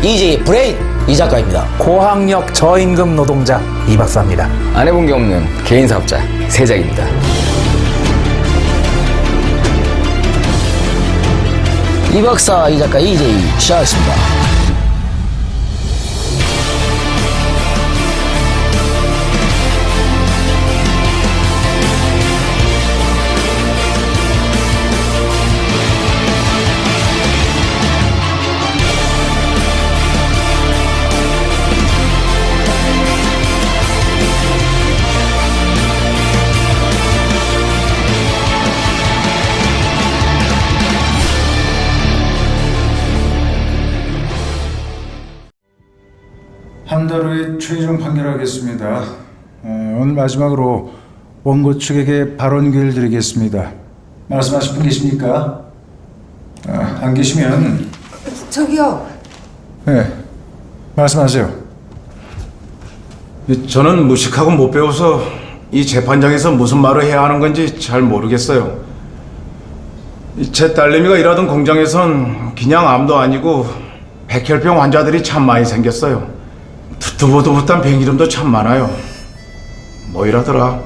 EJ 브레인 이 작가입니다. 고학력 저임금 노동자 이 박사입니다. 안 해본 게 없는 개인 사업자 세작입니다. 이 박사 이 작가 EJ 시작하겠습니다. 한 달 후에 최종 판결하겠습니다. 오늘 마지막으로 원고 측에게 발언 기회를 드리겠습니다. 말씀하실 분 계십니까? 안 계시면 저기요. 네, 말씀하세요. 저는 무식하고 못 배워서 이 재판장에서 무슨 말을 해야 하는 건지 잘 모르겠어요. 제 딸내미가 일하던 공장에선 그냥 암도 아니고 백혈병 환자들이 참 많이 생겼어요. 듣도 보도 못한 병 이름도 참 많아요. 뭐이라더라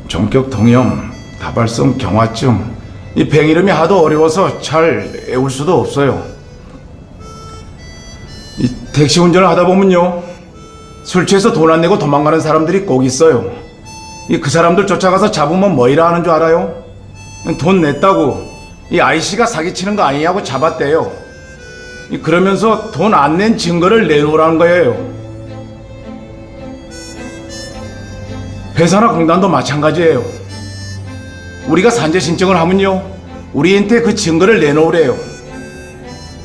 정격 동염, 다발성 경화증. 이 병 이름이 하도 어려워서 잘 외울 수도 없어요. 이 택시 운전을 하다 보면요, 술 취해서 돈 안 내고 도망가는 사람들이 꼭 있어요. 그 사람들 쫓아가서 잡으면 뭐이라 하는 줄 알아요? 돈 냈다고 이 아이씨가 사기치는 거 아니냐고 잡았대요. 그러면서 돈 안 낸 증거를 내놓으라는 거예요. 회사나 공단도 마찬가지예요. 우리가 산재 신청을 하면요, 우리한테 그 증거를 내놓으래요.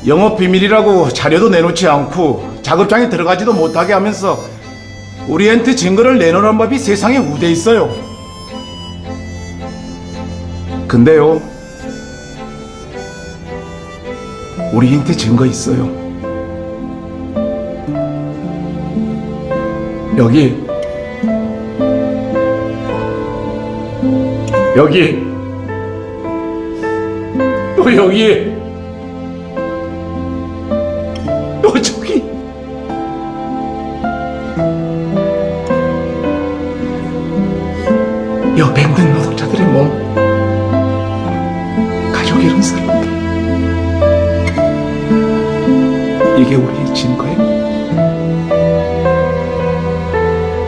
영업 비밀이라고 자료도 내놓지 않고 작업장에 들어가지도 못하게 하면서 우리한테 증거를 내놓으라는 법이 세상에 우대 있어요. 근데요, 우리한테 증거 있어요. 여기 또 여기 또 저기 옆에 힘든 노동자들의 몸, 가족 이런 사람들, 이게 우리의 증거예요.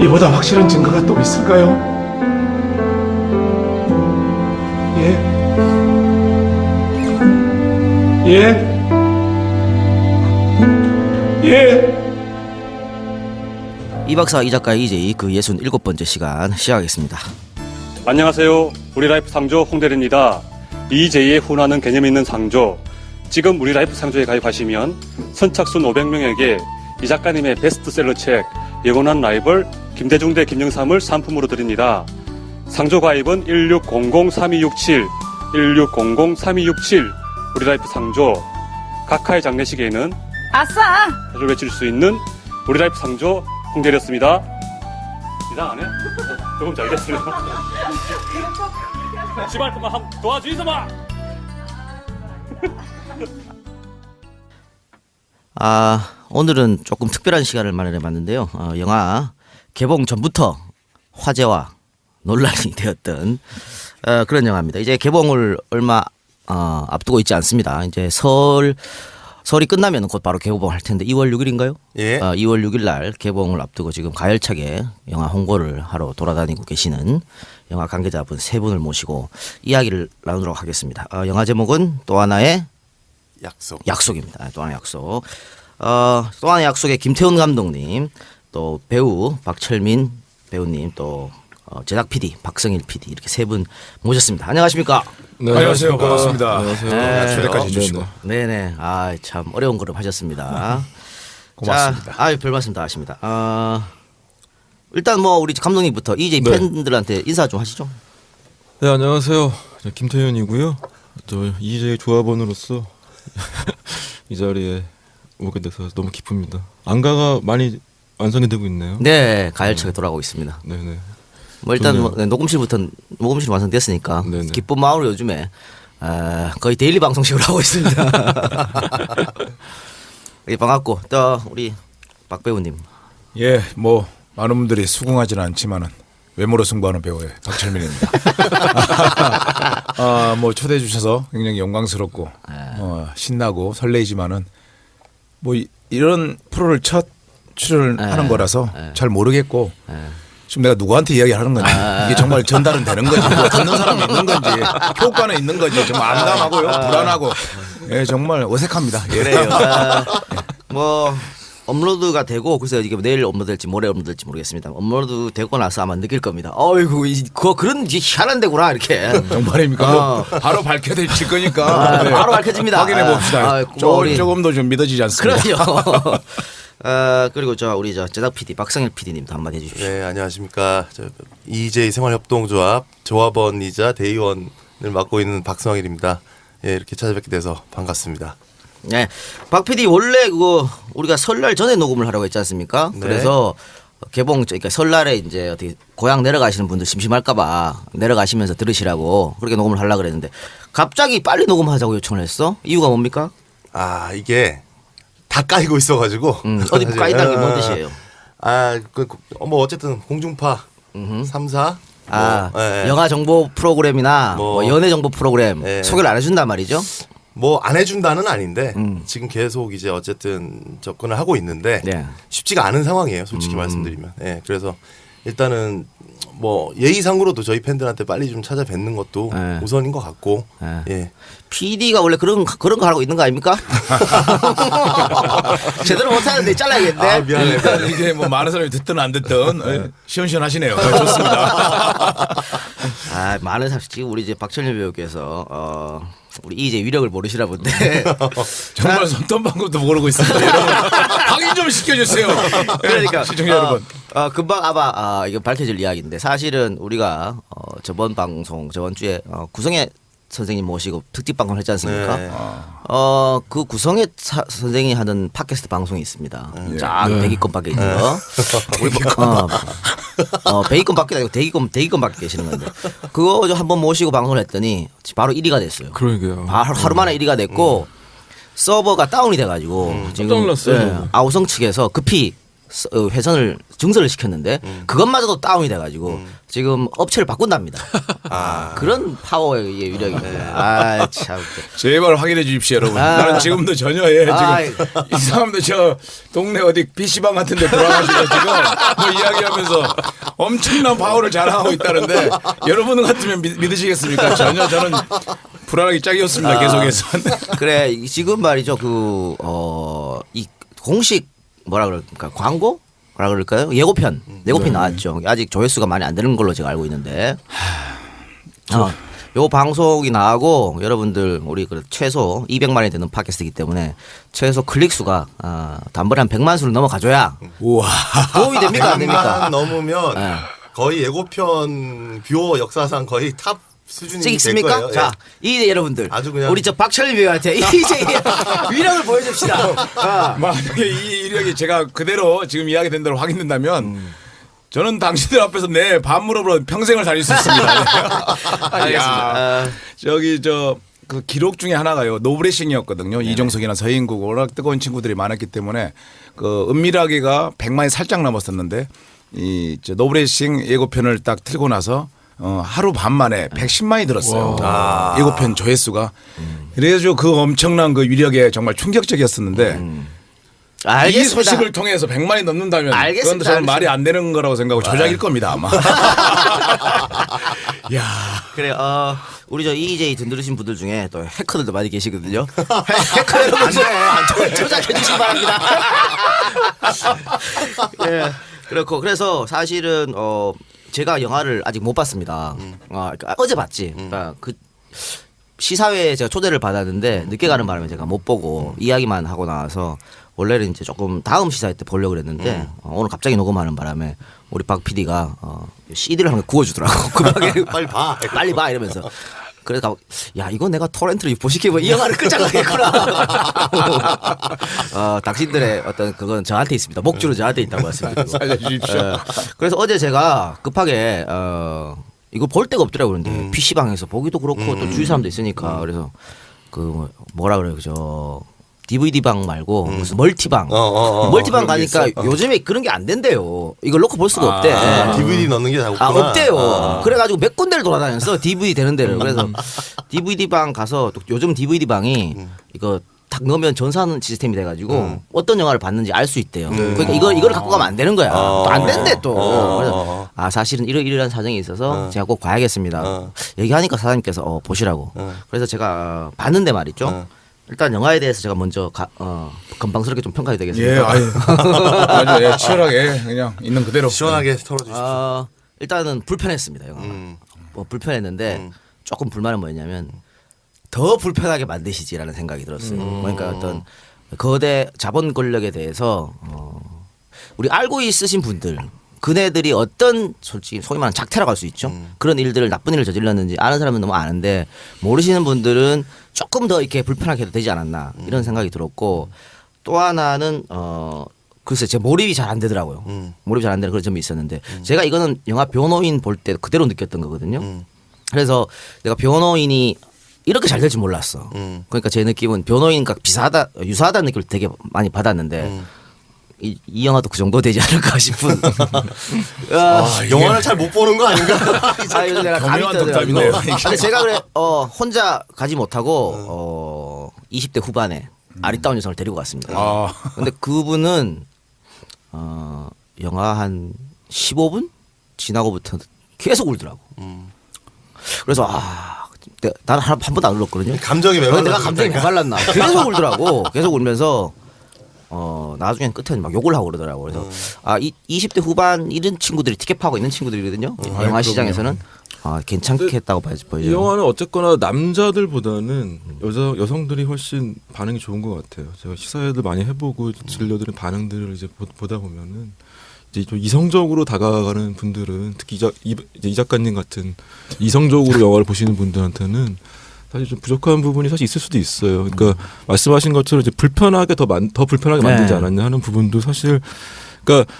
이보다 확실한 증거가 또 있을까요? 예. 이 박사 이 작가 EJ 그 67번째 시간 시작하겠습니다. 안녕하세요. 우리라이프 상조 홍대리입니다. EJ의 훈하는 개념 있는 상조. 지금 우리라이프 상조에 가입하시면 선착순 500명에게 이 작가님의 베스트셀러 책 영원한 라이벌 김대중 대 김영삼을 상품으로 드립니다. 상조 가입은 1600-3267 1600-3267 우리라이프 상조. 각하의 장례식에는 아싸! 를 외칠 수 있는 우리라이프 상조 홍대리였습니다. 이상하네? 조금 잘 됐어요. 시발 그만 한 도와주이소 마! 오늘은 조금 특별한 시간을 마련해봤는데요. 영화 개봉 전부터 화제와 논란이 되었던 그런 영화입니다. 이제 개봉을 얼마 앞두고 있지 않습니다. 이제 설이 끝나면 곧 바로 개봉할 텐데 2월 6일인가요? 예. 2월 6일 날 개봉을 앞두고 지금 가열차게 영화 홍보를 하러 돌아다니고 계시는 영화 관계자분 세 분을 모시고 이야기를 나누도록 하겠습니다. 영화 제목은 또 하나의 약속입니다. 또 하나의 약속. 또 하나의 약속의 김태훈 감독님, 또 배우 박철민 배우님, 또 제작 PD 박성일 PD 이렇게 세 분 모셨습니다. 안녕하십니까? 네, 안녕하세요. 반갑습니다. 안녕하세요. 초대까지 해주시고. 네네. 참 어려운 걸음 하셨습니다. 고맙습니다. 자, 별 말씀 다 하십니다. 일단 뭐 우리 감독님부터 EJ 네. 팬들한테 인사 좀 하시죠. 네, 안녕하세요. 저 김태현이고요. 저 EJ 조합원으로서 이 자리에 오게 돼서 너무 기쁩니다. 안가가 많이 완성이 되고 있네요. 네, 가열차게 돌아가고 있습니다. 네네. 뭐 일단 좋네요. 뭐, 녹음실 완성됐으니까 네네. 기쁜 마음으로 요즘에 거의 데일리 방송식으로 하고 있습니다. 반갑고 또 우리 박 배우님. 예, 뭐 많은 분들이 수긍하지는 않지만은 외모로 승부하는 배우의 박철민입니다. 뭐 초대해 주셔서 굉장히 영광스럽고 신나고 설레이지만은 뭐 이런 프로를 첫 출연하는 거라서 잘 모르겠고 지금 내가 누구한테 이야기하는 건지 이게 정말 전달은 되는 건지 뭐 듣는 사람이 있는 건지 효과는 있는 건지 정말 암담하고요 불안하고 예 정말 어색합니다. 예. 그래요. 뭐 업로드가 되고 그래서 이게 내일 업로드될지 모레 업로드될지 모르겠습니다. 업로드 되고 나서 아마 느낄 겁니다. 어이구 그거 그런 희한한 데구나 이렇게. 정말입니까? 뭐 바로 밝혀질 거니까 네. 바로 밝혀집니다. 확인해 봅시다. 조금도 좀 믿어지지 않습니다. 그럼요. 그리고 우리 제작 PD 박성일 PD님도 한마디 해주십시오. 네, 안녕하십니까. EJ 생활협동조합 조합원이자 대의원을 맡고 있는 박성일입니다. 예, 이렇게 찾아뵙게 돼서 반갑습니다. 네, 박 PD 원래 그거 우리가 설날 전에 녹음을 하라고 했지 않습니까? 네. 그래서 개봉 그러니까 설날에 이제 어떻게 고향 내려가시는 분들 심심할까봐 내려가시면서 들으시라고 그렇게 녹음을 하려고 그랬는데 갑자기 빨리 녹음하자고 요청을 했어? 이유가 뭡니까? 아, 이게 다 까이고 있어가지고. 어디 까인다는 게 뭔 뜻이에요? 뭐 어쨌든 공중파 3사. 영화 정보 프로그램이나 뭐 연애 정보 프로그램 소개를 안 해준단 말이죠? 뭐 안 해준다는 아닌데 지금 계속 이제 어쨌든 접근을 하고 있는데 쉽지가 않은 상황이에요. 솔직히 말씀드리면. 예, 그래서 일단은 뭐 예의상으로도 저희 팬들한테 빨리 좀 찾아뵙는 것도 우선인 것 같고. 예. PD가 원래 그런 거 하고 있는 거 아닙니까? 제대로 못하는데 잘라야겠네. 아, 미안해. 이게 뭐 많은 사람이 듣든 안 듣든 시원시원하시네요. 좋습니다. 많은 사람 지금 우리 이제 박철민 배우께서 우리 이제 위력을 모르시나 본데 정말 손톱 방법도 모르고 있습니다. 여러분 확인 좀 시켜주세요. 그러니까 시청자 여러분. 금방 아마 이거 밝혀질 이야기인데 사실은 우리가 저번 주에 구성애 선생님 모시고 특집 방송을 했지 않습니까? 네. 그 구성애 선생이 하는 팟캐스트 방송이 있습니다. 쫙 100위권 밖에 있는 거. 우리 100위권 밖에 아니고 대기권 밖에 계시는 건데 그거 한번 모시고 방송을 했더니 바로 1위가 됐어요. 그러게요. 하루 만에 1위가 됐고 서버가 다운이 돼가지고 지금 깜짝 놀랐어요. 아우성 측에서 급히 회선을 증설을 시켰는데 그것마저도 다운이 돼가지고 지금 업체를 바꾼답니다. 그런 파워의 위력입니다. 참. 제발 확인해 주십시오, 여러분. 나는 지금도 전혀 지금 이 사람도 저 동네 어디 PC방 같은 데 돌아가시고 지금 뭐 이야기하면서 엄청난 파워를 자랑하고 있다는데 여러분 같으면 믿으시겠습니까? 전혀 저는 불안하기 짝이었습니다. 계속해서. 그래 지금 말이죠 이 공식 뭐라 그럴까 광고라 그럴까요? 예고편이 나왔죠. 아직 조회수가 많이 안 되는 걸로 제가 알고 있는데 요 방송이 나가고 여러분들 우리 최소 200만이 되는 팟캐스트이기 때문에 최소 클릭 수가 단번에 한 100만 수를 넘어가줘야 우와. 도움이 됩니까 안 됩니까? 100만 넘으면 거의 예고편 뷰어 역사상 거의 탑 수준이 될 찍습니까? 거예요. 자, 이제 여러분들 아주 그냥 우리 박철민 배우한테 이제 위력을 보여줍시다. 만약에 이 이력이 제가 그대로 지금 이야기된 대로 확인된다면 저는 당신들 앞에서 내 반무릎으로 평생을 다닐 수 있습니다. 알겠습니다. 저기 그 기록 중에 하나가요. 노브레싱이었거든요. 이종석이나 서인국 워낙 뜨거운 친구들이 많았기 때문에 그 은밀하게가 100만이 살짝 넘었었는데 이 노브레싱 예고편을 딱 틀고 나서 하루 반 만에 110만이 들었어요. 예고편 조회수가. 그래서 그 엄청난 그 위력에 정말 충격적이었었는데 이 소식을 통해서 100만이 넘는다면 그건 저는 말이 안 되는 거라고 생각하고 조작일 겁니다 아마. 야. 그래 우리 EJ 듣는 분들 중에 또 해커들도 많이 계시거든요. 해커 여러분들 조작해 주시기 바랍니다. 예. 그렇고 그래서 사실은 제가 영화를 아직 못 봤습니다. 그러니까 어제 봤지. 그러니까 그 시사회에 제가 초대를 받았는데 늦게 가는 바람에 제가 못 보고 이야기만 하고 나와서 원래는 이제 조금 다음 시사회 때 보려고 그랬는데 오늘 갑자기 녹음하는 바람에 우리 박 PD가 CD를 한 개 구워주더라고. 급하게 빨리 봐 이러면서. 그래서 야 이거 내가 토렌트를 유포시키면 이 영화를 끝장나겠구나. 당신들의 어떤 그건 저한테 있습니다. 목줄은 저한테 있다고 말씀드리고. 살려주십시오. 그래서 어제 제가 급하게 이거 볼 데가 없더라고요. 근데 PC방에서 보기도 그렇고 또 주위 사람도 있으니까 그래서 그 뭐라 그래요, 그죠? DVD 방 말고 무슨 멀티방. 그런 멀티방 게 가니까 있어? 요즘에 그런 게 안 된대요. 이걸 놓고 볼 수가 없대. DVD 넣는 게 다 없구나. 없대요. 그래가지고 몇 군데를 돌아다녔어. DVD 되는 데를. 그래서 DVD 방 가서 또 요즘 DVD 방이 이거 딱 넣으면 전산 시스템이 돼가지고 어떤 영화를 봤는지 알 수 있대요. 그러니까 이걸 갖고 가면 안 되는 거야. 또 안 된대 또. 그래서 사실은 이런 사정이 있어서 제가 꼭 봐야겠습니다. 얘기하니까 사장님께서 보시라고. 그래서 제가 봤는데 말이죠. 일단 영화에 대해서 제가 먼저 건방스럽게 좀 평가해야 되겠습니다. 예, 아주 예, 치열하게 그냥 있는 그대로 시원하게 털어주십시오. 일단은 불편했습니다. 영화. 뭐 불편했는데 조금 불만은 뭐였냐면 더 불편하게 만드시지라는 생각이 들었어요. 그러니까 어떤 거대 자본 권력에 대해서 우리 알고 있으신 분들 그네들이 어떤 솔직히 소위 말하는 작태라고 할 수 있죠. 그런 일들을 나쁜 일을 저질렀는지 아는 사람은 너무 아는데 모르시는 분들은 조금 더 이렇게 불편하게 해도 되지 않았나 이런 생각이 들었고 또 하나는 글쎄 제 몰입이 잘 안 되더라고요. 몰입이 잘 안 되는 그런 점이 있었는데 제가 이거는 영화 변호인 볼 때 그대로 느꼈던 거거든요. 그래서 내가 변호인이 이렇게 잘 될 줄 몰랐어. 그러니까 제 느낌은 변호인과 유사하다는 느낌을 되게 많이 받았는데 이 영화도 그 정도 되지 않을까 싶은. 영화를 잘 못 보는 거 아닌가? 요즘 내가 감이 교묘한 떠가지고. 덕담이네요. 근데 제가 그래 혼자 가지 못하고 20대 후반에 아리따운 여성을 데리고 갔습니다. 근데 그분은 영화 한 15분 지나고부터 계속 울더라고. 그래서 나는 한 번도 안 울었거든요. 감정이 메말라. 내가 감정이 메말랐나. 계속 울더라고. 계속 울면서 나중엔 끝에는 막 욕을 하고 그러더라고. 그래서 20대 후반 이런 친구들이 티켓 파고 있는 친구들이거든요. 영화 시장에서는 괜찮겠다고 보여요. 이 영화는 어쨌거나 남자들보다는 여성들이 훨씬 반응이 좋은 것 같아요. 제가 시사회들 많이 해보고 들려드린 반응들을 이제 보다 보면은 이제 좀 이성적으로 다가가는 분들은 특히 이 작가님 같은 이성적으로 영화를 보시는 분들한테는 사실 좀 부족한 부분이 사실 있을 수도 있어요. 그러니까 말씀하신 것처럼 이제 불편하게 더 불편하게 만들지 않았냐 하는 부분도 사실 그러니까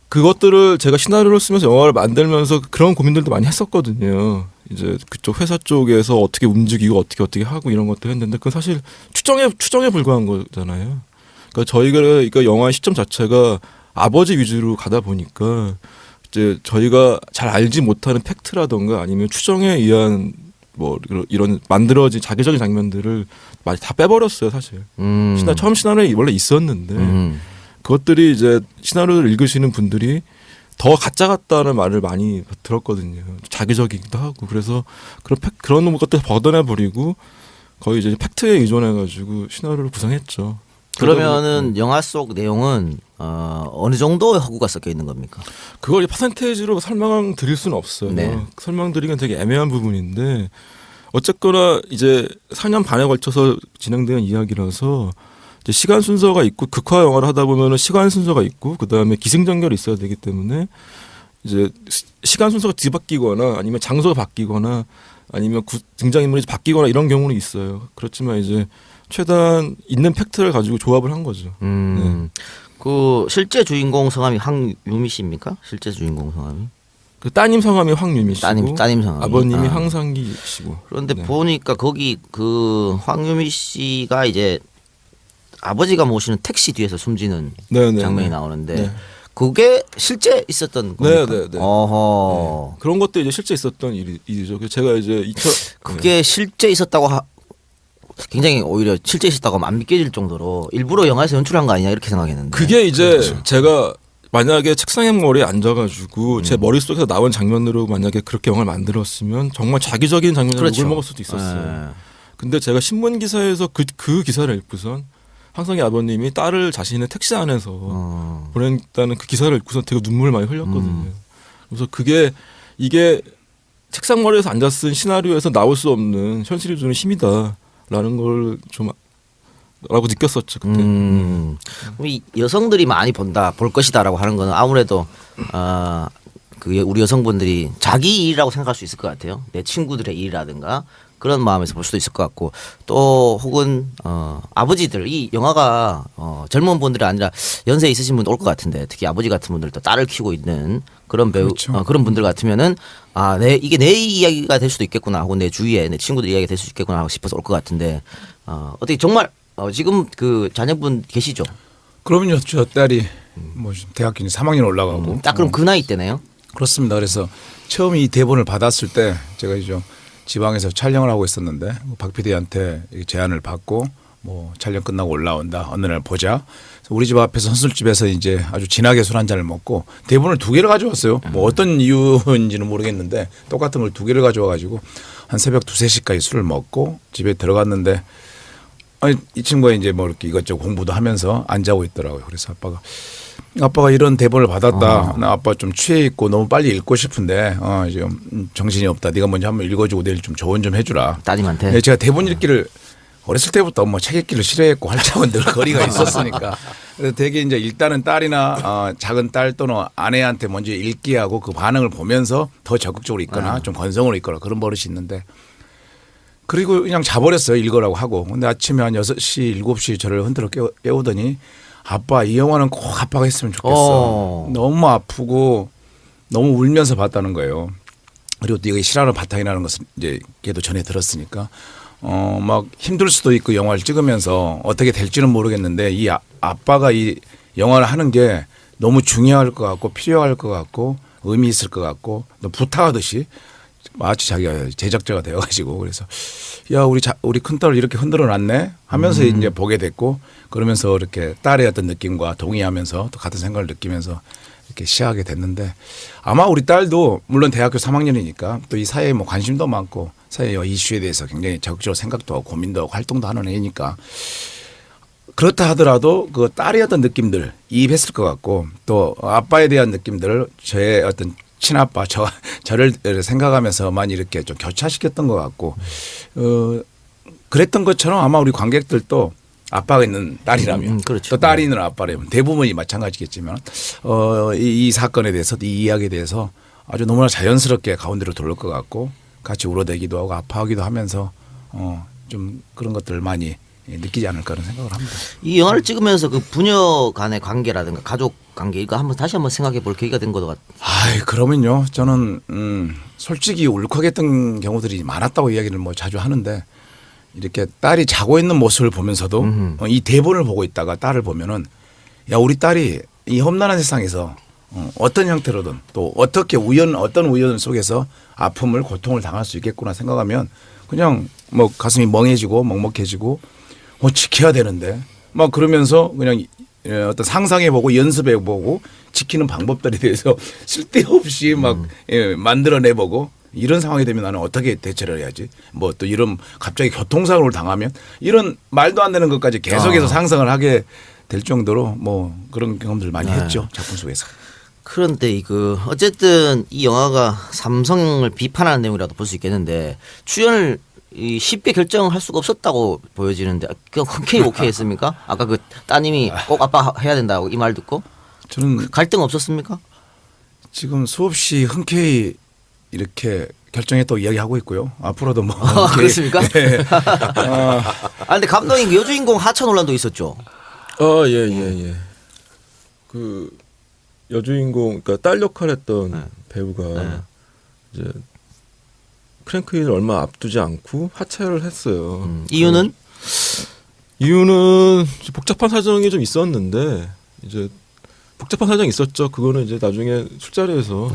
그것들을 제가 시나리오를 쓰면서 영화를 만들면서 그런 고민들도 많이 했었거든요. 이제 그쪽 회사 쪽에서 어떻게 움직이고 어떻게 하고 이런 것도 했는데 그건 사실 추정에 불과한 거잖아요. 그러니까 저희가 영화의 시점 자체가 아버지 위주로 가다 보니까 이제 저희가 잘 알지 못하는 팩트라던가 아니면 추정에 의한 뭐 이런 만들어진 자기적인 장면들을 많이 다 빼버렸어요 사실. 처음 시나리오에 원래 있었는데 그것들이 이제 시나리오를 읽으시는 분들이 더 가짜 같다는 말을 많이 들었거든요. 자기적이기도 하고 그래서 그런 것들 벗어내 버리고 거의 이제 팩트에 의존해 가지고 시나리오를 구성했죠. 그러면은 영화 속 내용은 어느 정도의 허구가 섞여 있는 겁니까? 그걸 퍼센테이지로 설명드릴 수는 없어요. 네. 설명드리기는 되게 애매한 부분인데 어쨌거나 이제 4년 반에 걸쳐서 진행되는 이야기라서 이제 시간 순서가 있고 극화 영화를 하다 보면은 시간 순서가 있고 그 다음에 기승전결이 있어야 되기 때문에 이제 시간 순서가 뒤바뀌거나 아니면 장소가 바뀌거나 아니면 등장인물이 바뀌거나 이런 경우는 있어요. 그렇지만 이제 최대한 있는 팩트를 가지고 조합을 한 거죠. 네. 그 실제 주인공 성함이 황유미 씨입니까? 실제 주인공 성함이? 그 따님 성함이 황유미 씨고 따님 성함이 아버님이 황상기 씨고. 그런데 보니까 거기 그 황유미 씨가 이제 아버지가 모시는 택시 뒤에서 숨지는 장면이 나오는데 그게 실제 있었던 겁니까? 네. 어허. 그런 것도 이제 실제 있었던 일이죠. 그래서 제가 이제 그게 실제 있었다고 굉장히 오히려 실제 있었다고 하면 안 믿겨질 정도로 일부러 영화에서 연출한 거 아니냐 이렇게 생각했는데 그게 이제 제가 만약에 책상에 머리에 앉아가지고 제 머릿속에서 나온 장면으로 만약에 그렇게 영화를 만들었으면 정말 자기적인 장면으로 욕을 먹을 수도 있었어요. 근데 제가 신문 기사에서 그 기사를 읽고선 황성희 아버님이 딸을 자신의 택시 안에서 보냈다는 그 기사를 읽고선 되게 눈물을 많이 흘렸거든요. 그래서 이게 책상 머리에서 앉아 쓴 시나리오에서 나올 수 없는 현실이 주는 힘이다라는 걸 좀 라고 느꼈었죠 그때. 이 여성들이 많이 볼 것이다라고 하는 거는 아무래도 우리 여성분들이 자기 일이라고 생각할 수 있을 것 같아요. 내 친구들의 일이라든가 그런 마음에서 볼 수도 있을 것 같고 또 혹은 아버지들 이 영화가 젊은 분들이 아니라 연세 있으신 분들 올 것 같은데 특히 아버지 같은 분들도 딸을 키우고 있는 그런 배우 그런 분들 같으면은 이게 내 이야기가 될 수도 있겠구나 하고 내 주위에 내 친구들 이야기가 될 수 있겠구나 하고 싶어서 올 것 같은데 어떻게 정말 지금 그 자녀분 계시죠? 그럼요. 저 딸이 뭐 지금 대학교 3학년 올라가고. 딱 그럼 그 나이 때네요. 그렇습니다. 그래서 처음 이 대본을 받았을 때 제가 이제 지방에서 촬영을 하고 있었는데 박 PD한테 제안을 받고 뭐 촬영 끝나고 올라온다. 어느 날 보자. 그래서 우리 집 앞에서 선술집에서 이제 아주 진하게 술 한 잔을 먹고 대본을 2개를 가져왔어요. 뭐 어떤 이유인지는 모르겠는데 똑같은 걸 2개를 가져와가지고 한 새벽 2, 3시까지 술을 먹고 집에 들어갔는데 아니, 이 친구가 이제 뭐 이렇게 이것저것 공부도 하면서 안 자고 있더라고요. 그래서 아빠가 이런 대본을 받았다. 나 아빠 좀 취해 있고 너무 빨리 읽고 싶은데 지금 정신이 없다. 네가 먼저 한번 읽어주고 내일 좀 조언 좀 해주라. 따님한테. 네, 제가 대본 읽기를 어렸을 때부터 뭐 책 읽기를 싫어했고 활짝은 늘 거리가 있었으니까. 그래서 되게 이제 일단은 딸이나 작은 딸 또는 아내한테 먼저 읽게 하고 그 반응을 보면서 더 적극적으로 읽거나 좀 건성으로 읽거나 그런 버릇이 있는데 그리고 그냥 자버렸어요. 읽으라고 하고. 근데 아침에 한 6시, 7시 저를 흔들어 깨우더니 아빠 이 영화는 꼭 아빠가 했으면 좋겠어. 너무 아프고 너무 울면서 봤다는 거예요. 그리고 또 이게 실화로 바탕이라는 것을 이제 걔도 전에 들었으니까 막 힘들 수도 있고 영화를 찍으면서 어떻게 될지는 모르겠는데 이 아빠가 이 영화를 하는 게 너무 중요할 것 같고 필요할 것 같고 의미 있을 것 같고 또 부탁하듯이 마치 자기가 제작자가 되어가지고 그래서 야 우리 큰딸을 이렇게 흔들어놨네 하면서 이제 보게 됐고 그러면서 이렇게 딸의 어떤 느낌과 동의하면서 또 같은 생각을 느끼면서 이렇게 시작하게 됐는데 아마 우리 딸도 물론 대학교 3학년이니까 또 이 사회에 뭐 관심도 많고 사회 이슈에 대해서 굉장히 적극적으로 생각도 하고 고민도 하고 활동도 하는 애니까 그렇다 하더라도 그 딸의 어떤 느낌들 이입했을 것 같고 또 아빠에 대한 느낌들을 저의 어떤 친아빠 저를 생각하면서 많이 이렇게 좀 교차시켰던 것 같고 그랬던 것처럼 아마 우리 관객들도 아빠가 있는 딸이라면 그렇죠. 또 딸이 있는 아빠라면 대부분이 마찬가지겠지만 이 사건에 대해서 이 이야기에 대해서 아주 너무나 자연스럽게 가운데로 돌릴 것 같고 같이 울어대기도 하고 아파하기도 하면서 좀 그런 것들을 많이 느끼지 않을까 하는 생각을 합니다. 이 영화를 찍으면서 그 부녀 간의 관계라든가 가족 관계 이거 다시 한번 생각해 볼 계기가 된 것 같아요. 그러면요. 저는 솔직히 울컥했던 경우들이 많았다고 이야기를 뭐 자주 하는데 이렇게 딸이 자고 있는 모습을 보면서도 이 대본을 보고 있다가 딸을 보면은 야 우리 딸이 이 험난한 세상에서 어떤 형태로든 또 어떻게 어떤 우연 속에서 아픔을 고통을 당할 수 있겠구나 생각하면 그냥 뭐 가슴이 멍해지고 먹먹해지고 지켜야 되는데 막 그러면서 그냥 어떤 상상해보고 연습해보고 지키는 방법들에 대해서 쓸데없이 막 만들어내보고 이런 상황이 되면 나는 어떻게 대처를 해야지 뭐 또 이런 갑자기 교통사고를 당하면 이런 말도 안 되는 것까지 계속해서 상상을 하게 될 정도로 뭐 그런 경험들을 많이 했죠. 작품 속에서. 그런데 어쨌든 이 영화가 삼성을 비판하는 내용이라도 볼 수 있겠는데 출연을 쉽게 결정할 수가 없었다고 보여지는데 그냥 흔쾌히 오케이 했습니까? 아까 그 따님이 꼭 아빠 해야 된다고 이 말 듣고 저는 갈등 없었습니까? 지금 수없이 흔쾌히 이렇게 결정했다고 이야기하고 있고요. 앞으로도 뭐 그렇습니까? 네. 근데 감독님 그 여주인공 하차 논란도 있었죠. 예. 그 여주인공 그러니까 딸 역할했던 배우가 이제 크랭크인을 얼마 앞두지 않고 하차를 했어요. 이유는? 이유는 복잡한 사정이 좀 있었는데 이제 복잡한 사정이 있었죠. 그거는 이제 나중에 술자리에서.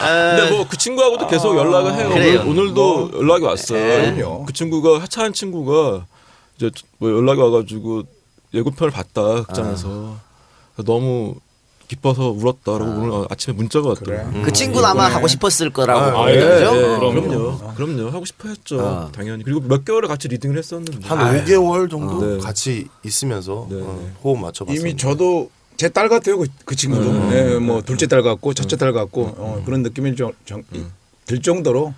근데 뭐 그 친구하고도 계속 연락을 해요. 그래요. 오늘도 연락이 왔어요. 그럼요. 그 친구가 하차한 친구가 이제 뭐 연락이 와가지고 예고편을 봤다 극장에서 너무 기뻐서 울었다라고 오늘 아침에 문자가 왔더라고요. 그 친구는 아마 하고 싶었을 거라고 예, 보여죠. 그럼요. 하고 싶어 했죠. 당연히. 그리고 몇 개월을 같이 리딩을 했었는데. 한 5개월 정도 네. 같이 있으면서 네. 호흡 맞춰봤습니다. 이미 저도 제 딸 같아요. 그 친구도. 네, 뭐 둘째 딸 같고 첫째 딸 같고 그런 느낌이 들 정도로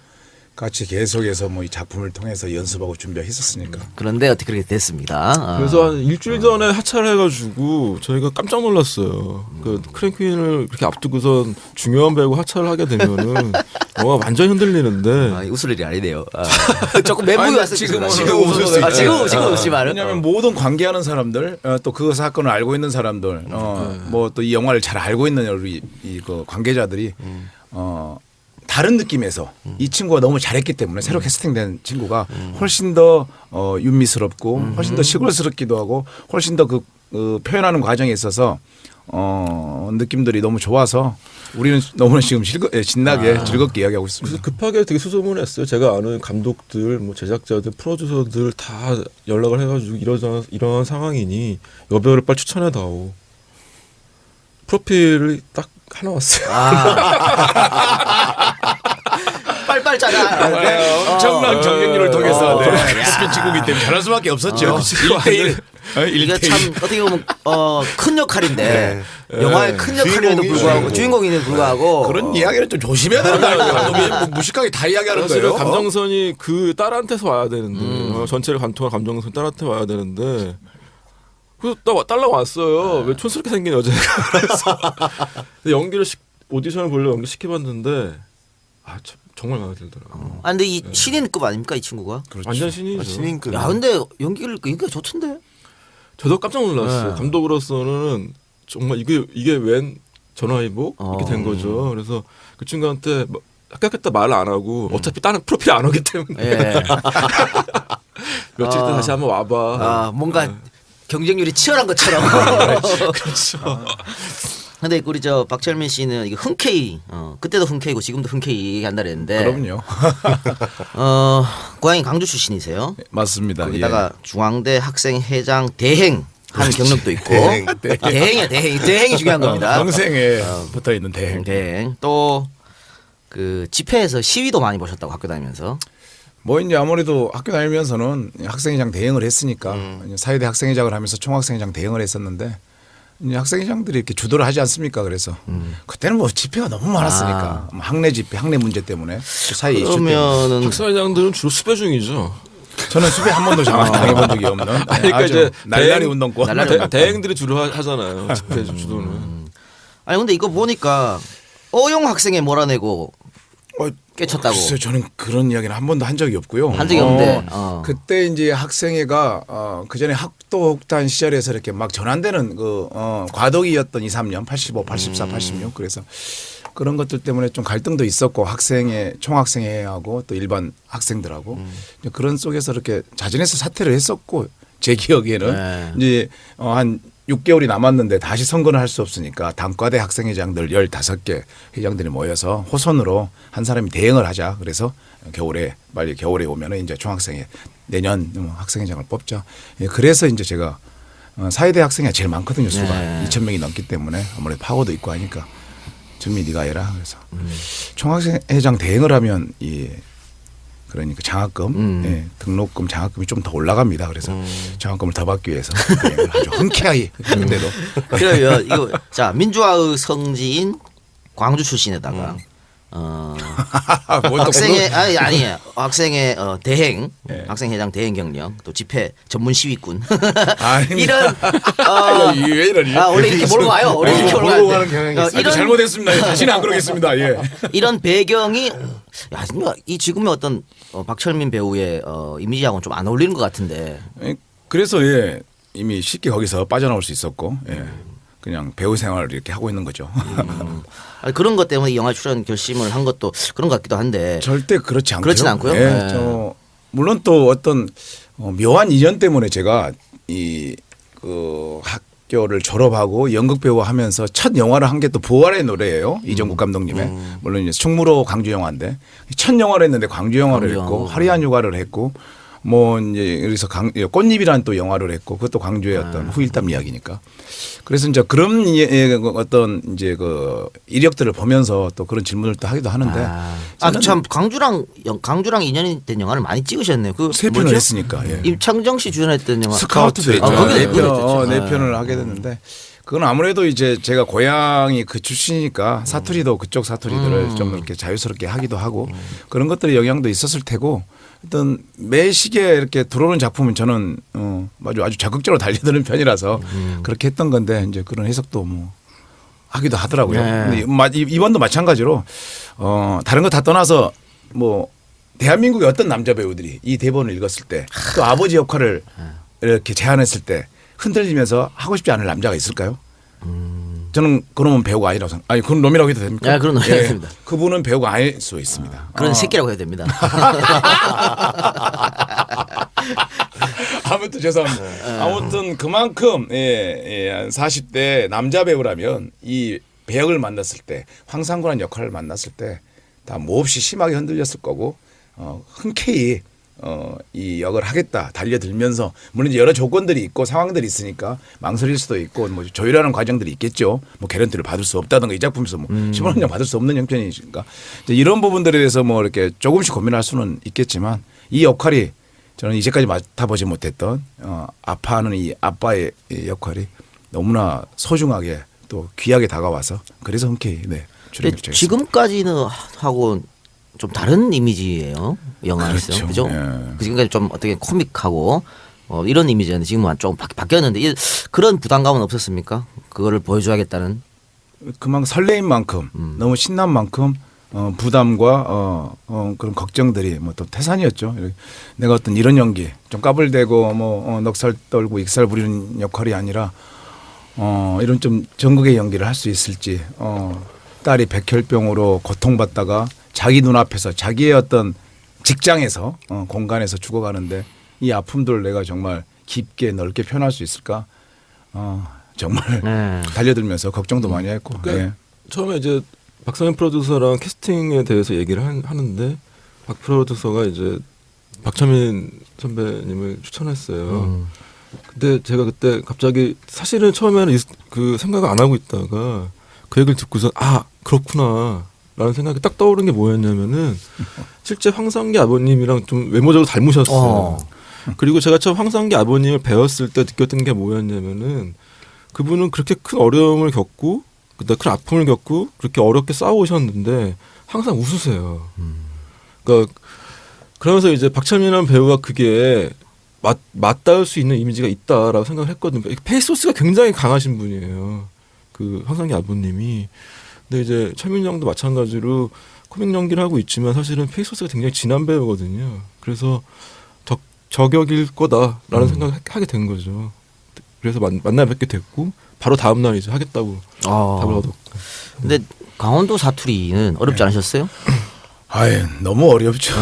같이 계속해서 뭐 이 작품을 통해서 연습하고 준비했었으니까. 그런데 어떻게 그렇게 됐습니다. 그래서 한 일주일 전에 하차를 해가지고 저희가 깜짝 놀랐어요. 그 크랭크인을 그렇게 앞두고선 중요한 배우가 하차를 하게 되면은 영화 완전히 흔들리는데. 웃을 일이 아니네요. 조금 멘붕이 왔을 지금 웃을 수 있죠. 지금 웃지만 왜냐하면 모든 관계하는 사람들 또 그 사건을 알고 있는 사람들 뭐 또 이 영화를 잘 알고 있는 우리 그 관계자들이 다른 느낌에서 이 친구가 너무 잘했기 때문에 새로 캐스팅된 친구가 훨씬 더 윤미스럽고 훨씬 더 시골스럽기도 하고 훨씬 더 그 표현하는 과정에 있어서 느낌들이 너무 좋아서 우리는 너무나 지금 신나게 즐겁게 이야기하고 있습니다. 그래서 급하게 되게 수소문했어요. 제가 아는 감독들, 뭐 제작자들, 프로듀서들 다 연락을 해가지고 이러한 상황이니 여배우를 빨리 추천해다오. 프로필이 딱 하나 왔어요. 빨빨 짜라. 엄청난 경쟁률을 통해서 스피치 친구기 때문에 잘할 수밖에 없었죠. 1대1. 이게 참 어떻게 보면 큰 역할인데 영화의 큰 역할에도 불구하고 주인공인데도 불구하고 그런 이야기를 좀 조심해야 된다. 무식하게 다 이야기하는 거예요. 감정선이 그 딸한테서 와야 되는데 전체를 관통한 감정선 딸한테 와야 되는데 그래서 딸랑 왔어요. 왜 촌스럽게 생긴 여자가. 그래서 연기를 오디션을 보려고 연기 시켜봤는데 정말 마음에 들더라고요. 근데 이 신인급 아닙니까 이 친구가? 완전 신이죠. 신인급. 야 근데 연기가 좋던데. 저도 깜짝 놀랐어요. 감독으로서는 정말 이게 웬 전화위복 이렇게 된 거죠. 그래서 그 친구한테 합격했다 말을 안 하고 어차피 다른 프로필 안 오기 때문에 며칠 있다 다시 한번 와봐. 뭔가 경쟁률이 치열한 것처럼. 그렇죠. 근데 우리 저 박철민 씨는 이게 흔쾌히 그때도 흔쾌히고 지금도 흔쾌히 얘기한다 그랬는데. 그럼요. 고향이 광주 출신이세요? 맞습니다. 거기다가 중앙대 학생회장 대행 한 경력도 있고. 대행이야 대행. 대행이 중요한 겁니다. 평생에 붙어 있는 대행. 대행. 또 그 집회에서 시위도 많이 보셨다고 학교 다니면서. 뭐 이제 아무래도 학교 다니면서는 학생회장 대행을 했으니까 사회대 학생회장을 하면서 총학생회장 대행을 했었는데 이제 학생회장들이 이렇게 주도를 하지 않습니까? 그래서 그때는 뭐 집회가 너무 많았으니까 뭐 학내 집회, 학내 문제 때문에 사회 이슈 때문에. 그러면은 학생회장들은 주로 수배 중이죠. 저는 수배 한 번도 당해본 적이 없는. 그러니까 이제 날라리 운동권. 대행들이 주로 하잖아요. 집회 주도는. 아니 근데 이거 보니까 어용 학생에 몰아내고 깨쳤다고. 글쎄요, 저는 그런 이야기는 한 번도 한 적이 없고요. 한 적이 없는데. 그때 이제 학생회가 그 전에 학도혹단 시절에서 이렇게 막 전환되는 그 과도기였던 2, 3년 85, 84, 86 그래서 그런 것들 때문에 좀 갈등도 있었고 학생회 총학생회하고 또 일반 학생들하고 그런 속에서 이렇게 자진해서 사퇴를 했었고 제 기억에는 이제 한 6개월이 남았는데 다시 선거를 할 수 없으니까 단과대 학생회장들 15개 회장들이 모여서 호선으로 한 사람이 대행을 하자. 그래서 빨리 겨울에 오면은 이제 총학생회 내년 학생회장을 뽑자. 그래서 이제 제가 사회대 학생회가 제일 많거든요. 수가 2,000명이 넘기 때문에 아무래도 파고도 있고 하니까 정미 네가 해라. 그래서 총학생회장 대행을 하면 그러니까 장학금, 등록금, 장학금이 좀 더 올라갑니다. 그래서 장학금을 더 받기 위해서 아주 흔쾌하게 했는데도. 그러면 이거 자 민주화의 성지인 광주 출신에다가 학생회 아니에요. 학생회 대행, 학생회장 대행 경력, 또 집회 전문 시위꾼 이런 왜 이러니? 원래 이렇게 몰고 와요. 원래 이렇게 몰고 가는 경향이 있어요. 잘못했습니다. 다시는 안 그러겠습니다. 이런 배경이 이 지금의 어떤 박철민 배우의 이미지하고는 좀 안 어울리는 것 같은데. 그래서 이미 쉽게 거기서 빠져나올 수 있었고 그냥 배우 생활을 이렇게 하고 있는 거죠. 아니, 그런 것 때문에 이 영화 출연 결심을 한 것도 그런 것 같기도 한데. 절대 그렇지 않고요. 그렇진 않고요. 물론 또 어떤 묘한 인연 때문에 제가 그 학교를 졸업하고 연극 배우 하면서 첫 영화를 한 게 또 부활의 노래예요. 이정국 감독님의. 물론 이제 충무로 광주 영화인데 첫 영화를 했는데 광주 영화를 했고 화려한 휴가를 했고 뭐 이제 그래서 꽃잎이라는 또 영화를 했고 그것도 광주의 어떤 후일담 이야기니까. 그래서 이제 그런 어떤 이제 그 이력들을 보면서 또 그런 질문을 또 하기도 하는데. 참 강주랑 인연이 된 영화를 많이 찍으셨네요. 그 세 편을 했으니까. 임창정 씨 주연했던 영화 스카우트도 했죠. 거기도 네 편을 하게 됐는데. 그건 아무래도 이제 제가 고향이 그 출신이니까 사투리도 그쪽 사투리들을 좀 이렇게 자유스럽게 하기도 하고 그런 것들의 영향도 있었을 테고 어떤 매 시기에 이렇게 들어오는 작품은 저는 아주 적극적으로 달려드는 편이라서 그렇게 했던 건데 이제 그런 해석도 뭐 하기도 하더라고요. 근데 이번도 마찬가지로 다른 거 다 떠나서 뭐 대한민국의 어떤 남자 배우들이 이 대본을 읽었을 때 또 아버지 역할을 이렇게 제안했을 때 흔들리면서 하고 싶지 않을 남자가 있을까요? 저는 그놈은 배우가 아니라고 생각. 아니 그런 놈이라고 해도 됩니까? 네, 그런 놈이라고 해도 됩니다. 그분은 배우가 아닐 수 있습니다. 그런 새끼라고 해야 됩니다. 아무튼 죄송합니다. 아무튼 그만큼 한 40대 남자 배우라면 이 배역을 만났을 때 황상구라는 역할을 만났을 때 다 몹시 심하게 흔들렸을 거고 흔쾌히 이 역을 하겠다 달려들면서 물론 이제 여러 조건들이 있고 상황들이 있으니까 망설일 수도 있고 뭐 조율하는 과정들이 있겠죠. 뭐 개런티를 받을 수 없다든가 이 작품에서 뭐 10원 원 받을 수 없는 형편이니까 이제 이런 부분들에 대해서 뭐 이렇게 조금씩 고민할 수는 있겠지만 이 역할이 저는 이제까지 맡아보지 못했던 아파하는 이 아빠의 이 역할이 너무나 소중하게 또 귀하게 다가와서 그래서 흔쾌히 출연을 근데 지금까지는 하고 좀 다른 이미지예요. 영화에서. 그죠? 예. 지금까지 좀 어떻게 코믹하고 이런 이미지였는데 지금은 좀 바뀌었는데 그런 부담감은 없었습니까? 그거를 보여줘야겠다는. 그만큼 설레인 만큼 너무 신난 만큼 부담과 그런 걱정들이 뭐 또 태산이었죠. 내가 어떤 이런 연기 좀 까불대고 뭐 넉살 떨고 익살 부리는 역할이 아니라 이런 좀 전국의 연기를 할 수 있을지 딸이 백혈병으로 고통받다가 자기 눈앞에서 자기의 어떤 직장에서 공간에서 죽어가는데 이 아픔들을 내가 정말 깊게 넓게 표현할 수 있을까 정말 달려들면서 걱정도 많이 했고 그러니까 처음에 이제 박상현 프로듀서랑 캐스팅에 대해서 얘기를 하는데 박 프로듀서가 이제 박철민 선배님을 추천했어요. 근데 제가 그때 갑자기 사실은 처음에는 그 생각을 안 하고 있다가 그 얘기를 듣고서 아 그렇구나 라는 생각이 딱 떠오른 게 뭐였냐면은 실제 황상기 아버님이랑 좀 외모적으로 닮으셨어요. 그리고 제가 처음 황상기 아버님을 배웠을 때 느꼈던 게 뭐였냐면은 그분은 그렇게 큰 어려움을 겪고 그다음 큰 아픔을 겪고 그렇게 어렵게 싸우셨는데 항상 웃으세요. 그러니까 그러면서 이제 박철민이라는 배우가 그게 맞닿을 수 있는 이미지가 있다라고 생각을 했거든요. 페이소스가 굉장히 강하신 분이에요. 그 황상기 아버님이. 근데 이제 철민 형도 마찬가지로 코믹 연기를 하고 있지만 사실은 페이소스가 굉장히 진한 배우거든요. 그래서 저격일 거다라는 생각을 하게 된 거죠. 그래서 만나 뵙게 됐고 바로 다음 날 이제 하겠다고 답을 얻었고. 근데 강원도 사투리는 어렵지 않으셨어요? 아유 너무 어렵죠.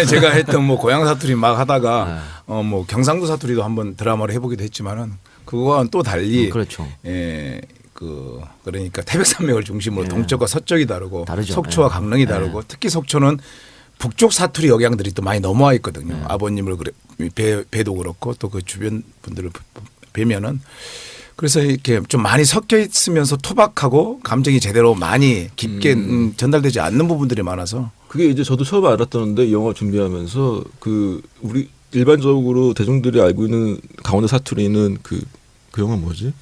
제가 했던 뭐 고향 사투리 막 하다가 뭐 경상도 사투리도 한번 드라마를 해보기도 했지만은 그거와는 또 달리 그렇죠. 그러니까 태백산맥을 중심으로 동쪽과 서쪽이 다르고 다르죠. 속초와 강릉이 다르고 특히 속초는 북쪽 사투리 영향들이 또 많이 넘어와 있거든요. 아버님을 배도 그렇고 또 그 주변 분들을 뵈면은 그래서 이렇게 좀 많이 섞여 있으면서 토박하고 감정이 제대로 많이 깊게 전달되지 않는 부분들이 많아서 그게 이제 저도 처음 알았던데 이 영화 준비하면서 그 우리 일반적으로 대중들이 알고 있는 강원도 사투리는 그 영화 뭐지?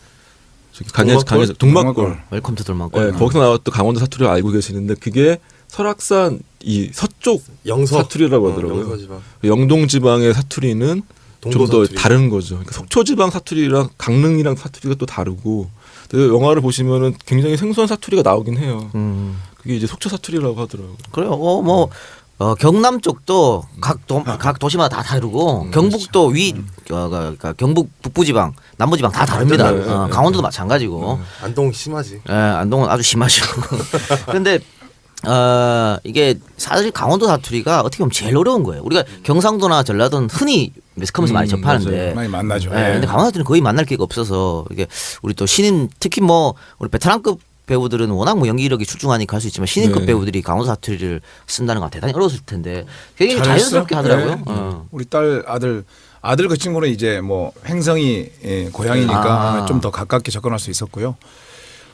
강에서 동막골. 웰컴 투 동막골. 네, 거기서 나왔던 강원도 사투리를 알고 계시는데 그게 설악산 이 서쪽 영서 사투리라고 하더라고요. 영동 지방의 사투리는 좀 더 다른 거죠. 그러니까 속초 지방 사투리랑 강릉이랑 사투리가 또 다르고 영화를 보시면은 굉장히 생소한 사투리가 나오긴 해요. 그게 이제 속초 사투리라고 하더라고요. 그래요. 경남 쪽도 각 도시마다 다 다르고 경북도 그러니까 경북 북부지방, 남부지방 다 다릅니다. 강원도도 마찬가지고. 안동 심하지. 안동은 아주 심하죠. 그런데 이게 사실 강원도 사투리가 어떻게 보면 제일 어려운 거예요. 우리가 경상도나 전라도는 흔히 매스컴에서 많이 접하는데 맞아요. 많이 만나죠. 근데 강원도 사투리는 거의 만날 기회가 없어서 이게 우리 또 신인 특히 뭐 우리 베테랑급 배우들은 워낙 뭐 연기력이 출중하니까 할 수 있지만 신인급 배우들이 강원도 사투리를 쓴다는 건 대단히 어려웠을 텐데 굉장히 자연스럽게 하더라고요. 우리 딸 아들 그 친구는 이제 뭐 횡성이 고향이니까 좀 더 가깝게 접근할 수 있었고요.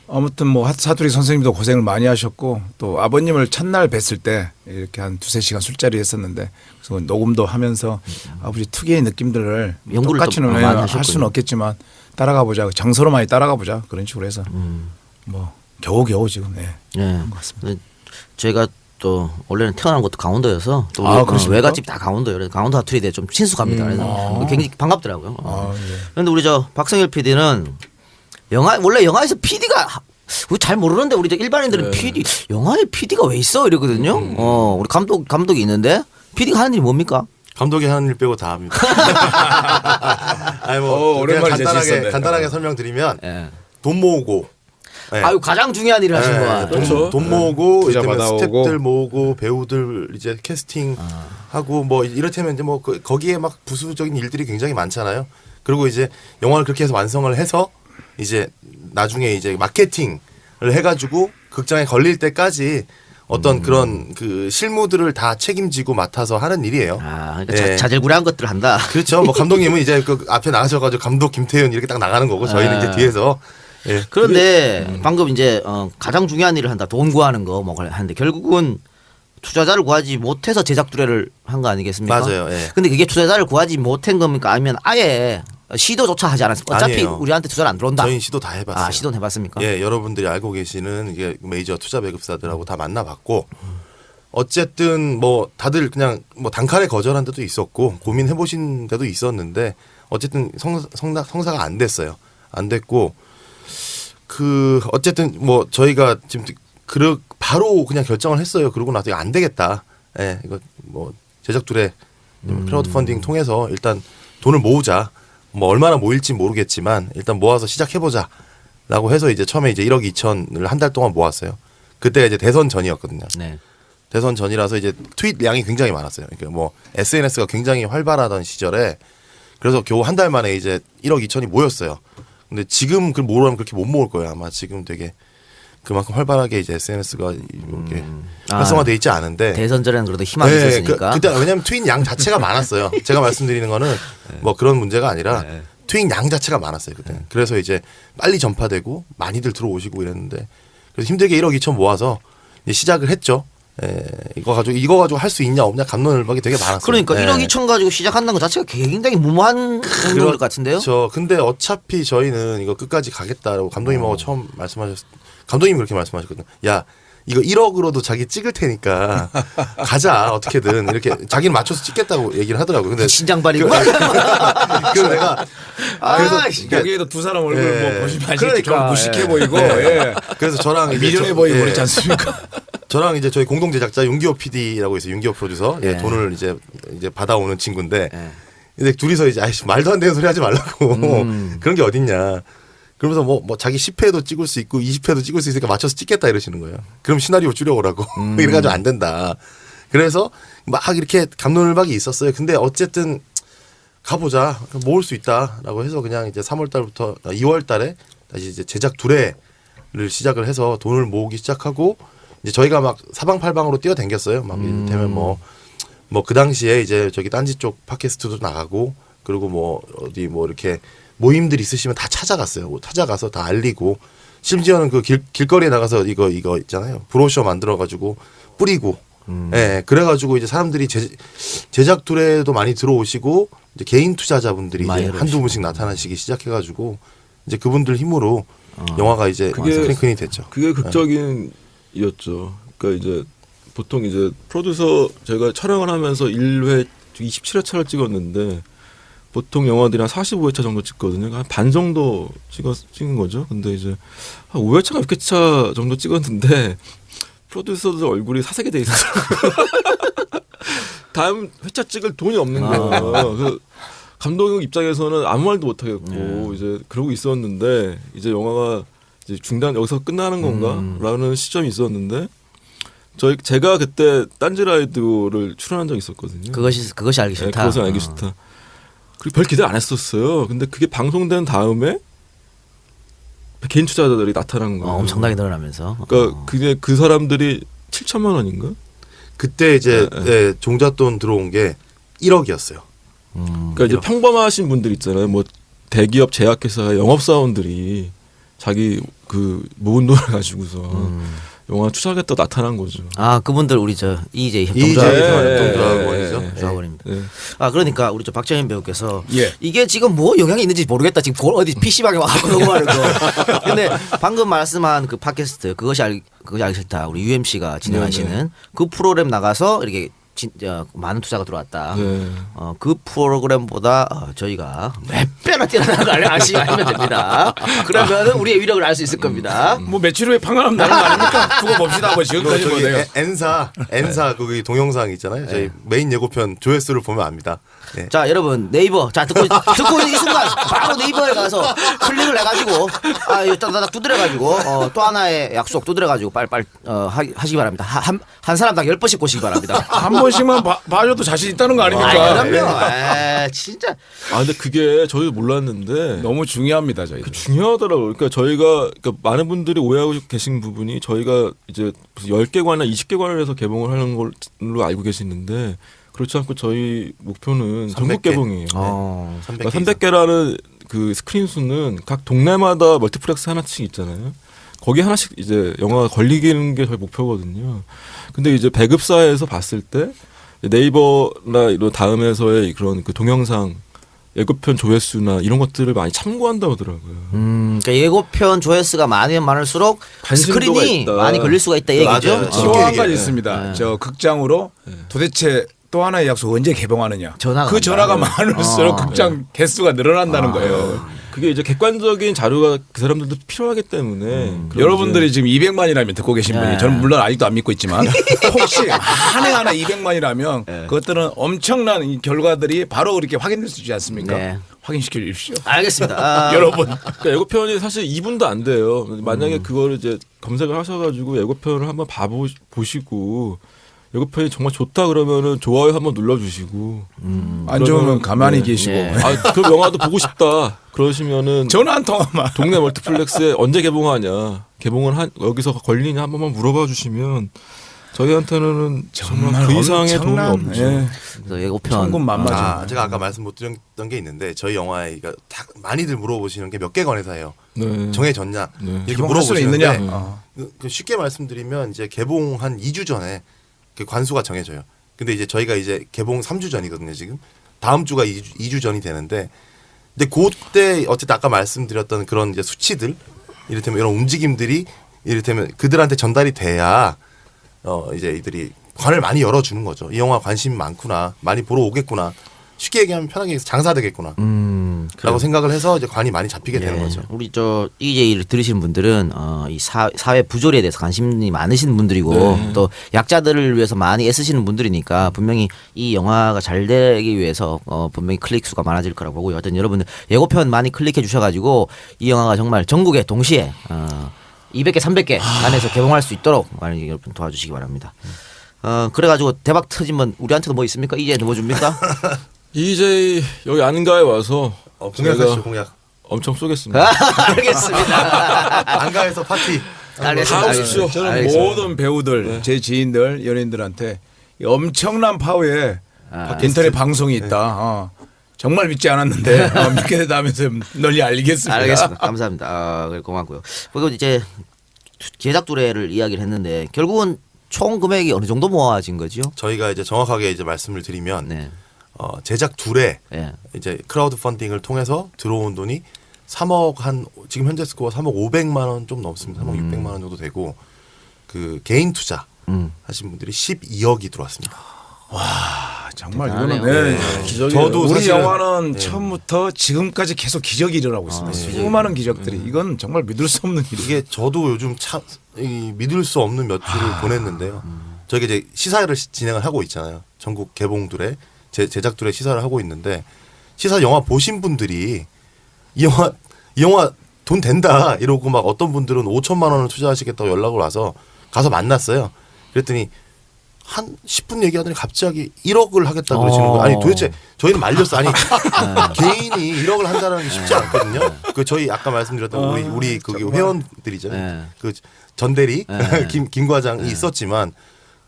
아무튼 뭐 사투리 선생님도 고생을 많이 하셨고 또 아버님을 첫날 뵀을 때 이렇게 한 2-3시간 술자리 했었는데 그래서 녹음도 하면서 아버지 특유의 느낌들을 똑같이는 할 수는 없겠지만 따라가 보자. 정서로 많이 따라가 보자. 그런 식으로 해서 뭐 겨우겨우 지금 한 것 같습니다. 제가 또 원래는 태어난 것도 강원도여서 또 외갓집 다 강원도예요. 그래서 강원도 사투리에 대해 좀 친숙합니다. 그래서 굉장히 반갑더라고요. 그런데 우리 저 박성일 PD는 원래 영화에서 PD가 잘 모르는데 우리 일반인들은 PD 영화에 PD가 왜 있어 이러거든요. 우리 감독이 있는데 PD가 하는 일이 뭡니까? 감독이 하는 일 빼고 다 합니다. 아니 뭐 오랜만에 간단하게 설명드리면 돈 모으고 네. 아유 가장 중요한 일을 하신 거야. 그렇죠. 돈 모으고 투자 이를테면 받아오고. 스탭들 모으고 배우들 이제 캐스팅 하고 뭐 이를테면 이제 뭐 거기에 막 부수적인 일들이 굉장히 많잖아요. 그리고 이제 영화를 그렇게 해서 완성을 해서 이제 나중에 이제 마케팅을 해가지고 극장에 걸릴 때까지 어떤 그런 그 실무들을 다 책임지고 맡아서 하는 일이에요. 아, 그러니까 예. 자질구레한 것들을 한다. 그렇죠. 뭐 감독님은 이제 그 앞에 나가셔가지고 감독 김태현 이렇게 딱 나가는 거고 저희는 이제 뒤에서. 예. 그런데 방금 이제 가장 중요한 일을 한다. 돈 구하는 거 뭐 하는데 결국은 투자자를 구하지 못해서 제작 두례를 한 거 아니겠습니까? 맞아요. 예. 근데 그게 투자자를 구하지 못한 겁니까? 아니면 아예 시도조차 하지 않았습니까? 어차피 아니에요. 우리한테 투자를 안 들어온다. 저희 시도 다 해봤어요. 아, 시도는 해봤습니까? 예, 여러분들이 알고 계시는 이게 메이저 투자 배급사들하고 다 만나봤고 어쨌든 뭐 다들 그냥 뭐 단칼에 거절한 데도 있었고 고민해 보신 데도 있었는데 어쨌든 성사가 안 됐어요. 안 됐고 그 어쨌든 뭐 저희가 지금 바로 그냥 결정을 했어요. 그러고 나서 이거 안 되겠다. 예, 이거 뭐 제작들의 크라우드 펀딩 통해서 일단 돈을 모으자. 뭐 얼마나 모일지 모르겠지만 일단 모아서 시작해보자라고 해서 이제 처음에 이제 1억 2천을 한 달 동안 모았어요. 그때가 이제 대선 전이었거든요. 네. 대선 전이라서 이제 트윗량이 굉장히 많았어요. 그러니까 뭐 SNS가 굉장히 활발하던 시절에 그래서 겨우 한 달 만에 이제 1억 2천이 모였어요. 근데 지금 그걸 모으면 그렇게 못 모을 거예요. 아마 지금 되게 그만큼 활발하게 이제 SNS가 이렇게 활성화돼 있지 않은데 대선 전에는 그래도 희망이 네, 있었으니까. 그때 왜냐하면 트윗 양 자체가 많았어요. 제가 말씀드리는 거는 뭐 그런 문제가 아니라 트윗 양 자체가 많았어요 그때. 그래서 이제 빨리 전파되고 많이들 들어오시고 이랬는데 그래서 힘들게 1억 2천 모아서 이제 시작을 했죠. 이거 가지고 할 수 있냐 없냐 갑론을박이 되게 많았어요. 그러니까 예. 1억 2천 가지고 시작한다는 것 자체가 굉장히 무모한 행동일 것 같은데요. 그렇죠. 근데 어차피 저희는 이거 끝까지 가겠다라고 감독님하고 처음 감독님이 그렇게 말씀하셨거든요. 야 이거 1억으로도 자기 찍을 테니까 가자 어떻게든 이렇게 자기는 맞춰서 찍겠다고 얘기를 하더라고요. 근데 신장발이고. 그래서 내가 그래서 여기에도 두 사람 얼굴 예. 뭐 보시면 아시겠지만 그러니까, 좀 무식해 예. 보이고 예. 예. 그래서 저랑 이제 미련해 보이고 그렇지 않습니까? 저랑 이제 저희 공동 제작자 윤기호 PD라고 있어요. 윤기호 프로듀서. 예, 네. 돈을 이제 받아오는 친구인데 근데 둘이서 이제 아이씨 말도 안 되는 소리 하지 말라고 그런 게 어딨냐. 그러면서 뭐 자기 10회도 찍을 수 있고 20회도 찍을 수 있으니까 맞춰서 찍겠다 이러시는 거예요. 그럼 시나리오 줄여오라고. 이래가지고 안 된다. 그래서 막 이렇게 갑론을박이 있었어요. 근데 어쨌든 가보자. 모을 수 있다라고 해서 그냥 이제 3월 달부터 2월 달에 다시 이제 제작 두례를 시작을 해서 돈을 모으기 시작하고 이제 저희가 막 사방팔방으로 뛰어댕겼어요. 막 이를테면 뭐 그 당시에 이제 저기 딴지 쪽 팟캐스트도 나가고 그리고 뭐 어디 뭐 이렇게 모임들 있으시면 다 찾아갔어요. 찾아가서 다 알리고 심지어는 그 길거리에 나가서 이거 있잖아요. 브로셔 만들어가지고 뿌리고 예, 그래가지고 이제 사람들이 제작 둘에도 많이 들어오시고 이제 개인 투자자분들이 이제 한두 분씩 나타나시기 시작해가지고 이제 그분들 힘으로 영화가 이제 스크린이 됐죠. 그게 극적인이었죠. 그러니까 이제 보통 이제 프로듀서 제가 촬영을 하면서 1회 27회차를 찍었는데 보통 영화들이 한 45회차 정도 찍거든요. 한 반 정도 찍은 거죠. 근데 이제 한 5회차가 6회차 정도 찍었는데 프로듀서들 얼굴이 사색이 돼 있어요. 다음 회차 찍을 돈이 없는 거예요. 그 감독 입장에서는 아무 말도 못 하겠고 이제 그러고 있었는데 이제 영화가 이제 중단 여기서 끝나는 건가라는 시점이 있었는데 제가 그때 딴지 라이드를 출연한 적이 있었거든요. 그것이 알기 싫다. 그것은 알기 싫다. 그리고 별 기대 안 했었어요. 근데 그게 방송된 다음에 개인 투자자들이 나타난 거예요. 엄청나게 늘어나면서. 그러니까 그게 그 사람들이 7천만 원인가? 그때 이제 종잣돈 들어온 게 1억이었어요. 그러니까 이제 평범하신 분들 있잖아요. 뭐 대기업 제약회사 영업사원들이 자기 그 모은 돈을 가지고서 영화 투자하겠다 나타난 거죠. 아 그분들 우리 저 이제 협동조합원이죠. 조합원입니다. 아 그러니까 우리 저 박정현 배우께서 예. 이게 지금 뭐 영향이 있는지 모르겠다. 지금 어디 PC방에 와서 녹음하는 거. 근데 방금 말씀한 그 팟캐스트 그것이 알기 싫다. 우리 UMC가 진행하시는 그 프로그램 나가서 이렇게 진짜 많은 투자가 들어왔다. 네. 그 프로그램보다 저희가 몇 배나 뛰어나는 걸 아시면 됩니다. 그러면 우리의 위력을 알 수 있을 겁니다. 뭐 며칠 후에 판가름 나는 거 아닙니까? 두고 봅시다. 뭐 지금까지 저기 뭐네요. N사 그 동영상 있잖아요. 저희 메인 예고편 조회수를 보면 압니다. 예. 자 여러분 네이버 자 듣고 있는 이 순간 바로 네이버에 가서 클릭을 해가지고 따다닥 두드려가지고 또 하나의 약속 두드려가지고 빨리 하시기 바랍니다. 한 사람당 10번씩 보시기 바랍니다. 한 번씩만 봐줘도 자신 있다는 거 아닙니까? 그럼요. 진짜. 근데 그게 저희도 몰랐는데 너무 중요합니다, 저희. 중요하더라고요. 그러니까 저희가 많은 분들이 오해하고 계신 부분이 저희가 이제 무슨 10개관이나 20개관을 해서 개봉을 하는 걸로 알고 계시는데 그렇지 않고 저희 목표는 전국 300개. 개봉이에요. 300개 300개라는 그 스크린 수는 각 동네마다 멀티플렉스 하나씩 있잖아요. 거기 하나씩 이제 영화가 걸리는 게 저희 목표거든요. 근데 이제 배급사에서 봤을 때 네이버나 이런 다음에서의 그런 그 동영상 예고편 조회수나 이런 것들을 많이 참고한다고 하더라고요. 그러니까 예고편 조회수가 많으면 많을수록 관심도가 스크린이 있다. 많이 걸릴 수가 있다 얘기죠. 맞아요. 또 한 가지 예. 있습니다. 저 극장으로 도대체 또 하나의 약속 언제 개봉하느냐. 전화가 그 간다. 전화가 많을수록 극장 개수가 늘어난다는 거예요. 그게 이제 객관적인 자료가 그 사람들도 필요하기 때문에 그런 여러분들이 이제 지금 200만이라면 듣고 계신 분이 저는 물론 아직도 안 믿고 있지만 혹시 한 해 하나 200만이라면 그것들은 엄청난 이 결과들이 바로 그렇게 확인될 수 있지 않습니까? 네. 확인시켜 주십시오. 알겠습니다. 여러분. 그러니까 예고편이 사실 2분도 안 돼요. 만약에 그거를 이제 검색을 하셔가지고 예고편을 한번 보시고 예고편이 정말 좋다 그러면은 좋아요 한번 눌러주시고 안 좋으면 가만히 계시고 그럼 영화도 보고 싶다 그러시면은 전화 한 통화만. 동네 멀티플렉스에 언제 개봉하냐 개봉을 여기서 걸리냐 한 번만 물어봐 주시면 저희한테는 정말 그 이상의 도움이 없죠. 예. 그래서 예고편 천군만마죠. 제가 아까 말씀 못 드렸던 게 있는데 저희 영화에 다 많이들 물어보시는 게 몇 개관에서 해요. 네. 정해졌냐 네. 이렇게 개봉할 수는 물어보시는데 있느냐. 그 쉽게 말씀드리면 이제 개봉 한 2주 전에 그 관수가 정해져요. 근데 이제 저희가 이제 개봉 3주 전이거든요. 지금 다음 주가 2주 전이 되는데 근데 그때 어쨌든 아까 말씀드렸던 그런 이제 수치들 이를테면 이런 움직임들이 이를테면 그들한테 전달이 돼야 이제 이들이 관을 많이 열어주는 거죠. 이 영화 관심이 많구나, 많이 보러 오겠구나. 쉽게 얘기하면 편하게 얘기해서 장사되겠구나. 라고 생각을 해서 이제 관이 많이 잡히게 되는 거죠. 우리 EJ를 들으시는 분들은 이 사회 부조리에 대해서 관심이 많으신 분들이고 또 약자들을 위해서 많이 애쓰시는 분들이니까 분명히 이 영화가 잘 되기 위해서 분명히 클릭 수가 많아질 거라고 보고요. 하여튼 여러분들 예고편 많이 클릭해 주셔가지고 이 영화가 정말 전국에 동시에 200개, 300개 안에서 개봉할 수 있도록 많이 여러분 도와주시기 바랍니다. 그래가지고 대박 터지면 우리한테도 뭐 있습니까? EJ한테 뭐 줍니까? EJ 여기 안가에 와서 공약하시죠, 저희가 공약. 엄청 쏘겠습니다. 알겠습니다. 안가에서 파티. 알겠습니다. 오십시오. 저는 알겠습니다. 모든 배우들, 제 지인들, 연예인들한테 이 엄청난 파워의 인터넷 방송이 있다. 정말 믿지 않았는데 믿게 되다면서 널리 알리겠습니다. 알겠습니다. 감사합니다. 고맙고요. 그리고 이제 제작 두례를 이야기를 했는데 결국은 총 금액이 어느 정도 모아진 거죠? 저희가 이제 정확하게 이제 말씀을 드리면 네. 제작 둘에 예. 이제 크라우드 펀딩을 통해서 들어온 돈이 3억 지금 현재 스코어 3억 500만 원 좀 넘습니다. 3억 600만 원 정도 되고 그 개인 투자 하신 분들이 12억이 들어왔습니다. 정말 대단하네요. 이거는 기적이에요. 저도 우리 사실은 영화는 처음부터 지금까지 계속 기적이 일어나고 있습니다. 수많은 기적들이 이건 정말 믿을 수 없는 일이에요. 이게 저도 요즘 참 믿을 수 없는 몇 주를 보냈는데요. 저희가 이제 시사를 진행을 하고 있잖아요. 전국 개봉들의 제작들의 시사를 하고 있는데 시사 영화 보신 분들이 이 영화 돈 된다 이러고 막 어떤 분들은 5천만 원을 투자하시겠다고 연락을 와서 가서 만났어요. 그랬더니 한 10분 얘기하더니 갑자기 1억을 하겠다 그러시는 거예요. 아니 도대체 저희는 말렸어. 아니 개인이 1억을 한다는 게 쉽지 않거든요. 그 저희 아까 말씀드렸던 우리 그 회원들이잖아요. 그 전대리 김 과장이 있었지만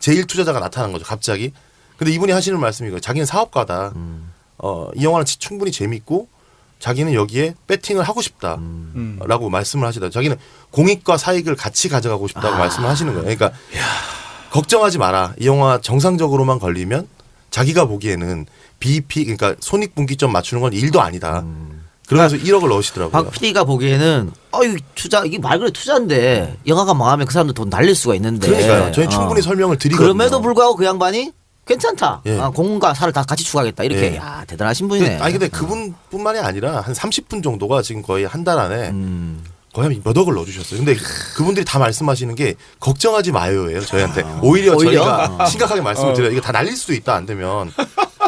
제1 투자자가 나타난 거죠. 갑자기. 근데 이분이 하시는 말씀이 이거예요. 자기는 사업가다. 이 영화는 충분히 재밌고 자기는 여기에 배팅을 하고 싶다라고 말씀을 하시다. 자기는 공익과 사익을 같이 가져가고 싶다고 말씀을 하시는 거예요. 그러니까 걱정하지 마라. 이 영화 정상적으로만 걸리면 자기가 보기에는 BEP 그러니까 손익분기점 맞추는 건 일도 아니다. 그러면서 1억을 넣으시더라고요. 박 PD가 보기에는 이게 말 그대로 투자인데 영화가 망하면 그 사람들 돈 날릴 수가 있는데 그러니까요. 저희 충분히 설명을 드리거든요. 그럼에도 불구하고 그 양반이 괜찮다. 예. 공과 사를 다 같이 추가하겠다. 이렇게 예. 야 대단하신 분이네. 근데 그분뿐만이 아니라 한 30분 정도가 지금 거의 한 달 안에 거의 한 몇 억을 넣어주셨어요. 근데 그분들이 다 말씀하시는 게 걱정하지 마요예요. 저희한테 오히려 저희가 심각하게 말씀을 드려요. 이거 다 날릴 수도 있다 안 되면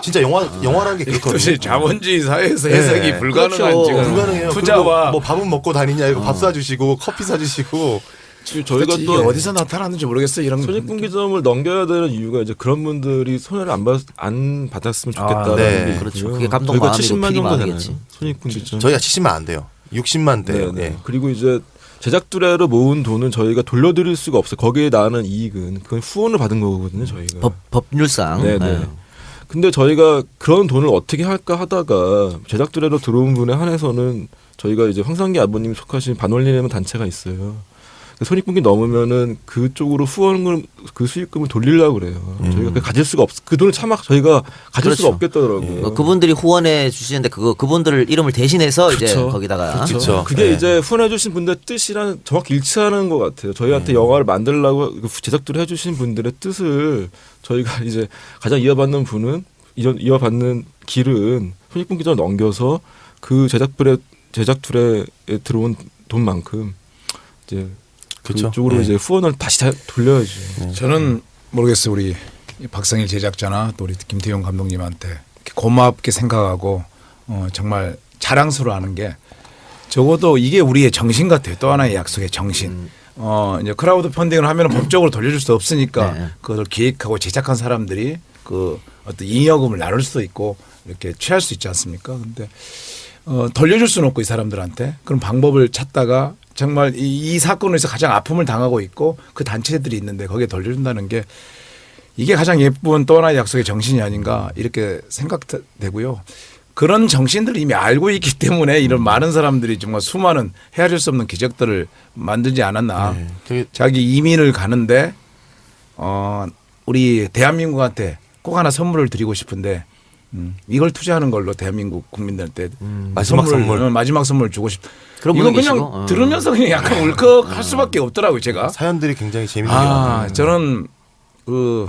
진짜 영화라는 게 그렇거든요. 사실 자본주의 사회에서 해석이 네. 불가능한 그렇죠. 지금 불가능해요. 투자와 그리고 뭐 밥은 먹고 다니냐 이거 밥 사주시고 커피 사주시고 지금 저희가 이게 또 어디서 나타나는지 모르겠어요. 이런 손익분기점을 넘겨야 되는 이유가 이제 그런 분들이 손해를 안 받았으면 좋겠다는 네. 게 있고요. 그렇죠. 그게 감독 저희가 마음이고 70만 PD 정도 마음이겠지. 되나요? 손익분기점. 저희가 70만 안 돼요. 60만 돼요. 네. 예. 그리고 이제 제작 두레로 모은 돈은 저희가 돌려드릴 수가 없어요. 거기에 나는 이익은 그건 후원을 받은 거거든요. 저희가. 법률상. 네네. 네. 근데 저희가 그런 돈을 어떻게 할까 하다가 제작 두레로 들어온 분에 한해서는 저희가 이제 황상기 아버님이 속하신 반올림이라는 단체가 있어요. 손익분기 넘으면은 그쪽으로 후원을 그 수익금을 돌리려고 그래요. 저희가 그 가질 수가 그 돈을 저희가 가질 수가 없겠더라고요. 그분들이 후원해 주시는데 그분들 이름을 대신해서 이제 그쵸. 거기다가 그쵸. 그게 네. 이제 후원해주신 분들의 뜻이랑 정확히 일치하는 것 같아요. 저희한테 영화를 만들려고 제작들을 해주신 분들의 뜻을 저희가 이제 가장 이어받는 분은 이어받는 길은 손익분기점을 넘겨서 그 제작툴에 들어온 돈만큼 이제 그쵸. 그쪽으로 네. 이제 후원을 다시 돌려야죠. 저는 모르겠어요. 우리 박상일 제작자나 또 우리 김태용 감독님한테 이렇게 고맙게 생각하고 정말 자랑스러워하는 게 적어도 이게 우리의 정신 같아요. 또 하나의 약속의 정신. 이제 크라우드 펀딩을 하면 법적으로 돌려줄 수 없으니까 네. 그걸 기획하고 제작한 사람들이 그 어떤 잉여금을 나눌 수도 있고 이렇게 취할 수 있지 않습니까? 근데 돌려줄 수는 없고 이 사람들한테 그런 방법을 찾다가 정말 이 사건에서 가장 아픔을 당하고 있고 그 단체들이 있는데 거기에 돌려준다는 게 이게 가장 예쁜 또 하나의 약속의 정신이 아닌가 이렇게 생각되고요. 그런 정신들을 이미 알고 있기 때문에 이런 많은 사람들이 정말 수많은 헤아릴 수 없는 기적들을 만들지 않았나. 되게 자기 이민을 가는데 우리 대한민국한테 꼭 하나 선물을 드리고 싶은데 이걸 투자하는 걸로 대한민국 국민들한테 마지막 선물. 마지막 선물 주고 싶. 그런 이건 분이 그냥 계시고. 들으면서 그냥 약간 울컥할 수밖에 없더라고요 제가. 사연들이 굉장히 재밌는 것 같아요. 저는 그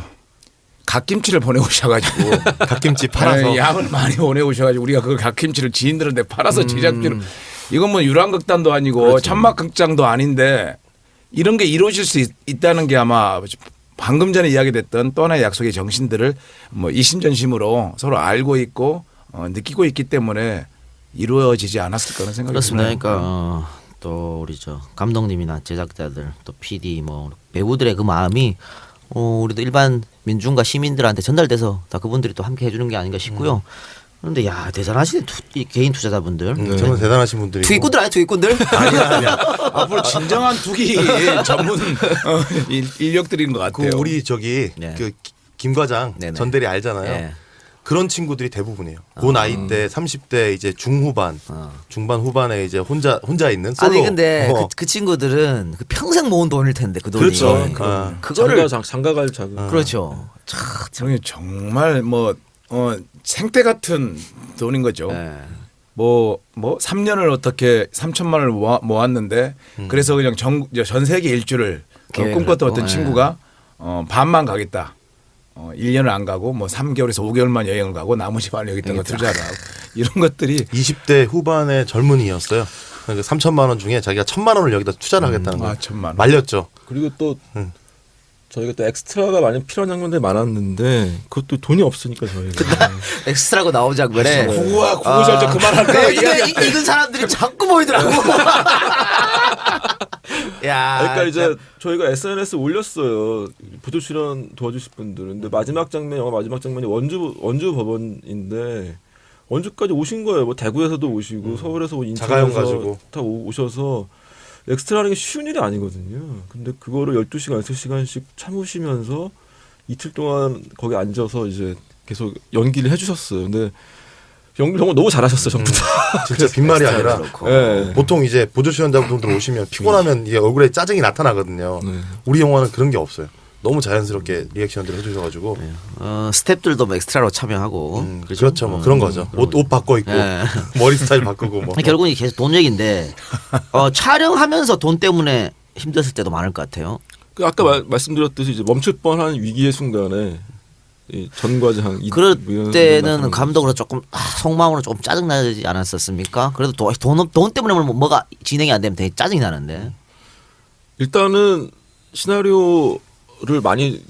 갓김치를 보내오셔가지고 갓김치 팔아서 양을 많이 보내오셔가지고 우리가 그 갓김치를 지인들한테 팔아서 제작비로 이건 뭐 유랑극단도 아니고 그렇죠. 천막극장도 아닌데 이런 게 이루어질 수 있다는 게 아마 방금 전에 이야기됐던 또 하나의 약속의 정신들을 뭐 이심전심으로 서로 알고 있고 느끼고 있기 때문에 이루어지지 않았을 거라는 생각이 그렇습니다. 드네요. 그러니까 또 우리 감독님이나 제작자들 또 PD 뭐 배우들의 그 마음이 우리도 일반 민중과 시민들한테 전달돼서 다 그분들이 또 함께 해주는 게 아닌가 싶고요. 그런데 야 대단하시네 이 개인 투자자분들. 정말 대단하신 분들이 투기꾼들 아니야 투기꾼들? 아니야. 앞으로 진정한 투기 전문 인력들인 것 같아요. 우리 저기 네. 그 김 과장 네네. 전 대리 알잖아요. 네. 그런 친구들이 대부분이에요. 그 나이 때 30대 이제 중후반, 중반 후반에 이제 혼자 있는 솔로. 아니 근데 그 친구들은 그 평생 모은 돈일 텐데 그 돈이. 그렇죠. 그거를 장가갈 자금. 그렇죠. 저게 정말 생떼 같은 돈인 거죠. 네. 뭐 3년을 어떻게 3천만 원을 모았는데 그래서 그냥 전 세계 일주를 계획을 꿈꿨던 했고, 어떤 친구가 반만 가겠다. 1년을 안 가고 뭐 3개월에서 5개월만 여행을 가고 나머지 반을 여기다가 투자를 하고 이런 것들이 20대 후반의 젊은이였어요. 그러니까 3천만 원 중에 자기가 1,000만 원을 여기다 투자를 하겠다는 거예요. 1,000만 원. 말렸죠. 그리고 또 저희가 또 엑스트라가 많이 필요한 장면들이 많았는데 그것도 돈이 없으니까 저희가 엑스트라고 나온 장면에 구구절절 그만할까요? 근데 익은 사람들이 자꾸 보이더라고. 야, 그러니까 이제 저희가 SNS 에 올렸어요. 보조 출연 도와주실 분들. 근데 영화 마지막 장면이 원주 법원인데 원주까지 오신 거예요. 뭐 대구에서도 오시고 서울에서 자가용 인천에서 가지고. 다 오셔서 엑스트라라는 게 쉬운 일이 아니거든요. 근데 그거를 12시간, 6시간씩 참으시면서 이틀 동안 거기 앉아서 이제 계속 연기를 해주셨어요. 근데 연기를 정말 너무 잘하셨어요, 전부 다. 진짜 빈말이 아니라 네. 보통 이제 보조 출연자분들 오시면 피곤하면 이게 얼굴에 짜증이 나타나거든요. 네. 우리 영화는 그런 게 없어요. 너무 자연스럽게 리액션들 해주셔가지고 스태프들도 뭐 엑스트라로 참여하고 그렇죠. 뭐 그런 거죠. 옷 바꿔 입고 네. 머리 스타일 바꾸고 뭐. 결국은 계속 돈 얘기인데 촬영하면서 돈 때문에 힘들었을 때도 많을 것 같아요. 그 아까 말씀드렸듯이 이제 멈출 뻔한 위기의 순간에 이 전과장 그럴 이런 때는 말씀을 감독으로 조금 속마음으로 조금 짜증 나지 않았었습니까? 그래도 돈 때문에 뭐가 진행이 안 되면 되게 짜증이 나는데. 일단은 시나리오를 많이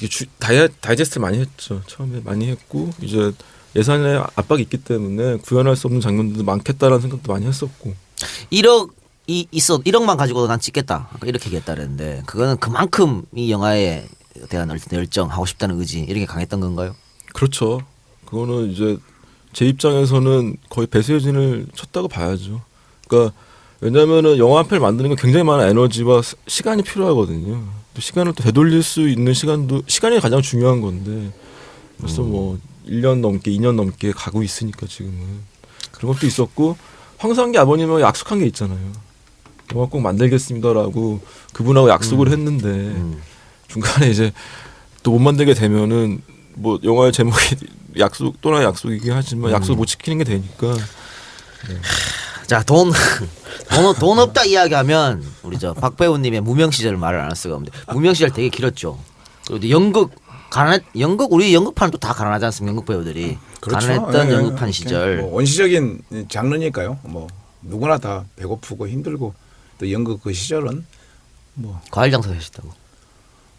다이제스트를 많이 했죠. 처음에 많이 했고 이제 예산에 압박이 있기 때문에 구현할 수 없는 장면들도 많겠다라는 생각도 많이 했었고. 1억만 가지고도 난 찍겠다 이렇게 얘기했다 그랬는데 그거는 그만큼 이 영화에 대한 열정 하고 싶다는 의지 이런 게 강했던 건가요? 그렇죠. 그거는 이제 제 입장에서는 거의 배수진을 쳤다고 봐야죠. 그러니까 왜냐하면은 영화 한 편을 만드는 건 굉장히 많은 에너지와 시간이 필요하거든요. 또 시간을 또 되돌릴 수 있는 시간이 가장 중요한 건데 벌써 뭐 1년 넘게 2년 넘게 가고 있으니까 지금은 그런 것도 있었고 황상기 아버님하고 약속한 게 있잖아요. 영화 꼭 만들겠습니다라고 그분하고 약속을 했는데 중간에 이제 또 못 만들게 되면은 뭐 영화의 제목이 약속 또는 약속이긴 하지만 약속 못 지키는 게 되니까. 네. 자, 돈 없다 이야기하면 우리 저 박 배우님의 무명 시절 말을 안 할 수가 없는데 무명 시절 되게 길었죠. 그리고 연극 우리 연극판도 다 가난하지 않습니까? 연극 배우들이 가난했던 연극판 시절. 뭐 원시적인 장르니까요. 뭐 누구나 다 배고프고 힘들고 또 연극 그 시절은 뭐 과일 장사 하셨다고.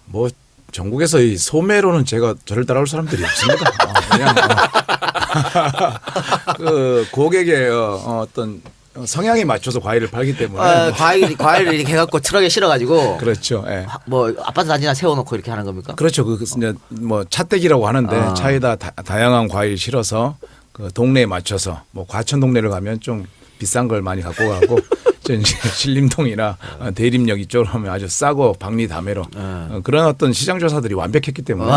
뭐 전국에서 이 소매로는 제가 저를 따라올 사람들이 없습니다. 그냥 그 고객의 어떤 성향에 맞춰서 과일을 팔기 때문에 과일을 이렇게 해갖고 트럭에 실어가지고 그렇죠. 예. 뭐 아파트 단지나 세워놓고 이렇게 하는 겁니까? 그렇죠. 그 이제 뭐 차떼기라고 하는데 차에다 다양한 과일 실어서 그 동네에 맞춰서 뭐 과천 동네를 가면 좀 비싼 걸 많이 갖고 가고 이제 신림동이나 대림역 이쪽으로 하면 아주 싸고 박리 다매로 그런 어떤 시장 조사들이 완벽했기 때문에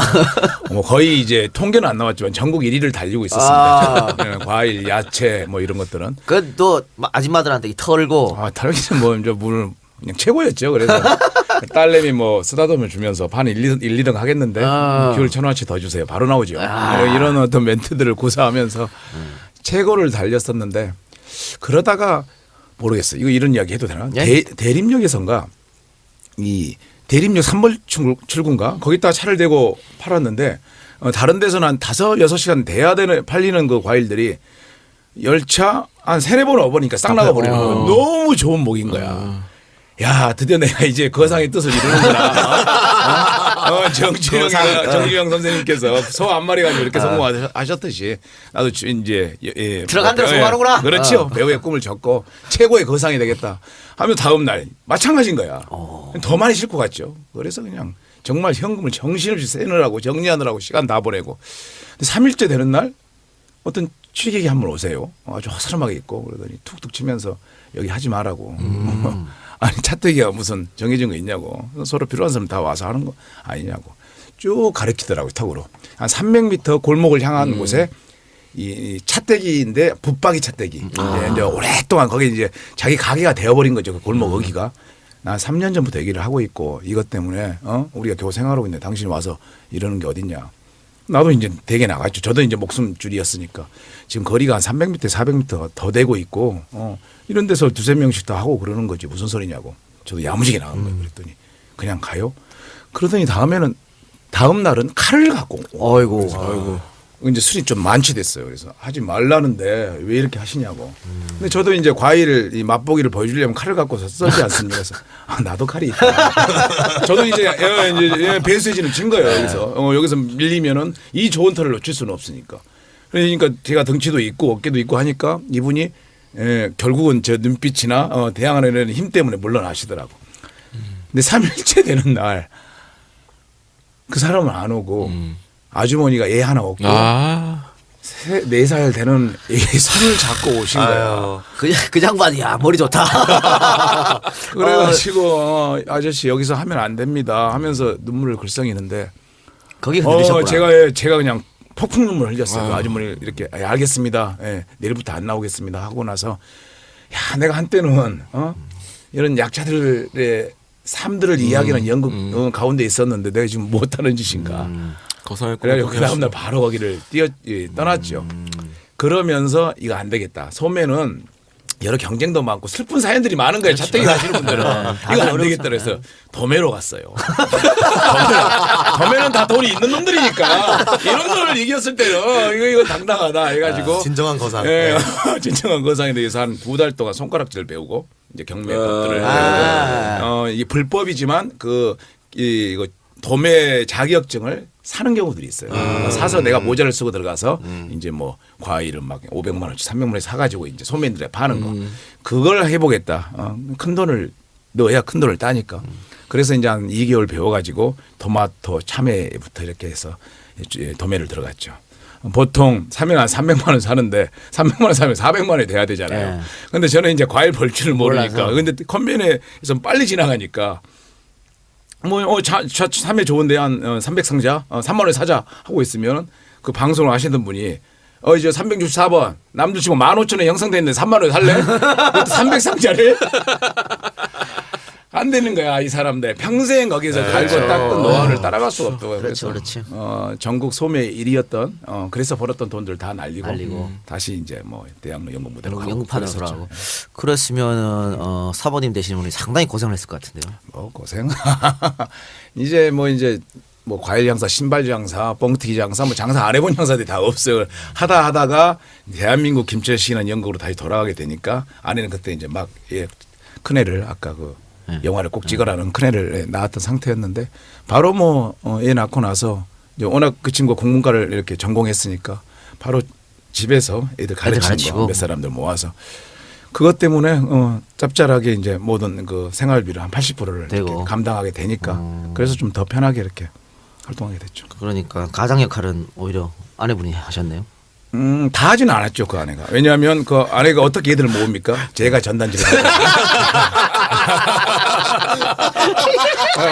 뭐 거의 이제 통계는 안 나왔지만 전국 1위를 달리고 있었습니다. 과일, 야채 뭐 이런 것들은. 그또 아줌마들한테 털고. 털기는 뭐 이제 물 그냥 최고였죠. 그래서 딸내미 뭐 쓰다듬어 주면서 반 1, 2등 하겠는데 귤 1,000원어치 더 주세요. 바로 나오죠. 이런 어떤 멘트들을 구사하면서 최고를 달렸었는데 그러다가 모르겠어요. 이거 이런 이야기 해도 되나? 예? 대림역에선가 이 대림역 3번 출구인가 거기다가 차를 대고 팔았는데 다른 데서는 한 5-6시간 돼야 되는 팔리는 그 과일들이 열차 한 3-4번 와보니까 싹 나가버리는 거예요. 너무 좋은 목인 거야. 야 드디어 내가 이제 거상의 뜻을 이루는구나. 정주영 선생님께서 소 한 마리 가지고 이렇게 성공하셨듯이 나도 이제 들어간 대로 성공하는구나. 그렇죠. 배우의 꿈을 접고 최고의 거상이 되겠다 하면 다음 날 마찬가지인 거야. 더 많이 싣고 갔죠. 그래서 그냥 정말 현금을 정신없이 세느라고 정리하느라고 시간 다 보내고 3일째 되는 날 어떤 취객이 한 번 오세요. 아주 허스름하게 있고 그러더니 툭툭 치면서 여기 하지 말라고. 아니 차떼기가 무슨 정해진 거 있냐고. 서로 필요한 사람 다 와서 하는 거 아니냐고. 쭉 가르치더라고요. 턱으로. 한 300m 골목을 향한 곳에 이 차떼기인데 붙박이 차떼기. 이제 오랫동안 거기 이제 자기 가게가 되어버린 거죠. 그 골목 어기가. 나 3년 전부터 얘기를 하고 있고 이것 때문에 우리가 겨우 생활하고 있는데 당신이 와서 이러는 게 어딨냐. 나도 이제 대게 나갔죠. 저도 이제 목숨줄이었으니까. 지금 거리가 한 300m, 400m 더 되고 있고 이런 데서 2-3명씩 다 하고 그러는 거지. 무슨 소리냐고. 저도 야무지게 나간 거예요. 그랬더니 그냥 가요. 그러더니 다음 날은 칼을 갖고 온 아이고. 이제 술이 좀 만취됐어요. 그래서 하지 말라는데 왜 이렇게 하시냐고. 근데 저도 이제 과일 이 맛보기를 보여주려면 칼을 갖고서 썰지 않습니까? 그래서 나도 칼이 있다. 저도 이제 배수진을 친 거예요. 그래서 여기서 밀리면은 이 좋은 털을 놓칠 수는 없으니까. 그러니까 제가 덩치도 있고 어깨도 있고 하니까 이분이 결국은 저 눈빛이나 대항하는 힘 때문에 물러나시더라고. 근데 3일째 되는 날 그 사람은 안 오고 아주머니가 애 하나 없고 4살 되는 애 손을 잡고 오신 거야. 그 장반이 야 머리 좋다. 그래가지고 아저씨 여기서 하면 안 됩니다 하면서 눈물을 글썽이는데 거기서 들으셨구나. 제가 그냥 폭풍 눈물 흘렸어요. 그 아주머니 이렇게 알겠습니다. 내일부터 안 나오겠습니다 하고 나서 야 내가 한때는 이런 약자들의 삶들을 이야기하는 연극 가운데 있었는데 내가 지금 못하는 짓인가. 그래가지고 그 다음날 바로 거기를 떠났죠. 그러면서 이거 안 되겠다. 소매는 여러 경쟁도 많고 슬픈 사연들이 많은 거예요. 차떼기 하시는 분들은. 이거 안 되겠다 그래서 도매로 갔어요. 도매는 다 돈이 있는 놈들이니까 이런 걸 이겼을 때는 이거 당당하다 해가지고 진정한 거상. 예, 진정한 거상에 대해서 한 2달 동안 손가락질을 배우고 이제 경매법들을 이게 불법이지만 이거 도매 자격증을 사는 경우들이 있어요. 사서 내가 모자를 쓰고 들어가서 이제 뭐 과일을 막 500만 원치 300만 원치 사가지고 이제 소매인들에 파는 거 그걸 해보겠다. 큰 돈을 넣어야 큰 돈을 따니까. 그래서 이제 한 2개월 배워가지고 토마토, 참외부터 이렇게 해서 도매를 들어갔죠. 보통 사면 한 300만 원 사는데 300만 원 사면 400만 원이 돼야 되잖아요. 그런데 저는 이제 과일 벌 줄을 모르니까. 근데 컨벤에서 빨리 지나가니까 참외 좋은데 한 300상자 3만 원에 사자 하고 있으면 그 방송을 하시는 분이 이제 364번 남들 치고 15,000원 형성돼 있는데 3만 원에 살래? 300상자를 안 되는 거야 이 사람들. 평생 거기서 갈고 닦은 노하우를 따라갈 수가 없다고. 그렇죠, 그래서 전국 소매 1위였던 그래서 벌었던 돈들 다 날리고 다시 이제 뭐 대학로 연극 무대로 가고 연극판으로 돌아가고. 그랬으면은 사모님 되시는 분이 상당히 고생을 했을 것 같은데요. 고생. 이제 뭐 과일 장사, 신발 장사, 뻥튀기 장사, 뭐 장사 안 해본 장사들이 다 없어요. 하다가 대한민국 김철식이라는 연극으로 다시 돌아가게 되니까 아내는 그때 이제 막 큰애를 아까 영화를 꼭 찍으라는 큰애를 낳았던 상태였는데 바로 애 낳고 나서 이제 워낙 그 친구가 국문과를 이렇게 전공했으니까 바로 집에서 애들 가르치는 거 몇 사람들 모아서 그것 때문에 짭짤하게 이제 모든 그 생활비를 한 80%를 이렇게 감당하게 되니까 그래서 좀 더 편하게 이렇게 활동하게 됐죠. 그러니까 가장 역할은 오히려 아내분이 하셨네요. 다 하지는 않았죠 그 아내가. 왜냐하면 그 아내가 어떻게 애들을 모읍니까? 제가 전단지를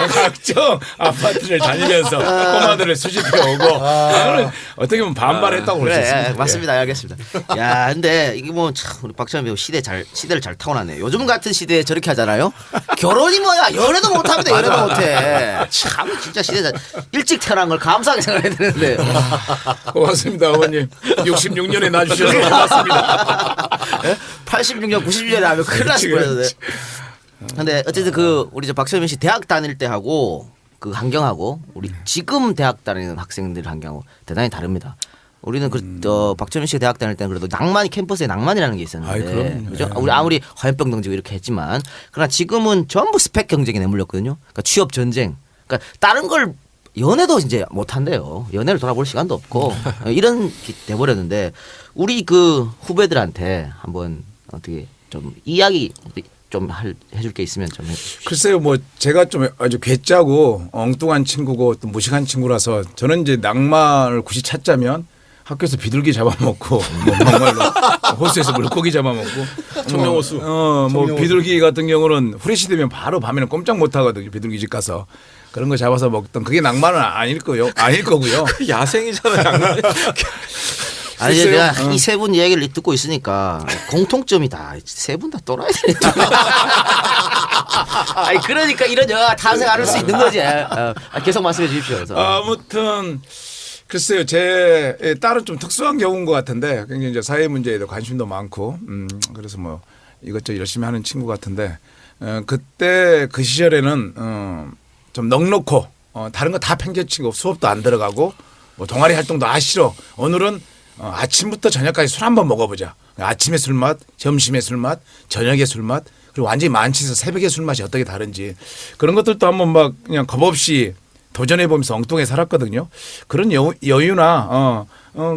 각종 아파트를 다니면서 꼬마들을 수집해 오고 어떻게 보면 반발했다고 볼 수 있습니다. 맞습니다. 알겠습니다. 야, 근데 이게 뭐 참 우리 박찬현 배우 시대를 잘 타고났네. 요즘 같은 시대에 저렇게 하잖아요. 결혼이 뭐야? 연애도 못 합니다. 연애도 못 해. 참 진짜 일찍 태어난 걸 감사하게 생각해야 되는데. 고맙습니다, 어머님. 66년에 낳아주셔서 고맙습니다. 86년, 90년에 하면 큰일 났을 거예요. 근데 어쨌든 우리 박철민 씨 대학 다닐 때 하고 그 환경하고 우리 지금 대학 다니는 학생들 환경하고 대단히 다릅니다. 우리는 박철민 씨가 대학 다닐 때는 그래도 캠퍼스에 낭만이라는 게 있었는데, 그죠? 우리 아무리 화염병 던지고 이렇게 했지만, 그러나 지금은 전부 스펙 경쟁에 내몰렸거든요. 그러니까 취업 전쟁, 그러니까 다른 걸 연애도 이제 못 한대요. 연애를 돌아볼 시간도 없고 이런 게 돼버렸는데 우리 그 후배들한테 한번 어떻게 좀 이야기 좀 해줄 게 있으면 좀 해주십시오. 글쎄요, 뭐 제가 좀 아주 괴짜고 엉뚱한 친구고 또 무식한 친구라서 저는 이제 낭만을 굳이 찾자면 학교에서 비둘기 잡아먹고 뭐 정말로 호수에서 물고기 잡아먹고 청명호수. 뭐 비둘기 같은 경우는 후레쉬 되면 바로 밤에는 꼼짝 못 하거든요. 비둘기 집 가서 그런 거 잡아서 먹던 그게 낭만은 아닐 거고요. 야생이잖아요. 아니 내가 이 세 분 이야기를 듣고 있으니까 공통점이 다 세 분 다 또라이들. 아니 그러니까 이런 영화가 탄생할 수 있는 거지. 계속 말씀해 주십시오. 아무튼 글쎄요, 제 딸은 좀 특수한 경우인 것 같은데 굉장히 이제 사회 문제에도 관심도 많고 그래서 뭐 이것저것 열심히 하는 친구 같은데 그때 그 시절에는 좀 넉넉고 다른 거 다 팽개치고 수업도 안 들어가고 뭐 동아리 활동도 싫어. 오늘은 아침부터 저녁까지 술 한번 먹어보자. 아침에 술 맛, 점심에 술 맛, 저녁에 술 맛, 그리고 완전히 만취해서 새벽에 술 맛이 어떻게 다른지 그런 것들도 한번 막 그냥 겁 없이 도전해보면서 엉뚱하게 살았거든요. 그런 여유나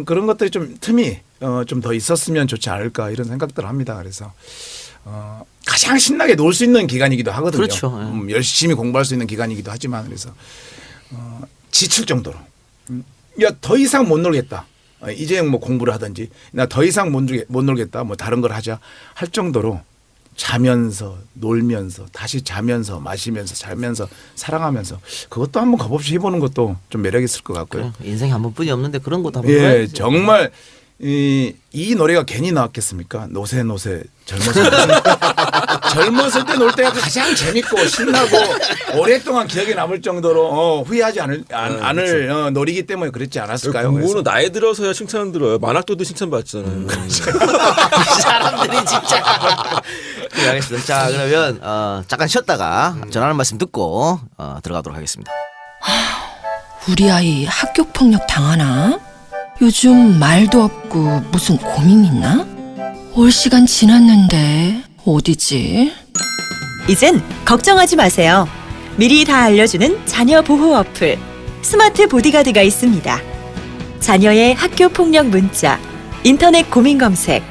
그런 것들이 좀 틈이 좀 더 있었으면 좋지 않을까 이런 생각들을 합니다. 그래서 가장 신나게 놀 수 있는 기간이기도 하거든요. 그렇죠. 열심히 공부할 수 있는 기간이기도 하지만 그래서 지칠 정도로 야 더 이상 못 놀겠다. 이제 뭐 공부를 하든지 나 더 이상 못 놀겠다. 뭐 다른 걸 하자 할 정도로 자면서 놀면서 다시 자면서 마시면서 자면서 사랑하면서 그것도 한번 겁없이 해보는 것도 좀 매력 있을 것 같고요. 그래, 인생에 한 번뿐이 없는데 그런 것도 한번 해야지. 정말 이 노래가 괜히 나왔겠습니까? 노세 젊었을 때 젊었을 때 놀 때가 가장 재밌고 신나고 오랫동안 기억에 남을 정도로 후회하지 않을 노리기 때문에 그랬지 않았을까요? 공부는 나이 들어서야 칭찬 들어요. 만학도도 칭찬 받잖아요. 이 사람들이 진짜. 네, 알겠습니다. 자 그러면 잠깐 쉬었다가 전하는 말씀 듣고 들어가도록 하겠습니다. 우리 아이 학교 폭력 당하나? 요즘 말도 없고 무슨 고민 있나? 올 시간 지났는데 어디지? 이젠 걱정하지 마세요. 미리 다 알려주는 자녀 보호 어플 스마트 보디가드가 있습니다. 자녀의 학교 폭력 문자, 인터넷 고민 검색,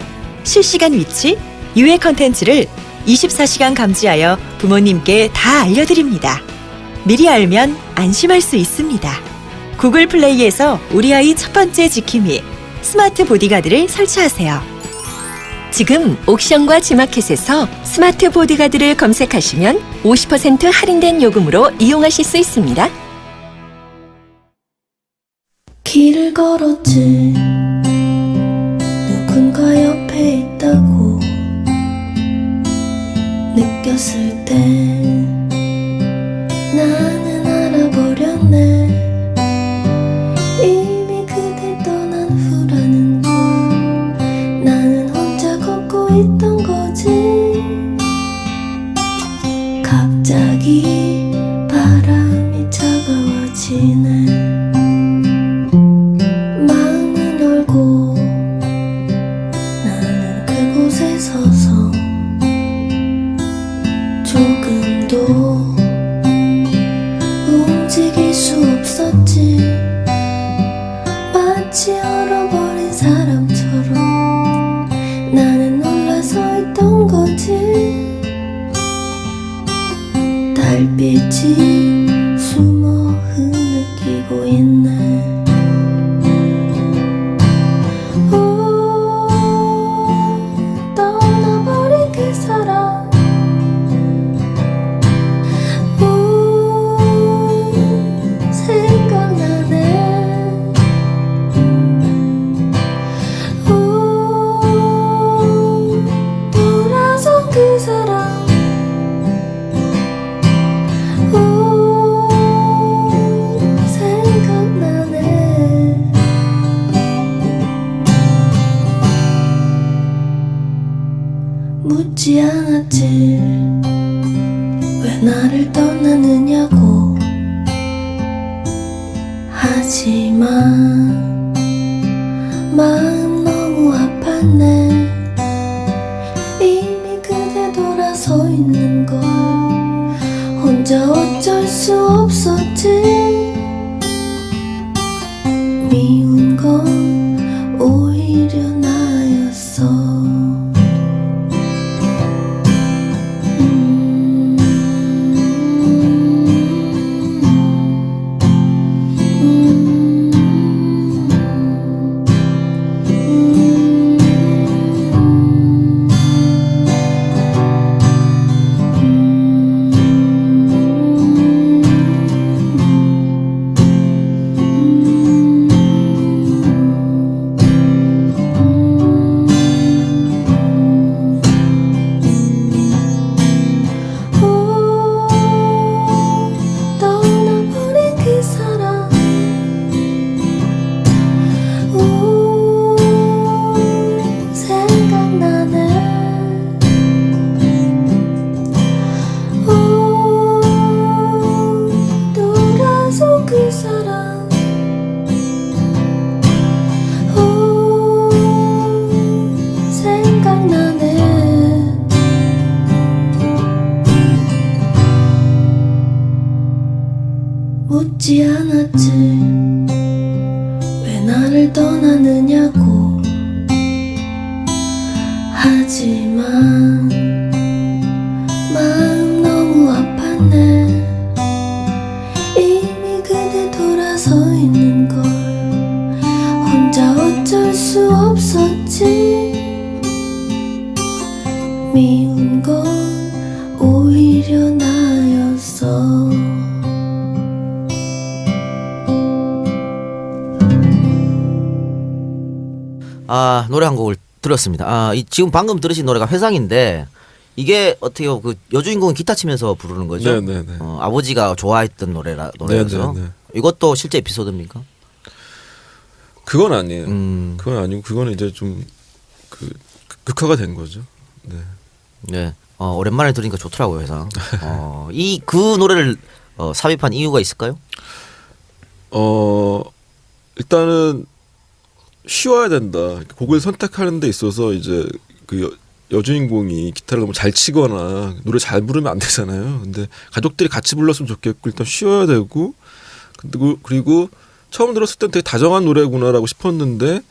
실시간 위치, 유해 컨텐츠를 24시간 감지하여 부모님께 다 알려드립니다. 미리 알면 안심할 수 있습니다. 구글 플레이에서 우리 아이 첫 번째 지킴이 스마트 보디가드를 설치하세요. 지금 옥션과 지마켓에서 스마트 보디가드를 검색하시면 50% 할인된 요금으로 이용하실 수 있습니다. 길을 걸었지 누군가 옆에 있다고 느꼈을 때 나는 알아버렸네 이미 그댈 떠난 후라는 걸 나는 혼자 걷고 있던 거지 갑자기 바람이 차가워지네 마음을 열고 나는 그곳에 서서 조금도 움직일 수 없었지 마치 얼어버린 사람처럼 나는 놀라서 있던 거지 달빛이 숨어 흐느끼고 있네 떠나버린 그 사람 생각나네 돌아선 그 사람 생각나네 묻지 않았지 왜 나를 떠나느냐고 하지만 마음 너무 아팠네 이미 그대 돌아서 있는 걸 혼자 어쩔 수 없었지 미운 건 오히려 나였어 떠나버린 그 사람 생각나네 돌아서 그 사람 생각나네 묻지 않았지 왜 나를 떠나느냐고 하지만 마음 너무 아팠네 이미 그대 돌아서 있는 걸 혼자 어쩔 수 없었지 미운 건 오히려 나였어 노래 한 곡을 들었습니다. 지금 방금 들으신 노래가 회상인데 이게 어떻게 그 여주인공은 기타 치면서 부르는 거죠? 네네네. 아버지가 좋아했던 노래라서 네네네. 이것도 실제 에피소드입니까? 그건 아니에요. 그건 아니고 그거는 이제 좀 그 극화가 된 거죠. 네. 네. 오랜만에 들으니까 좋더라고요, 회상. 이 그 노래를 삽입한 이유가 있을까요? 일단은 쉬워야 된다. 곡을 선택하는 데 있어서 이제 그 여주인공이 기타를 너무 잘 치거나 노래 잘 부르면 안 되잖아요. 근데 가족들이 같이 불렀으면 좋겠고 일단 쉬워야 되고 그리고 처음 들었을 땐 되게 다정한 노래구나라고 싶었는데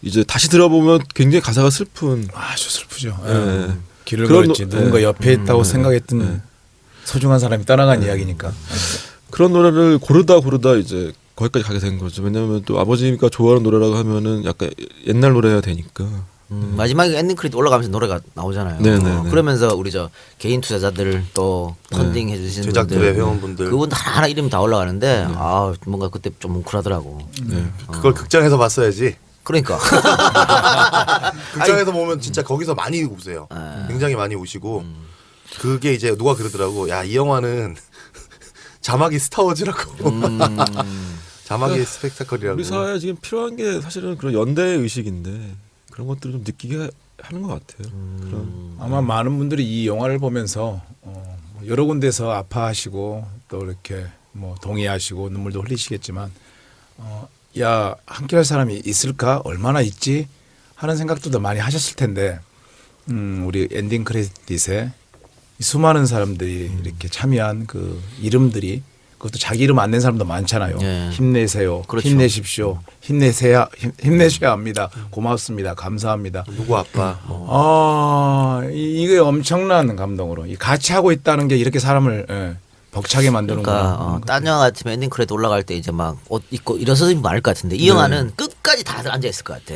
이제 다시 들어보면 굉장히 가사가 슬픈 아주 슬프죠. 네. 길을 그런 걸지 노- 누군가 네. 옆에 있다고 생각했던 네. 소중한 사람이 떠나간 이야기니까. 그런 노래를 고르다 이제 거기까지 가게 된 거죠. 왜냐하면 또 아버지가 좋아하는 노래라고 하면은 약간 옛날 노래야 되니까. 마지막에 엔딩 크레딧 올라가면서 노래가 나오잖아요. 네네네. 그러면서 우리 저 개인 투자자들 또 펀딩 네. 해주시는 제작들의 분들, 회원분들. 그분 하나 이름이 다 올라가는데 아 뭔가 그때 좀 뭉클하더라고. 네. 그걸 극장에서 봤어야지. 그러니까 극장에서 보면 진짜 거기서 많이 우세요. 굉장히 많이 우시고 그게 이제 누가 그러더라고. 야, 이 영화는 자막이 스타워즈라고. 자막이 스펙타클이라고. 우리 사회에 지금 필요한 게 사실은 그런 연대 의식인데 그런 것들을 좀 느끼게 하는 것 같아요. 그런 아마 많은 분들이 이 영화를 보면서 여러 군데서 아파하시고 또 이렇게 뭐 동의하시고 눈물도 흘리시겠지만 야, 함께할 사람이 있을까? 얼마나 있지? 하는 생각도 더 많이 하셨을 텐데 우리 엔딩 크레딧에 수많은 사람들이 이렇게 참여한 그 이름들이 그것도 자기 이름 안 낸 사람도 많잖아요. 네. 힘내세요. 그렇죠. 힘내십시오. 힘내셔야 합니다. 고맙습니다. 감사합니다. 누구 아빠. 이게 엄청난 감동으로 같이 하고 있다는 게 이렇게 사람을 벅차게 만드는구나. 그러니까 딴 영화 같으면 엔딩 크레딧 올라갈 때 이제 막 옷 입고 일어서지 많을 것 같은데 이 영화는 끝까지 다들 앉아 있을 것 같아.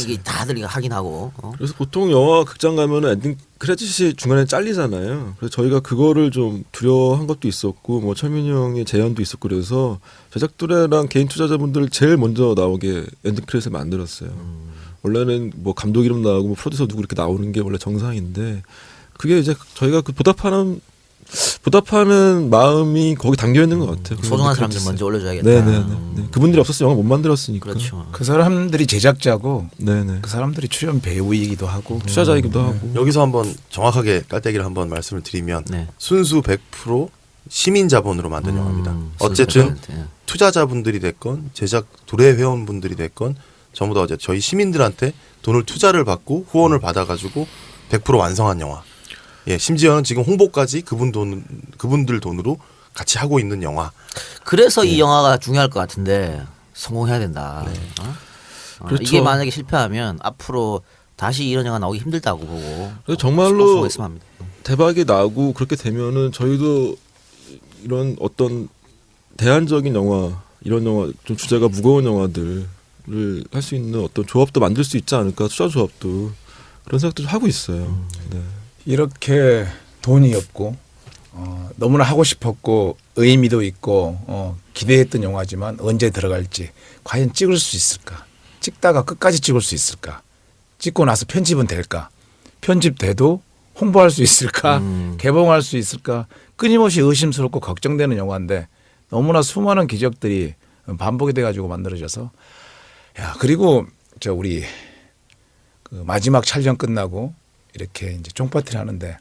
이게 다들 이거 하긴 하고. 그래서 보통 영화 극장 가면은 엔딩 크레딧이 중간에 잘리잖아요. 그래서 저희가 그거를 좀 두려워한 것도 있었고 뭐 철민이 형의 제안도 있었고 그래서 제작들이랑 개인 투자자분들 제일 먼저 나오게 엔딩 크레딧을 만들었어요. 원래는 뭐 감독 이름 나오고 뭐 프로듀서 누구 이렇게 나오는 게 원래 정상인데 그게 이제 저희가 그 보답하는 마음이 거기 담겨 있는 것 같아요. 소중한 사람들 먼저 올려줘야겠다. 네네네. 그분들이 없었으면 영화 못 만들었으니까. 그렇죠. 그 사람들이 제작자고 네네. 그 사람들이 출연 배우이기도 하고 투자자이기도 하고. 여기서 한번 정확하게 깔때기를 한번 말씀을 드리면 네. 순수 100% 시민 자본으로 만든 영화입니다. 어쨌든 투자자분들이 됐건 제작 도래 회원분들이 됐건 전부 다 저희 시민들한테 돈을 투자를 받고 후원을 받아가지고 100% 완성한 영화. 예, 심지어는 지금 홍보까지 그분들 돈으로 같이 하고 있는 영화. 그래서 이 영화가 중요할 것 같은데 성공해야 된다. 그렇죠. 이게 만약에 실패하면 앞으로 다시 이런 영화 나오기 힘들다고 보고. 그래서 정말로 성공했으면 합니다. 대박이 나고 그렇게 되면은 저희도 이런 어떤 대안적인 영화, 이런 영화 좀 주제가 무거운 영화들을 할 수 있는 어떤 조합도 만들 수 있지 않을까, 투자 조합도 그런 생각도 좀 하고 있어요. 네. 이렇게 돈이 없고 너무나 하고 싶었고 의미도 있고 기대했던 영화지만 언제 들어갈지 과연 찍을 수 있을까? 찍다가 끝까지 찍을 수 있을까? 찍고 나서 편집은 될까? 편집돼도 홍보할 수 있을까? 개봉할 수 있을까? 끊임없이 의심스럽고 걱정되는 영화인데 너무나 수많은 기적들이 반복이 돼가지고 만들어져서 그리고 우리 그 마지막 촬영 끝나고 이렇게 이제 종파티를 하는데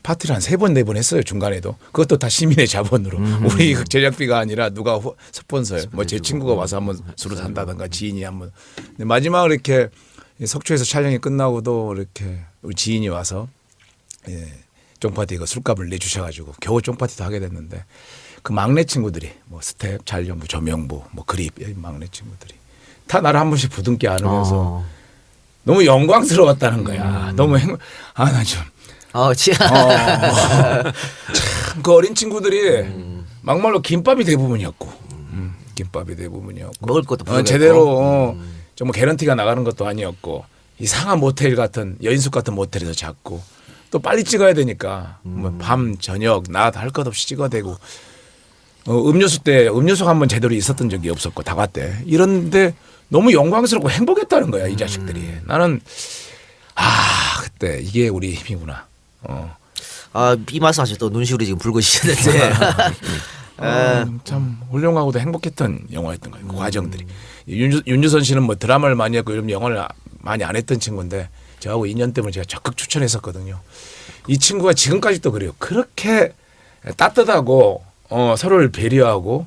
파티를 한 3번 4번 했어요. 중간에도. 그것도 다 시민의 자본으로. 우리 제작비가 아니라 누가 스폰서요. 뭐 제 친구가 와서 한번 술을 산다든가 지인이 한번. 근데 마지막으로 이렇게 석초에서 촬영이 끝나고도 이렇게 우리 지인이 와서 종파티 그 술값을 내주셔가지고 겨우 종파티도 하게 됐는데 그 막내 친구들이 뭐 스텝, 촬영부, 조명부, 뭐 그립 막내 친구들이 다 나를 한 번씩 부둥켜 안으면서 너무 영광스러웠다는 거야. 너무 나 좀. 참 그 어린 친구들이 막말로 김밥이 대부분이었고, 김밥이 대부분이었고. 먹을 것도 부족했고. 제대로 정말 개런티가 나가는 것도 아니었고, 이상한 모텔 같은 여인숙 같은 모텔에서 잤고, 또 빨리 찍어야 되니까 뭐 밤 저녁 낮 할 것 없이 찍어야 되고, 음료수가 한번 제대로 있었던 적이 없었고 다과 때 이런데. 너무 영광스럽고 행복했다는 거야 이 자식들이. 나는 그때 이게 우리 힘이구나. 이 말씀하실 또 눈시울이 지금 붉으시는데. 참 훌륭하고도 행복했던 영화였던 거예요. 그 과정들이. 윤주선 씨는 뭐 드라마를 많이 했고 이런 영화를 많이 안 했던 친구인데 저하고 인연 때문에 제가 적극 추천했었거든요. 이 친구가 지금까지도 그래요. 그렇게 따뜻하고 서로를 배려하고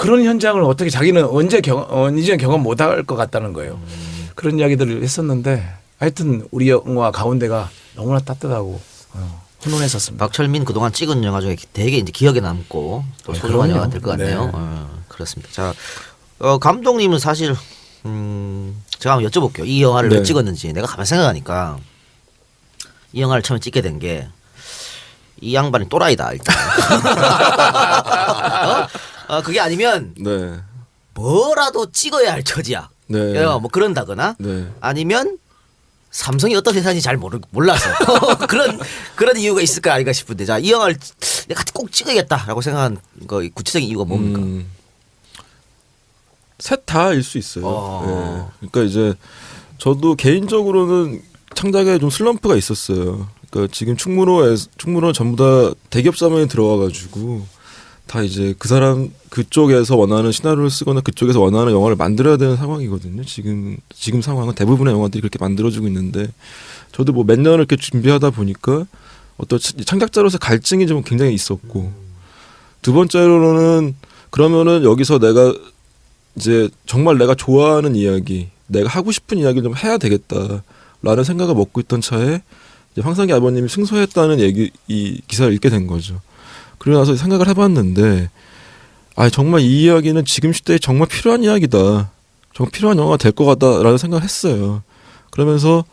그런 현장을 어떻게 자기는 언제 경험 못할 것 같다는 거예요. 그런 이야기들을 했었는데 하여튼 우리 영화 가운데가 너무나 따뜻하고 훈훈했었습니다. 박철민 그동안 찍은 영화 중에 되게 이제 기억에 남고 또 소중한 그럼요. 영화가 될 것 같네요. 네. 그렇습니다. 자, 감독님은 사실 제가 한번 여쭤볼게요. 이 영화를 네. 왜 찍었는지. 내가 가만 생각하니까 이 영화를 처음에 찍게 된 게 이 양반이 또라이다 일단. 그게 아니면 네. 뭐라도 찍어야 할 처지야. 네. 뭐 그런다거나 네. 아니면 삼성이 어떤 회사인지 잘 몰라서 그런 이유가 있을까 아닌가 싶은데, 자, 이 영화를 내가 꼭 찍어야겠다라고 생각한 거 구체적인 이유가 뭡니까? 셋 다일 수 있어요. 네. 그러니까 이제 저도 개인적으로는 창작에 좀 슬럼프가 있었어요. 그러니까 지금 충무로는 전부 다 대기업 사무에 들어와가지고 다 이제 그 사람 그쪽에서 원하는 시나리오를 쓰거나 그쪽에서 원하는 영화를 만들어야 되는 상황이거든요. 지금 상황은 대부분의 영화들이 그렇게 만들어지고 있는데, 저도 뭐 몇 년을 이렇게 준비하다 보니까 어떤 창작자로서 갈증이 좀 굉장히 있었고, 두 번째로는 그러면은 여기서 내가 이제 정말 내가 좋아하는 이야기, 내가 하고 싶은 이야기를 좀 해야 되겠다라는 생각을 먹고 있던 차에 이제 황상기 아버님이 승소했다는 이 기사를 읽게 된 거죠. 그러고 나서 생각을 해봤는데, 정말 이 이야기는 지금 시대에 정말 필요한 이야기다. 정말 필요한 영화가 될 것 같다라는 생각을 했어요. 그러면서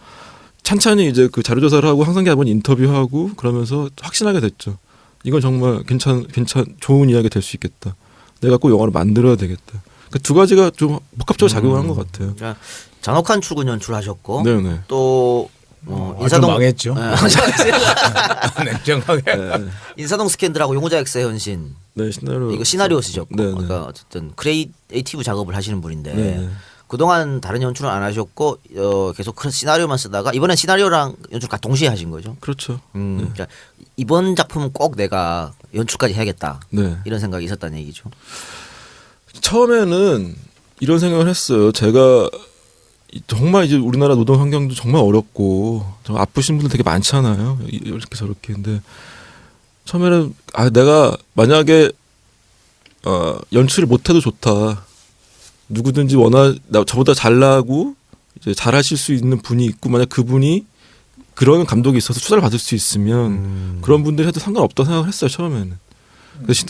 찬찬히 이제 그 자료조사를 하고 황상기 아버님 인터뷰하고 그러면서 확신하게 됐죠. 이건 정말 좋은 이야기 될 수 있겠다. 내가 꼭 영화를 만들어야 되겠다. 그 두 가지가 좀 복합적으로 작용을 한 것 같아요. 그러니까 잔혹한 출근 연출하셨고, 네네. 또 인사동 망했죠. 냉정하게. 인사동 스캔들하고 용호자 X의 현신. 네, 이거 시나리오 쓰셨고, 네네. 그러니까 어쨌든 크리에이티브 작업을 하시는 분인데, 네네. 그동안 다른 연출은 안 하셨고 계속 시나리오만 쓰다가 이번엔 시나리오랑 연출 다 동시에 하신 거죠. 그렇죠. 그러니까 이번 작품은 꼭 내가 연출까지 해야겠다. 네. 이런 생각이 있었다는 얘기죠. 처음에는 이런 생각을 했어요. 제가 정말 이제 우리나라 노동 환경도 정말 어렵고 정말 아프신 분들 되게 많잖아요. 이렇게 저렇게. 근데 처음에는 내가 만약에 연출을 못해도 좋다. 누구든지 저보다 잘나고 이제 잘하실 수 있는 분이 있고, 만약 그분이 그런 감독이 있어서 투자를 받을 수 있으면 그런 분들이 해도 상관없다고 생각을 했어요, 처음에는.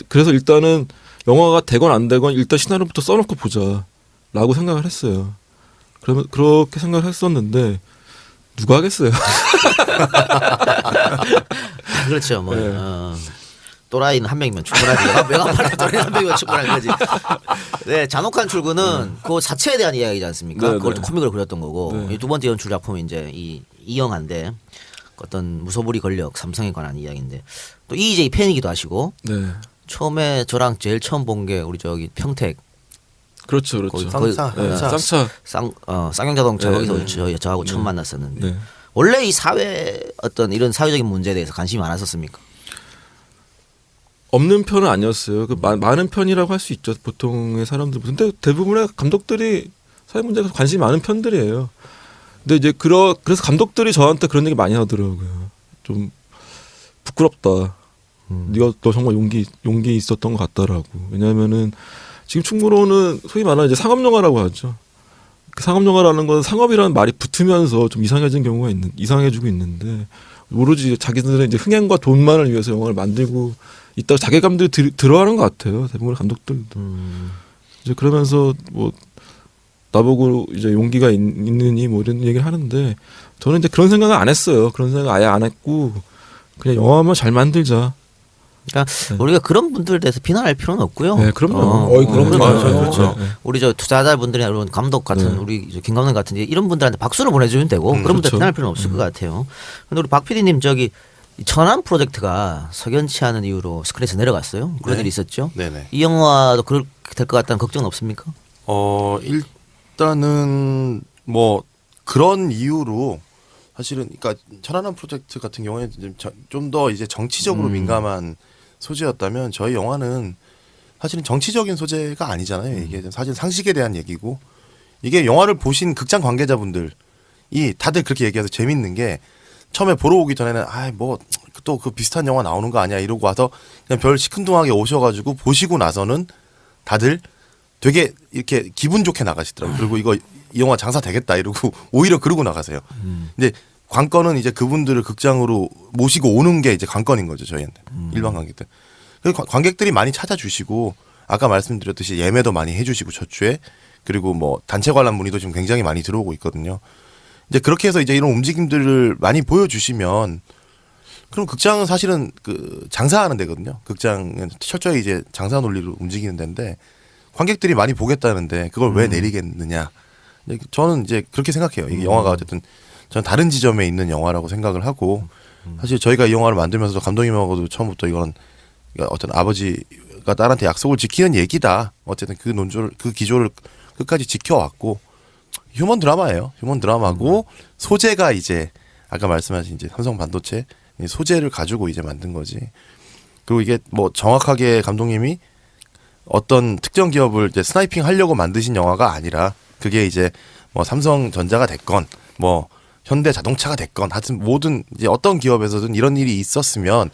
그래서 일단은 영화가 되건 안 되건 일단 시나리오부터 써놓고 보자라고 생각을 했어요. 그러면 그렇게 생각을 했었는데 누가 하겠어요? 그렇죠. 뭐 네. 또라이는 한 명이면 충분하지. 외관판에 또라이 한 명이면 충분한 거지. 네, 잔혹한 출근은 그 자체에 대한 이야기지 않습니까? 네, 그걸 네. 또 코믹으로 그렸던 거고, 네. 이 두 번째 연출 작품이 이제 이 영화인데, 어떤 무소불위 권력 삼성에 관한 이야기인데, 또 EJ 팬이기도 하시고, 네. 처음에 저랑 제일 처음 본 게 우리 저기 평택. 그렇죠. 쌍용자동차 네, 거기서 저하고 처음 만났었는데, 네. 원래 이 사회 어떤 이런 사회적인 문제에 대해서 관심이 많았었습니까? 없는 편은 아니었어요. 많은 편이라고 할 수 있죠. 보통의 사람들. 근데 대부분의 감독들이 사회 문제에 관심이 많은 편들이에요. 근데 이제 그래서 감독들이 저한테 그런 얘기 많이 하더라고요. 좀 부끄럽다. 너 정말 용기 있었던 것 같다라고. 왜냐하면은 지금 충무로는 소위 말하는 이제 상업영화라고 하죠. 그 상업영화라는 건 상업이라는 말이 붙으면서 좀 이상해지고 있는데, 모르지 자기들은 이제 흥행과 돈만을 위해서 영화를 만들고 있다고 자괴감들이 들어가는 것 같아요. 대부분의 감독들도. 이제 그러면서 뭐 나보고 이제 용기가 있느니 뭐 이런 얘기를 하는데, 저는 이제 그런 생각을 안 했어요. 그런 생각 아예 안 했고 그냥 영화만 잘 만들자. 그러니까 우리가 그런 분들에 대해서 비난할 필요는 없고요. 네, 그럼요. 그럼요. 그렇죠. 우리 저 투자자분들이나 이런 감독 같은 우리 김 감독 같은 이런 분들한테 박수를 보내주면 되고, 그런 분들 그렇죠. 비난할 필요는 없을 것 같아요. 근데 우리 박 PD님 저기 천안 프로젝트가 석연치 않은 이유로 스크린에서 내려갔어요. 그런 일이 있었죠. 네네. 이 영화도 그렇게 될 것 같다는 걱정은 없습니까? 일단은 뭐 그런 이유로 사실은 그러니까 천안함 프로젝트 같은 경우에 좀 더 이제 정치적으로 민감한 소재였다면, 저희 영화는 사실은 정치적인 소재가 아니잖아요. 이게 사실 상식에 대한 얘기고, 이게 영화를 보신 극장 관계자분들이 다들 그렇게 얘기해서 재밌는 게, 처음에 보러 오기 전에는 뭐 또 그 비슷한 영화 나오는 거 아니야 이러고 와서 그냥 별 시큰둥하게 오셔가지고 보시고 나서는 다들 되게 이렇게 기분 좋게 나가시더라고요. 그리고 이 영화 장사 되겠다 이러고 오히려 그러고 나가세요. 근데 관건은 이제 그분들을 극장으로 모시고 오는 게 이제 관건인 거죠, 저희한테. 일반 관객들. 그래서 관객들이 많이 찾아주시고 아까 말씀드렸듯이 예매도 많이 해주시고 첫 주에 그리고 뭐 단체 관람 문의도 지금 굉장히 많이 들어오고 있거든요. 이제 그렇게 해서 이제 이런 움직임들을 많이 보여주시면 그럼 극장은 사실은 그 장사하는 데거든요. 극장은 철저히 이제 장사 논리로 움직이는 데인데 관객들이 많이 보겠다는데 그걸 왜 내리겠느냐. 저는 이제 그렇게 생각해요. 이게 영화가 어쨌든 저는 다른 지점에 있는 영화라고 생각을 하고 사실 저희가 이 영화를 만들면서 감독님하고도 처음부터 이건 어떤 아버지가 딸한테 약속을 지키는 얘기다. 어쨌든 그 논조를 그 기조를 끝까지 지켜왔고 휴먼 드라마예요. 휴먼 드라마고 소재가 이제 아까 말씀하신 이제 삼성 반도체 소재를 가지고 이제 만든 거지. 그리고 이게 뭐 정확하게 감독님이 어떤 특정 기업을 이제 스나이핑 하려고 만드신 영화가 아니라 그게 이제 뭐 삼성전자가 됐건 뭐 현대 자동차가 됐건 하여튼 모든 이제 어떤 기업에서든 이런 일이 있었으면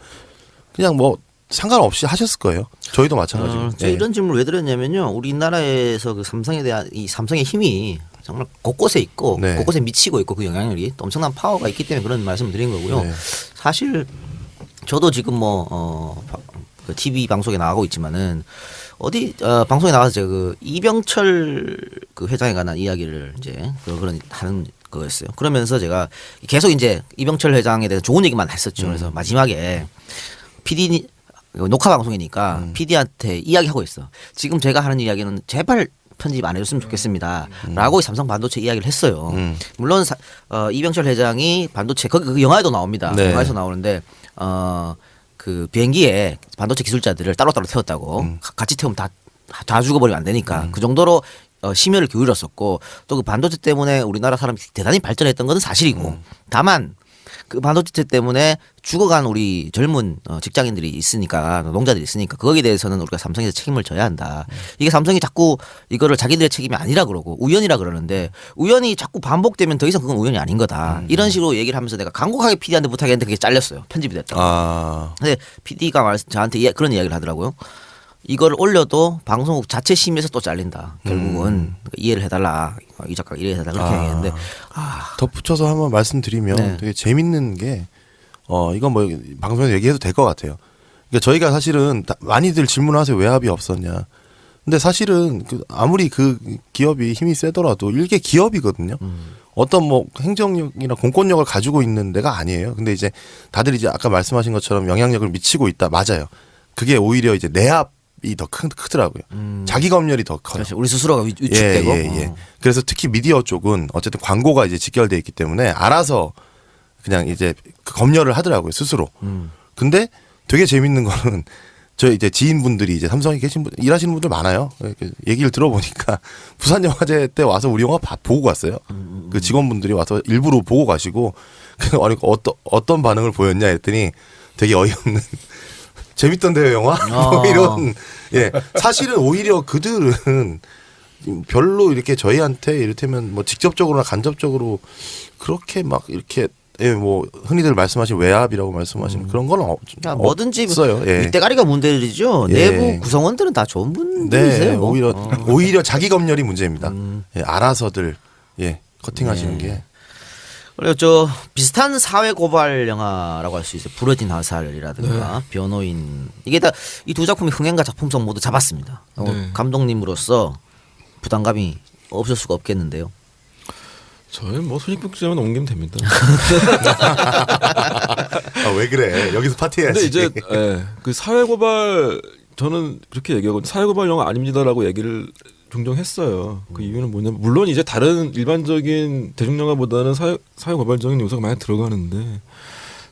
그냥 뭐 상관없이 하셨을 거예요. 저희도 마찬가지고. 제가 이런 질문을 왜 드렸냐면요. 우리나라에서 그 삼성에 대한 이 삼성의 힘이 정말 곳곳에 있고 곳곳에 미치고 있고 그 영향력이 또 엄청난 파워가 있기 때문에 그런 말씀을 드린 거고요. 사실 저도 지금 그 TV 방송에 나가고 있지만은 어디 방송에 나가서 제가 그 이병철 그 회장에 관한 이야기를 이제 그런 하는 거였어요. 그러면서 제가 계속 이제 이병철 회장에 대해서 좋은 얘기만 했었죠. 그래서 마지막에 PD 녹화 방송이니까 PD한테 이야기하고 있어. 지금 제가 하는 이야기는 제발 편집 안 해줬으면 좋겠습니다. 라고 삼성 반도체 이야기를 했어요. 물론 이병철 회장이 반도체 그 영화에도 나옵니다. 영화에서 나오는데 그 비행기에 반도체 기술자들을 따로따로 태웠다고 같이 태우면 다 죽어버리면 안 되니까 그 정도로 심혈을 기울였었고 또 그 반도체 때문에 우리나라 사람이 대단히 발전했던 것은 사실이고 다만 그 반도체 때문에 죽어간 우리 젊은 직장인들이 있으니까 노동자들이 있으니까 거기에 대해서는 우리가 삼성에서 책임을 져야 한다. 이게 삼성이 자꾸 이거를 자기들의 책임이 아니라 그러고 우연이라 그러는데 우연이 자꾸 반복되면 더 이상 그건 우연이 아닌 거다. 이런 식으로 얘기를 하면서 내가 간곡하게 PD한테 부탁했는데 그게 잘렸어요. 편집이 됐다고. 근데 PD가 저한테 그런 이야기를 하더라고요. 이걸 올려도 방송국 자체 심의에서 또 잘린다. 결국은 이해를 해달라. 이 작가가 이해해달라 그렇게 얘기했는데 덧붙여서 한번 말씀드리면 되게 재밌는 게 이건 뭐 방송에서 얘기해도 될 것 같아요. 그러니까 저희가 사실은 많이들 질문하세요. 왜 합의 없었냐. 근데 사실은 아무리 그 기업이 힘이 세더라도 일개 기업이거든요. 어떤 뭐 행정력이나 공권력을 가지고 있는 데가 아니에요. 근데 이제 다들 이제 아까 말씀하신 것처럼 영향력을 미치고 있다. 맞아요. 그게 오히려 이제 내압 이 더 크더라고요. 자기 검열이 더 커요. 그렇죠. 우리 스스로가 위축되고. 그래서 특히 미디어 쪽은 어쨌든 광고가 이제 직결돼 있기 때문에 알아서 그냥 이제 그 검열을 하더라고요 스스로. 근데 되게 재밌는 거는 저희 이제 지인분들이 이제 삼성에 일하시는 분들 많아요. 얘기를 들어보니까 부산영화제 때 와서 우리 영화 보고 갔어요. 그 직원분들이 와서 일부러 보고 가시고 아니 어떤 반응을 보였냐 했더니 되게 어이없는. 재밌던데요 영화? 뭐 이런 사실은 오히려 그들은 별로 이렇게 저희한테 이를테면 뭐 직접적으로나 간접적으로 그렇게 막 이렇게 뭐 흔히들 말씀하신 외압이라고 말씀하시는 그런 건 뭐든지 없어요. 밑대가리가 문제들이죠. 내부 구성원들은 다 좋은 분들이세요. 뭐. 오히려 자기 검열이 문제입니다. 알아서들 커팅하시는 게. 그리고 저 비슷한 사회 고발 영화라고 할 수 있어요. 부러진 화살이라든가 변호인 이게 다 이 두 작품이 흥행과 작품성 모두 잡았습니다. 감독님으로서 부담감이 없을 수가 없겠는데요. 저는 뭐 손익분기점은 옮기면 됩니다. 왜 그래? 여기서 파티해야지. 근데 이제 그 사회 고발 저는 그렇게 얘기하고 사회 고발 영화 아닙니다라고 얘기를 종종 했어요. 그 이유는 뭐냐면 물론 이제 다른 일반적인 대중영화보다는 사회 고발적인 요소가 많이 들어가는데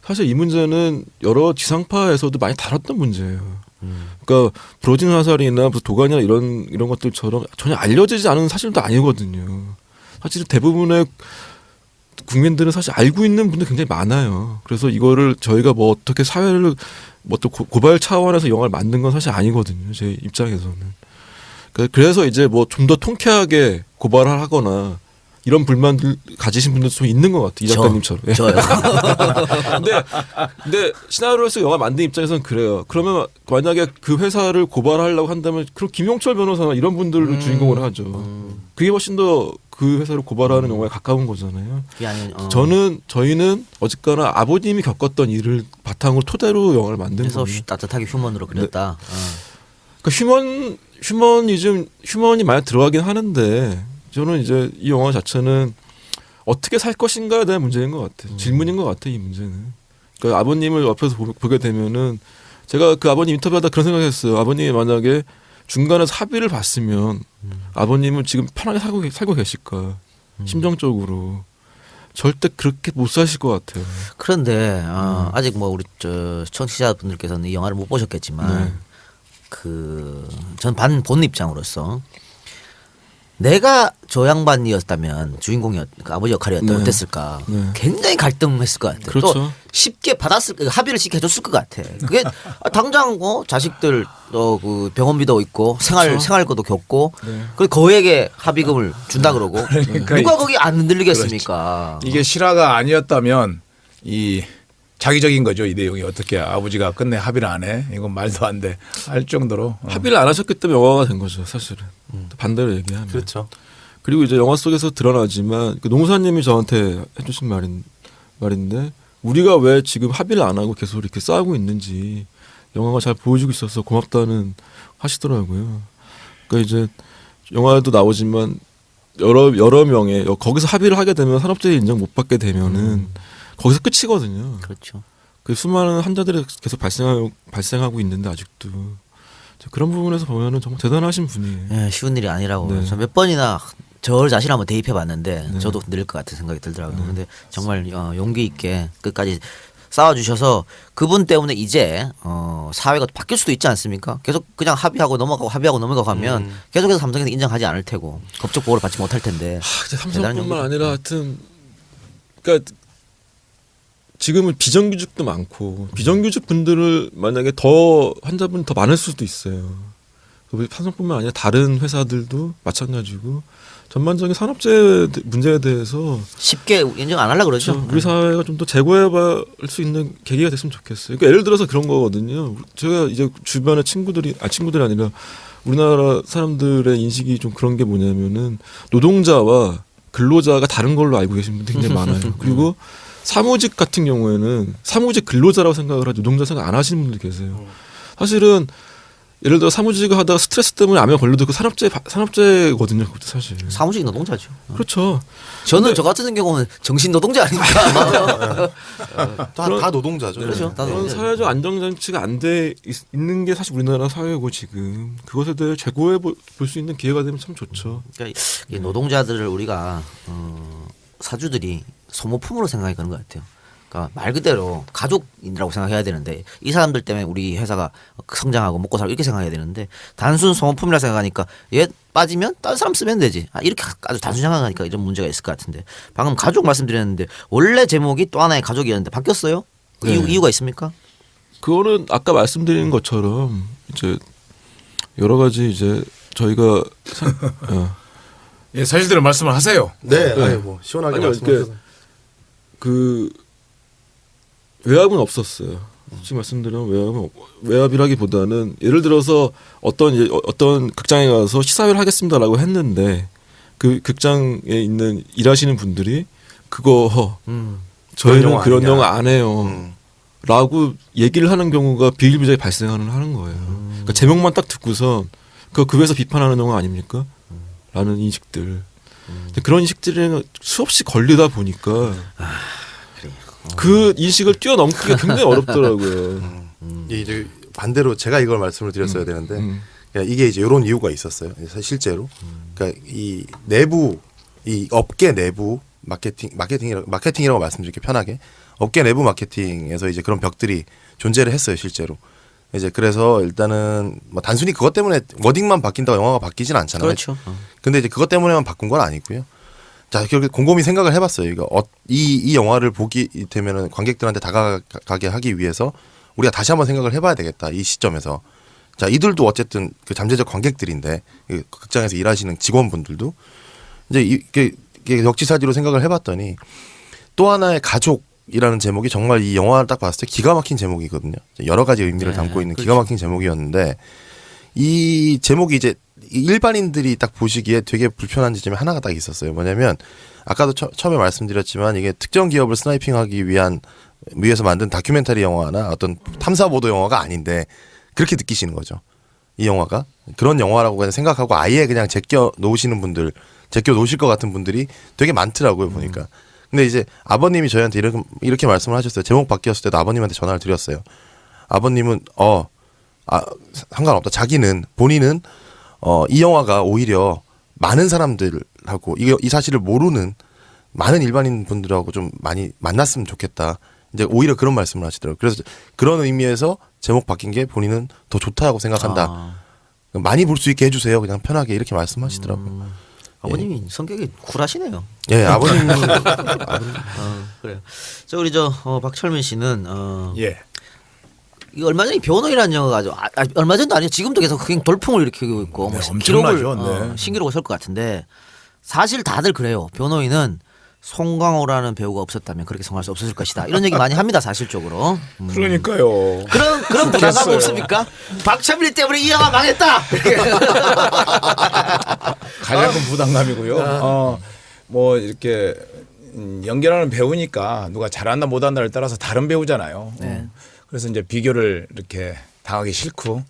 사실 이 문제는 여러 지상파에서도 많이 다뤘던 문제예요. 그러니까 부러진 화살이나 도가니나 이런 것들처럼 전혀 알려지지 않은 사실도 아니거든요. 사실 대부분의 국민들은 사실 알고 있는 분들 굉장히 많아요. 그래서 이거를 저희가 뭐 어떻게 사회를 뭐 또 고발 차원에서 영화를 만든 건 사실 아니거든요. 제 입장에서는. 그래서 이제 뭐 좀 더 통쾌하게 고발을 하거나 이런 불만들 가지신 분들도 좀 있는 것 같아요. 이 작가님처럼. 예. 저요. 근데 시나리오에서 영화 만든 입장에서는 그래요. 그러면 만약에 그 회사를 고발하려고 한다면 그럼 김용철 변호사나 이런 분들을 주인공으로 하죠. 그게 훨씬 더 그 회사를 고발하는 영화에 가까운 거잖아요. 그게 아니면, 저희는 어쨌거나 아버님이 겪었던 일을 바탕으로 토대로 영화를 만든 그래서 거예요. 따뜻하게 휴먼으로 그렸다. 그러니까 휴먼이 많이 들어가긴 하는데 저는 이제 이 영화 자체는 어떻게 살 것인가에 대한 문제인 것 같아요. 질문인 것 같아요, 이 문제는. 그러니까 아버님을 옆에서 보게 되면은 제가 그 아버님 인터뷰하다 그런 생각했어요. 아버님이 만약에 중간에서 합의를 봤으면 아버님은 지금 편하게 살고 계실까? 심정적으로 절대 그렇게 못 사실 것 같아요. 그런데 아직 뭐 우리 청취자분들께서는 이 영화를 못 보셨겠지만 네. 전 본 입장으로서 내가 저 양반이었다면 그 아버지 역할이었다면 네. 어땠을까? 네. 굉장히 갈등했을 것 같아. 그렇죠. 또 쉽게 합의를 쉽게 해줬을 것 같아. 그게 당장 자식들 그 병원비도 있고 생활고도 겪고 네. 그 거액의 합의금을 준다 그러고 그러니까 누가 거기 안 흔들리겠습니까? 이게 실화가 아니었다면 이 자기적인 거죠. 이 내용이 어떻게 아버지가 끝내 합의를 안 해. 이건 말도 안 돼. 할 정도로. 합의를 안 하셨기 때문에 영화가 된 거죠, 사실은. 반대로 얘기하면. 그렇죠. 그리고 이제 영화 속에서 드러나지만 그 농사님이 저한테 해주신 말인데 우리가 왜 지금 합의를 안 하고 계속 이렇게 싸우고 있는지 영화가 잘 보여주고 있어서 고맙다는 하시더라고요. 그러니까 이제 영화에도 나오지만 여러 명의 거기서 합의를 하게 되면 산업재해 인정 못 받게 되면은 거기서 끝이거든요. 그렇죠. 그 수많은 환자들이 계속 발생하고 있는데 아직도 그런 부분에서 보면은 정말 대단하신 분이에요. 예, 쉬운 일이 아니라고. 네. 저 몇 번이나 저 자신 한번 대입해 봤는데 네. 저도 흔들릴 것 같은 생각이 들더라고요. 근데 정말 용기 있게 끝까지 싸워주셔서 그분 때문에 이제 사회가 바뀔 수도 있지 않습니까? 계속 그냥 합의하고 넘어가고 하면 계속해서 삼성에서 인정하지 않을 테고 법적 보호를 받지 못할 텐데. 대단한 삼성뿐만 용기다. 아니라 하여튼 그러니까 지금은 비정규직도 많고 비정규직 분들을 만약에 더 환자분이 더 많을 수도 있어요. 삼성뿐만 아니라 다른 회사들도 마찬가지고 전반적인 산업재해 문제에 대해서 쉽게 인정 안 하려고 그러죠. 우리 사회가 좀 더 재고해볼 수 있는 계기가 됐으면 좋겠어요. 그러니까 예를 들어서 그런 거거든요. 제가 이제 주변에 친구들이 아니라 우리나라 사람들의 인식이 좀 그런 게 뭐냐면은 노동자와 근로자가 다른 걸로 알고 계신 분들이 굉장히 많아요. 그리고 사무직 같은 경우에는 사무직 근로자라고 생각을 하죠. 노동자 생각 안 하시는 분들이 계세요. 사실은 예를 들어 사무직을 하다가 스트레스 때문에 암에 걸려도 그 산업재해거든요. 그것도 사실. 사무직 노동자죠. 그렇죠. 저는 저 같은 경우는 정신 노동자 아닙니까? 다 노동자죠. 그렇죠. 다 그런 노동자죠. 사회적 안정장치가 안 돼 있는 게 사실 우리나라 사회고 지금 그것에 대해 재고해 볼 수 있는 기회가 되면 참 좋죠. 그러니까 이 노동자들을 우리가 사주들이 소모품으로 생각이 그런 것 같아요. 그러니까 말 그대로 가족이라고 생각해야 되는데 이 사람들 때문에 우리 회사가 성장하고 먹고 살고 이렇게 생각해야 되는데 단순 소모품이라 생각하니까 얘 빠지면 다른 사람 쓰면 되지. 이렇게 아주 단순히 생각하니까 이런 문제가 있을 것 같은데 방금 가족 말씀드렸는데 원래 제목이 또 하나의 가족이었는데 바뀌었어요? 네. 이유가 있습니까? 그거는 아까 말씀드린 것처럼 이제 여러 가지 이제 저희가 예, 사실대로 말씀을 하세요. 네, 뭐 시원하게 아니요, 말씀하셔서. 그 외압은 없었어요. 지금 말씀드린 외압이라기보다는 예를 들어서 어떤 극장에 가서 시사회를 하겠습니다라고 했는데 그 극장에 있는 일하시는 분들이 그거 저희는 그런 영화 안 해요. 라고 얘기를 하는 경우가 비일비재하게 하는 거예요. 그러니까 제목만 딱 듣고서 그 회사 비판하는 영화 아닙니까? 라는 인식들. 그런 인식들이 수없이 걸리다 보니까 그 인식을 뛰어넘기가 굉장히 어렵더라고요. 이제 반대로 제가 이걸 말씀을 드렸어야 되는데 이게 이제 이런 이유가 있었어요. 실제로. 그러니까 이 내부 이 업계 내부 마케팅이라고 말씀드릴게 편하게. 업계 내부 마케팅에서 이제 그런 벽들이 존재를 했어요, 실제로. 이제 그래서 일단은 뭐 단순히 그것 때문에 워딩만 바뀐다고 영화가 바뀌진 않잖아요. 그렇죠. 근데 이제 그것 때문에만 바꾼 건 아니고요. 자, 그렇게 곰곰이 생각을 해봤어요. 이거 이 영화를 보기 되면은 관객들한테 다가가게 하기 위해서 우리가 다시 한번 생각을 해봐야 되겠다. 이 시점에서. 자, 이들도 어쨌든 그 잠재적 관객들인데 그 극장에서 일하시는 직원분들도 이제 역지사지로 생각을 해봤더니 또 하나의 가족이라는 제목이 정말 이 영화를 딱 봤을 때 기가 막힌 제목이거든요. 여러 가지 의미를 담고 있는 기가 막힌 제목이었는데 이 제목이 이제 일반인들이 딱 보시기에 되게 불편한 지점이 하나가 딱 있었어요. 뭐냐면 아까도 처음에 말씀드렸지만 이게 특정 기업을 스나이핑하기 위해서 만든 다큐멘터리 영화나 어떤 탐사보도 영화가 아닌데 그렇게 느끼시는 거죠. 이 영화가 그런 영화라고 그냥 생각하고 아예 그냥 제껴 놓으시는 분들, 제껴 놓으실 것 같은 분들이 되게 많더라고요 보니까. 근데 이제 아버님이 저희한테 이렇게 말씀을 하셨어요. 제목 바뀌었을 때도 아버님한테 전화를 드렸어요. 아버님은 상관없다. 본인은 이 영화가 오히려 많은 사람들하고 이 사실을 모르는 많은 일반인 분들하고 좀 많이 만났으면 좋겠다. 이제 오히려 그런 말씀을 하시더라고요. 그래서 그런 의미에서 제목 바뀐 게 본인은 더 좋다고 생각한다. 많이 볼 수 있게 해주세요. 그냥 편하게 이렇게 말씀하시더라고요. 아버님이 성격이 쿨하시네요. 예, 아버님. 그래요. 우리 박철민 씨는 예. 이 얼마 전에 변호인이라는 영화가 얼마 전도 아니에요. 지금도 계속 그냥 돌풍을 일으키고 있고 뭐 기록을 신기록을 설 것 같은데 사실 다들 그래요. 변호인은 송강호라는 배우가 없었다면 그렇게 성공할 수 없었을 것이다. 이런 얘기 많이 합니다. 사실적으로. 그러니까요. 그런 부담감 없습니까? 박철민 때문에 이 영화 망했다. 가장 큰 부담감이고요. 뭐 이렇게 연기하는 배우니까 누가 잘한다 못한다를 따라서 다른 배우잖아요. 그래서 이제 비교를 이렇게 당하기 싫고.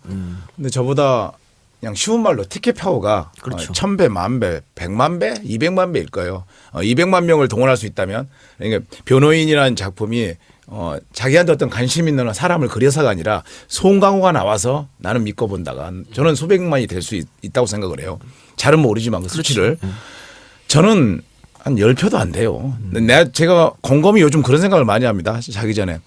근데 저보다 그냥 쉬운 말로 티켓 파워가 그렇죠. 1000배, 10,000배, 100만 배, 200만 배일 거예요. 200만 명을 동원할 수 있다면 그러니까 변호인이라는 작품이 자기한테 어떤 관심 있는 사람을 그려서가 아니라 송강호가 나와서 나는 믿고 본다가 저는 수백만이 될 수 있다고 생각을 해요. 잘은 모르지만 그 수치를. 저는 한 10표도 안 돼요. 제가 곰곰이 요즘 그런 생각을 많이 합니다. 자기 전에.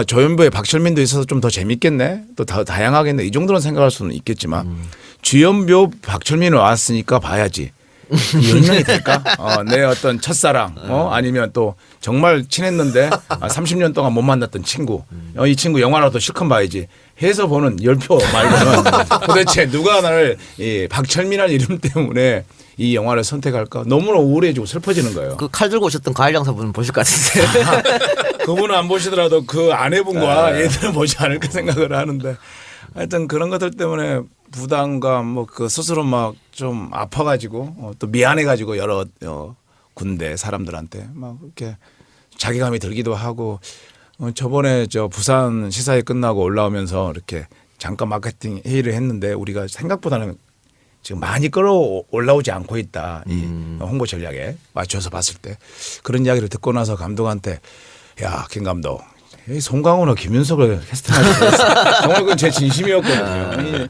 조연부에 박철민도 있어서 좀 더 재밌겠네. 또 더 다양하겠네. 이 정도는 생각할 수는 있겠지만 주연배 박철민이 왔으니까 봐야지. 연명이 될까? 내 어떤 첫사랑 아니면 또 정말 친했는데 30년 동안 못 만났던 친구 이 친구 영화라도 실컷 봐야지 해서 보는 10표 말고는 도대체 누가 나를 이 박철민이라는 이름 때문에 이 영화를 선택할까? 너무나 우울해지고 슬퍼지는 거예요. 그 칼 들고 오셨던 과일 장사분은 보실 것 같은데. 그분은 안 보시더라도 그 아내분과 얘들은 보지 않을까 생각을 하는데 하여튼 그런 것들 때문에 부담감 뭐 그 스스로 막 좀 아파가지고 또 미안해가지고 여러 군데 사람들한테 막 이렇게 자괴감이 들기도 하고 저번에 부산 시사회 끝나고 올라오면서 이렇게 잠깐 마케팅 회의를 했는데 우리가 생각보다는 지금 많이 끌어올라오지 않고 있다. 이 홍보 전략에 맞춰서 봤을 때 그런 이야기를 듣고 나서 감독한테 야, 김 감독 송강호나 김윤석을 캐스팅하셨어요. 정말 그건 제 진심이었거든요.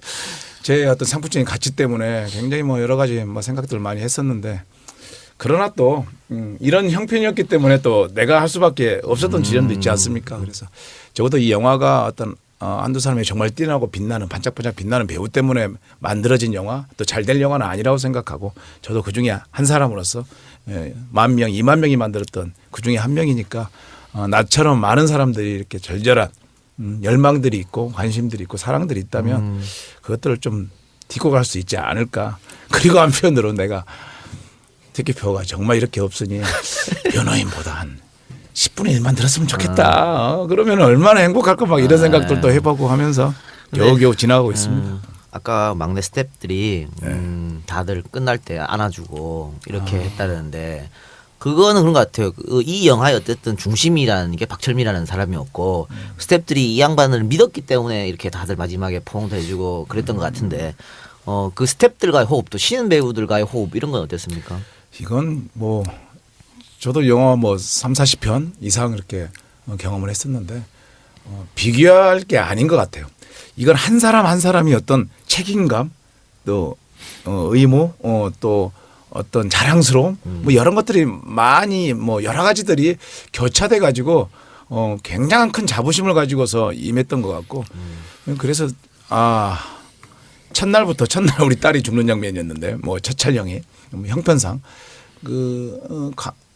제 어떤 상품적인 가치 때문에 굉장히 뭐 여러 가지 뭐 생각들을 많이 했었는데 그러나 또 이런 형편이었기 때문에 또 내가 할 수밖에 없었던 지점도 있지 않습니까? 그래서 적어도 이 영화가 어떤 한두 사람이 정말 뛰어나고 빛나는 반짝반짝 빛나는 배우 때문에 만들어진 영화 또 잘 될 영화는 아니라고 생각하고 저도 그중에 한 사람으로서 10,000명, 20,000명이 만들었던 그중에 한 명이니까 나처럼 많은 사람들이 이렇게 절절한 열망들이 있고 관심들이 있고 사랑들이 있다면 그것들을 좀 딛고 갈 수 있지 않을까. 그리고 한편으로 내가 티켓표가 정말 이렇게 없으니 변호인보다 한 10분의 1만 들었으면 좋겠다. 그러면 얼마나 행복할까 막 이런 생각들도 해보고 하면서 겨우겨우 지나가고 있습니다. 아까 막내 스태프들이 다들 끝날 때 안아주고 이렇게 했다는데 그거는 그런 것 같아요. 이 영화의 어쨌든 중심이라는 게 박철민이라는 사람이었고 스태프들이 이 양반을 믿었기 때문에 이렇게 다들 마지막에 포옹도 해주고 그랬던 것 같은데 그 스태프들과의 호흡 또 신인 배우들과의 호흡 이런 건 어땠습니까? 이건 뭐 저도 영화 뭐 30-40편 이상 이렇게 경험을 했었는데 비교할 게 아닌 것 같아요. 이건 한 사람 한 사람이 어떤 책임감 또 의무 또 어떤 자랑스러움 뭐 이런 것들이 많이 뭐 여러 가지들이 교차돼 가지고 굉장한 큰 자부심을 가지고서 임했던 것 같고 그래서 첫날 우리 딸이 죽는 장면이었는데 뭐 첫 촬영이 형편상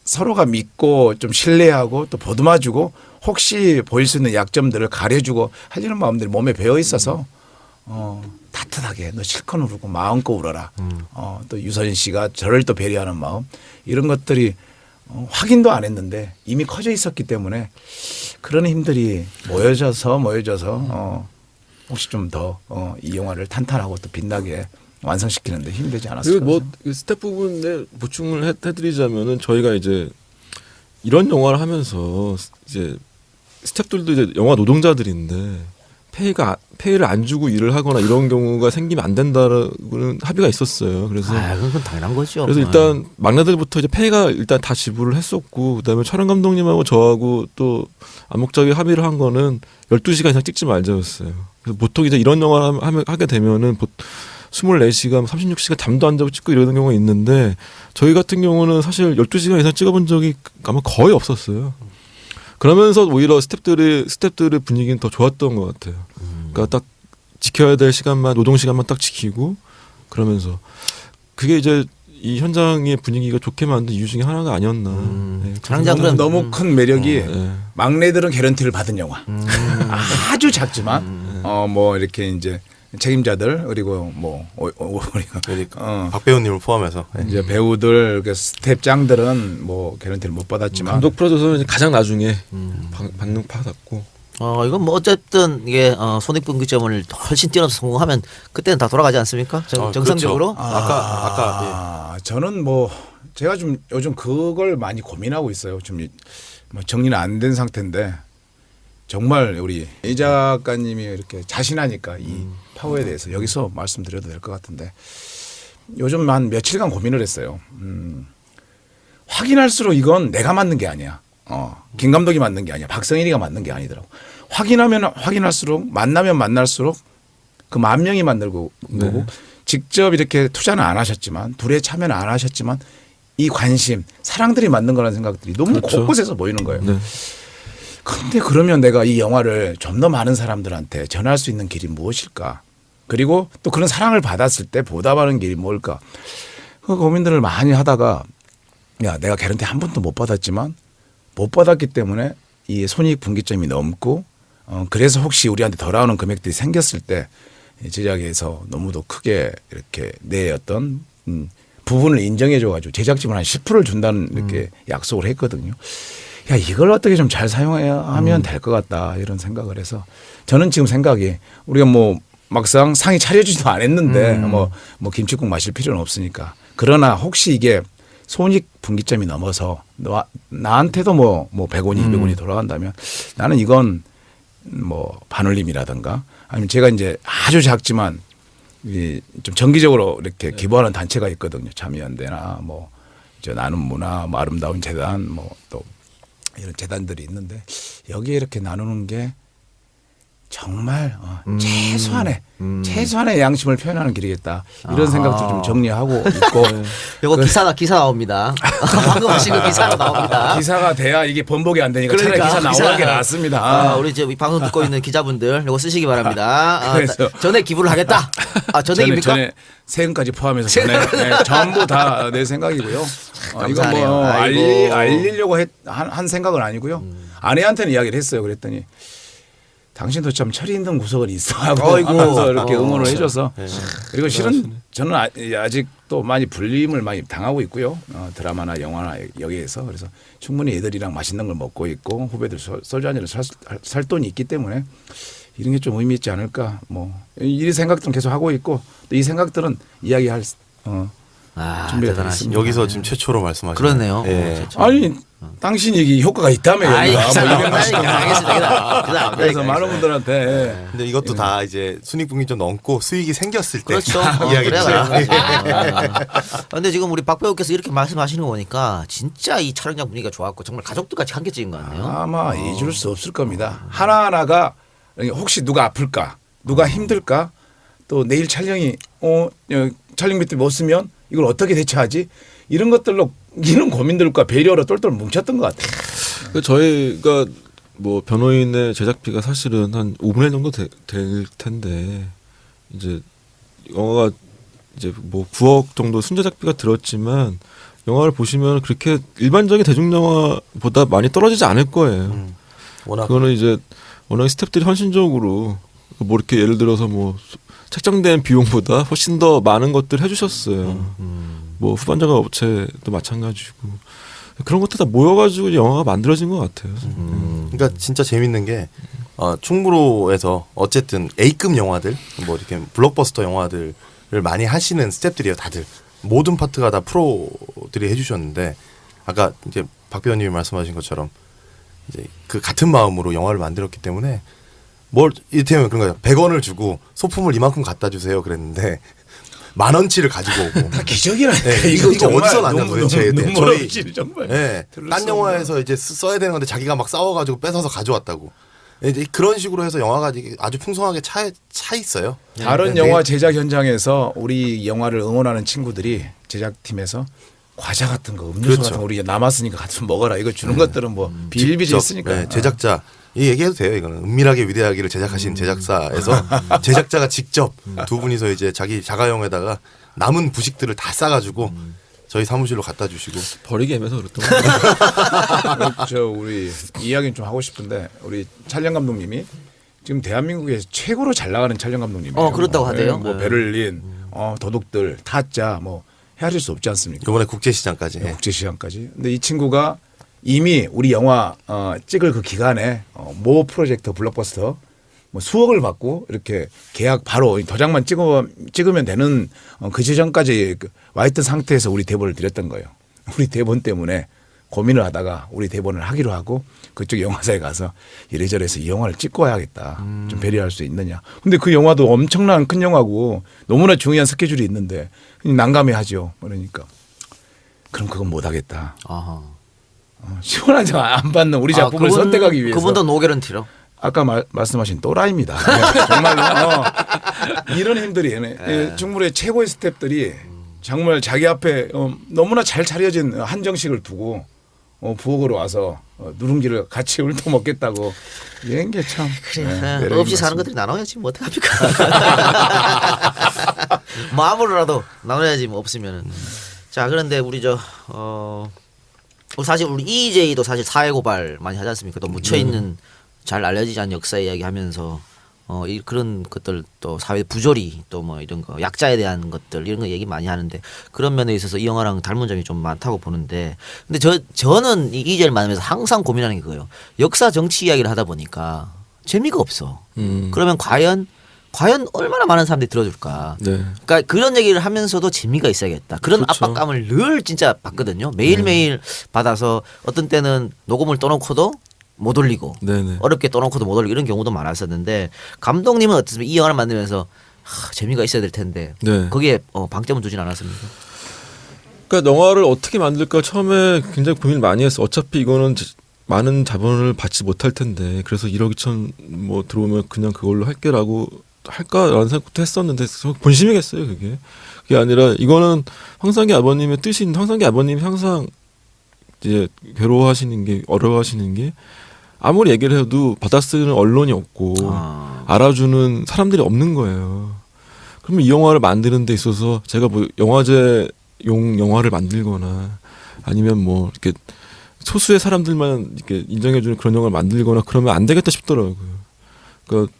서로가 믿고 좀 신뢰하고 또 보듬어주고 혹시 보일 수 있는 약점들을 가려주고 하려는 마음들이 몸에 배어 있어서 따뜻하게 너 실컷 울고 마음껏 울어라. 또 유서진 씨가 저를 또 배려하는 마음 이런 것들이 확인도 안 했는데 이미 커져 있었기 때문에 그런 힘들이 모여져서 혹시 좀 더 이 영화를 탄탄하고 또 빛나게 완성시키는데 힘이 되지 않았을까. 그리고 뭐 스텝 부분에 보충을 해드리자면은 저희가 이제 이런 영화를 하면서 이제 스텝들도 이제 영화 노동자들인데 페이를 안 주고 일을 하거나 이런 경우가 생기면 안 된다라는 합의가 있었어요. 그래서 그건 당연한 거죠. 그래서 일단 막내들부터 이제 페이가 일단 다 지불을 했었고 그다음에 촬영 감독님하고 저하고 또 암묵적인 합의를 한 거는 12시간 이상 찍지 말자였어요. 그래서 보통 이제 이런 영화를 하게 되면은 24시간, 36시간 잠도 안 자고 찍고 이러는 경우가 있는데 저희 같은 경우는 사실 12시간 이상 찍어본 적이 아마 거의 없었어요. 그러면서 오히려 스태프들의 분위기는 더 좋았던 것 같아요. 그러니까 딱 지켜야 될 시간만 노동 시간만 딱 지키고 그러면서 그게 이제 이 현장의 분위기가 좋게 만든 이유 중에 하나가 아니었나. 너무 큰 매력이 막내들은 개런티를 받은 영화. 아주 작지만 뭐 이렇게 이제 책임자들 그리고 뭐 우리가 그러니까 박 배우님을 포함해서 이제 배우들 스텝장들은 뭐 개런티를 못 받았지만 감독 프로듀서는 가장 나중에 받았고 이건 뭐 어쨌든 이게 손익분기점을 훨씬 뛰어넘어서 성공하면 그때는 다 돌아가지 않습니까? 정상적으로. 그렇죠. 아까 저는 뭐 제가 좀 요즘 그걸 많이 고민하고 있어요. 좀 뭐 정리는 안 된 상태인데 정말 우리 이 작가님이 이렇게 자신하니까 이 파워에 대해서 여기서 말씀드려도 될 것 같은데 요즘 한 며칠간 고민을 했어요. 확인할수록 이건 내가 만든 게 아니야. 김 감독이 만든 게 아니야. 박성일이가 만든 게 아니더라고. 확인하면 확인할수록 만나면 만날수록 그 10,000명이 만들고 거고 직접 이렇게 투자는 안 하셨지만 둘의 참여는 안 하셨지만 이 관심 사랑들이 만든 거라는 생각들이 너무 곳곳에서 보이는 거예요. 근데 그러면 내가 이 영화를 좀 더 많은 사람들한테 전할 수 있는 길이 무엇일까? 그리고 또 그런 사랑을 받았을 때 보답하는 길이 뭘까? 그 고민들을 많이 하다가 야 내가 개런티 한 번도 못 받았지만 못 받았기 때문에 이 손익 분기점이 넘고 그래서 혹시 우리한테 더 나오는 금액들이 생겼을 때 제작에서 너무도 크게 이렇게 내 어떤 부분을 인정해줘가지고 제작진은 한 10%를 준다는 이렇게 약속을 했거든요. 야 이걸 어떻게 좀 잘 사용해야 하면 될 것 같다 이런 생각을 해서 저는 지금 생각이 우리가 뭐 막상 상이 차려지지도 않았는데 뭐 김치국 마실 필요는 없으니까 그러나 혹시 이게 손익 분기점이 넘어서 나한테도 뭐 100원이 200원이 돌아간다면 나는 이건 뭐 반올림이라든가 아니면 제가 이제 아주 작지만 좀 정기적으로 이렇게 기부하는 단체가 있거든요. 참여연대나 뭐 이제 나눔 문화, 뭐 아름다운 재단 뭐 또 이런 재단들이 있는데 여기에 이렇게 나누는 게 정말 최소한의 양심을 표현하는 길이겠다 이런 생각도 좀 정리하고 있고 이거 기사 나옵니다. 방금 하신 거 기사가 나옵니다. 기사가 돼야 이게 번복이 안 되니까 차라리 기사 나오는 게 낫습니다. 우리 이제 방송 듣고 있는 기자분들 이거 쓰시기 바랍니다. 전액 기부를 하겠다. 전액입니까? 전에 세금까지 포함해서 전부 다 내 생각이고요. 이건 뭐 알리려고 한 생각은 아니고요. 아내한테는 이야기를 했어요. 그랬더니 당신도 참 철이 있는 구석은 있어 하고 하면서 이렇게 응원을 해줘서 그리고 실은 저는 아직도 많이 불림을 많이 당하고 있고요. 드라마나 영화나 여기에서 그래서 충분히 애들이랑 맛있는 걸 먹고 있고 후배들 소주 한 잔을 살 돈이 있기 때문에 이런 게 좀 의미 있지 않을까 뭐 이 생각들은 계속 하고 있고 또 이 생각들은 이야기할 준비가 되었습니다. 여기서 지금 최초로 말씀하시네요. 그렇네요. 아니 당신이 이게 효과가 있다며 알겠습니다. 그래서 많은 분들한테 근데 이것도 다 이제 순익분기점 넘고 수익이 생겼을 때 그렇죠. 이야기를 근데 지금 우리 박 배우께서 이렇게 말씀하시는 거 보니까 진짜 이 촬영장 분위기가 좋았고 정말 가족들 같이 함께 찍은 것 같네요. 아마 잊을 수 없을 겁니다. 하나하나가 혹시 누가 아플까, 누가 힘들까, 또 내일 촬영이 촬영 밑에 못 쓰면 이걸 어떻게 대처하지? 이런 것들로 이런 고민들과 배려로 똘똘 뭉쳤던 것 같아요. 저희가 뭐 변호인의 제작비가 사실은 한 5분의 1 정도 될 텐데 이제 영화가 이제 뭐 9억 정도 순제작비가 들었지만 영화를 보시면 그렇게 일반적인 대중 영화보다 많이 떨어지지 않을 거예요. 그거는 이제 워낙 스태프들이 헌신적으로 뭐 이렇게 예를 들어서 뭐 책정된 비용보다 훨씬 더 많은 것들 해주셨어요. 뭐 후반 작업 업체도 마찬가지고 그런 것들 다 모여가지고 영화가 만들어진 것 같아요. 그러니까 진짜 재밌는 게 충무로에서 어쨌든 A급 영화들 뭐 이렇게 블록버스터 영화들을 많이 하시는 스태프들이에요. 다들 모든 파트가 다 프로들이 해주셨는데 아까 이제 박 배우님이 말씀하신 것처럼 이제 그 같은 마음으로 영화를 만들었기 때문에 뭘 이를테면 그런 거예요. 100원을 주고 소품을 이만큼 갖다 주세요 그랬는데 10,000원치를 가지고 오고 다 기적이라니까. 네, 이거 어디서 나냐 도대체. 눈물 없이 정말. 네, 딴 영화에서 이제 써야 되는 건데 자기가 막 싸워가지고 뺏어서 가져왔다고. 이제 그런 식으로 해서 영화가 아주 풍성하게 차 있어요. 다른 네, 영화 제작 현장에서 우리 영화를 응원하는 친구들이 제작팀에서 과자 같은 거, 음료수 그렇죠. 같은 거 우리 남았으니까 같이 좀 먹어라. 이거 주는 것들은 뭐 비일비재 있으니까. 네, 제작자 이 얘기해도 돼요. 이거는 은밀하게 위대하기를 제작하신 제작사에서 제작자가 직접 두 분이서 이제 자기 자가용에다가 남은 부식들을 다 싸가지고 저희 사무실로 갖다 주시고 버리기 애매해서 그렇던 저 우리 이야기는 좀 하고 싶은데 우리 촬영 감독님이 지금 대한민국에서 최고로 잘 나가는 촬영 감독님이에요. 그렇다고 하대요. 뭐 베를린, 도둑들, 타짜 뭐 헤아릴 수 없지 않습니까? 이번에 국제시장까지. 네, 국제시장까지. 근데 이 친구가 이미 우리 영화 찍을 그 기간에 모 프로젝트 블록버스터 뭐 수억을 받고 이렇게 계약 바로 도장만 찍으면 되는 그 시점까지 와 있던 상태에서 우리 대본을 드렸던 거예요. 우리 대본 때문에 고민을 하다가 우리 대본을 하기로 하고 그쪽 영화사에 가서 이래저래 해서 이 영화를 찍고 와야겠다. 좀 배려할 수 있느냐. 근데 그 영화도 엄청난 큰 영화고 너무나 중요한 스케줄이 있는데 난감해하죠. 그러니까 그럼 그건 못하겠다. 시원하지 안 받는 우리 작품을 선택하기 위해서. 그분도 노게런티로. 아까 말씀하신 또라이입니다. 네, 정말로 이런 힘들이 충무로의 최고의 스태프들이 정말 자기 앞에 너무나 잘 차려진 한정식을 두고 부엌으로 와서 누룽지를 같이 훑어 먹겠다고 이런 게 참 그래 없이 사는 것들이 나눠야지 뭐 어떡합니까. 뭐 아무로라도 나눠야지 뭐 없으면은. 자 그런데 우리 사실 우리 EJ도 사실 사회 고발 많이 하지 않습니까? 또 묻혀 있는 잘 알려지지 않은 역사 이야기하면서 그런 것들 또 사회 부조리 또 뭐 이런 거 약자에 대한 것들 이런 거 얘기 많이 하는데 그런 면에 있어서 이 영화랑 닮은 점이 좀 많다고 보는데 근데 저는 이 EJ를 만나면서 항상 고민하는 게 그거예요. 역사 정치 이야기를 하다 보니까 재미가 없어. 그러면 과연 얼마나 많은 사람들이 들어줄까. 네. 그러니까 그런 얘기를 하면서도 재미가 있어야겠다. 그런 그렇죠. 압박감을 늘 진짜 받거든요. 매일매일 받아서 어떤 때는 녹음을 떠놓고도 못 올리고 네네. 어렵게 떠놓고도 못 올리고 이런 경우도 많았었는데 감독님은 어떻습니까? 이 영화를 만들면서 재미가 있어야 될 텐데 네. 거기에 방점은 두진 않았습니까? 그러니까 영화를 어떻게 만들까 처음에 굉장히 고민을 많이 했어. 어차피 이거는 많은 자본을 받지 못할 텐데 그래서 1억 2천 뭐 들어오면 그냥 그걸로 할까라는 생각부터 했었는데 본심이겠어요 그게. 그게 아니라 이거는 황상기 아버님의 뜻인 황상기 아버님이 항상 이제 괴로워하시는 게 어려워하시는 게 아무리 얘기를 해도 받아쓰는 언론이 없고 알아주는 사람들이 없는 거예요. 그러면 이 영화를 만드는 데 있어서 제가 뭐 영화제용 영화를 만들거나 아니면 뭐 이렇게 소수의 사람들만 이렇게 인정해주는 그런 영화를 만들거나 그러면 안 되겠다 싶더라고요. 그러니까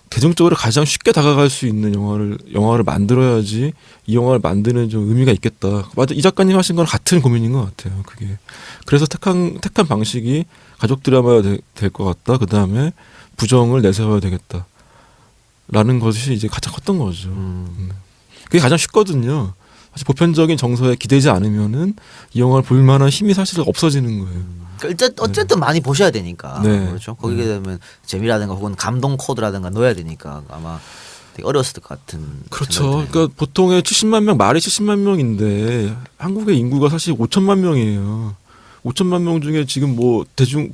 대중적으로 가장 쉽게 다가갈 수 있는 영화를 만들어야지 이 영화를 만드는 좀 의미가 있겠다. 맞아, 이 작가님 하신 거랑 같은 고민인 것 같아요. 그게 그래서 택한 방식이 가족 드라마가 될 것 같다. 그 다음에 부정을 내세워야 되겠다라는 것이 이제 가장 컸던 거죠. 그게 가장 쉽거든요. 사실 보편적인 정서에 기대지 않으면은 이 영화를 볼 만한 힘이 사실 없어지는 거예요. 어쨌든 많이 보셔야 되니까 네. 그렇죠. 거기에 되면 재미라든가 혹은 감동 코드라든가 넣어야 되니까 아마 되게 어려웠을 것 같은. 그렇죠. 그러니까 보통의 70만 명 말이 70만 명인데 한국의 인구가 사실 5천만 명이에요. 5천만 명 중에 지금 뭐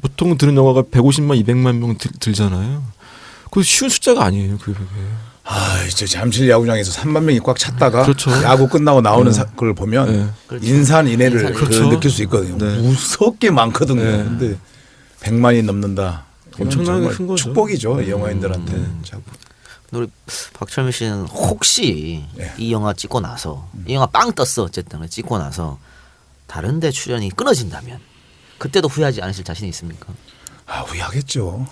보통 들은 영화가 150만 200만 명 들잖아요. 그 쉬운 숫자가 아니에요. 그게. 이제 잠실 야구장에서 3만 명이 꽉 찼다가 그렇죠. 야구 끝나고 나오는 걸 보면 인산인해를 그렇죠. 느낄 수 있거든요. 네. 무섭게 많거든요. 네. 근데 100만이 넘는다. 엄청나게 큰 거죠. 축복이죠. 이 영화인들한테. 우리 박철민 씨는 혹시 네. 이 영화 찍고 나서 이 영화 빵 떴어 어쨌든 찍고 나서 다른데 출연이 끊어진다면 그때도 후회하지 않으실 자신이 있습니까? 후회하겠죠.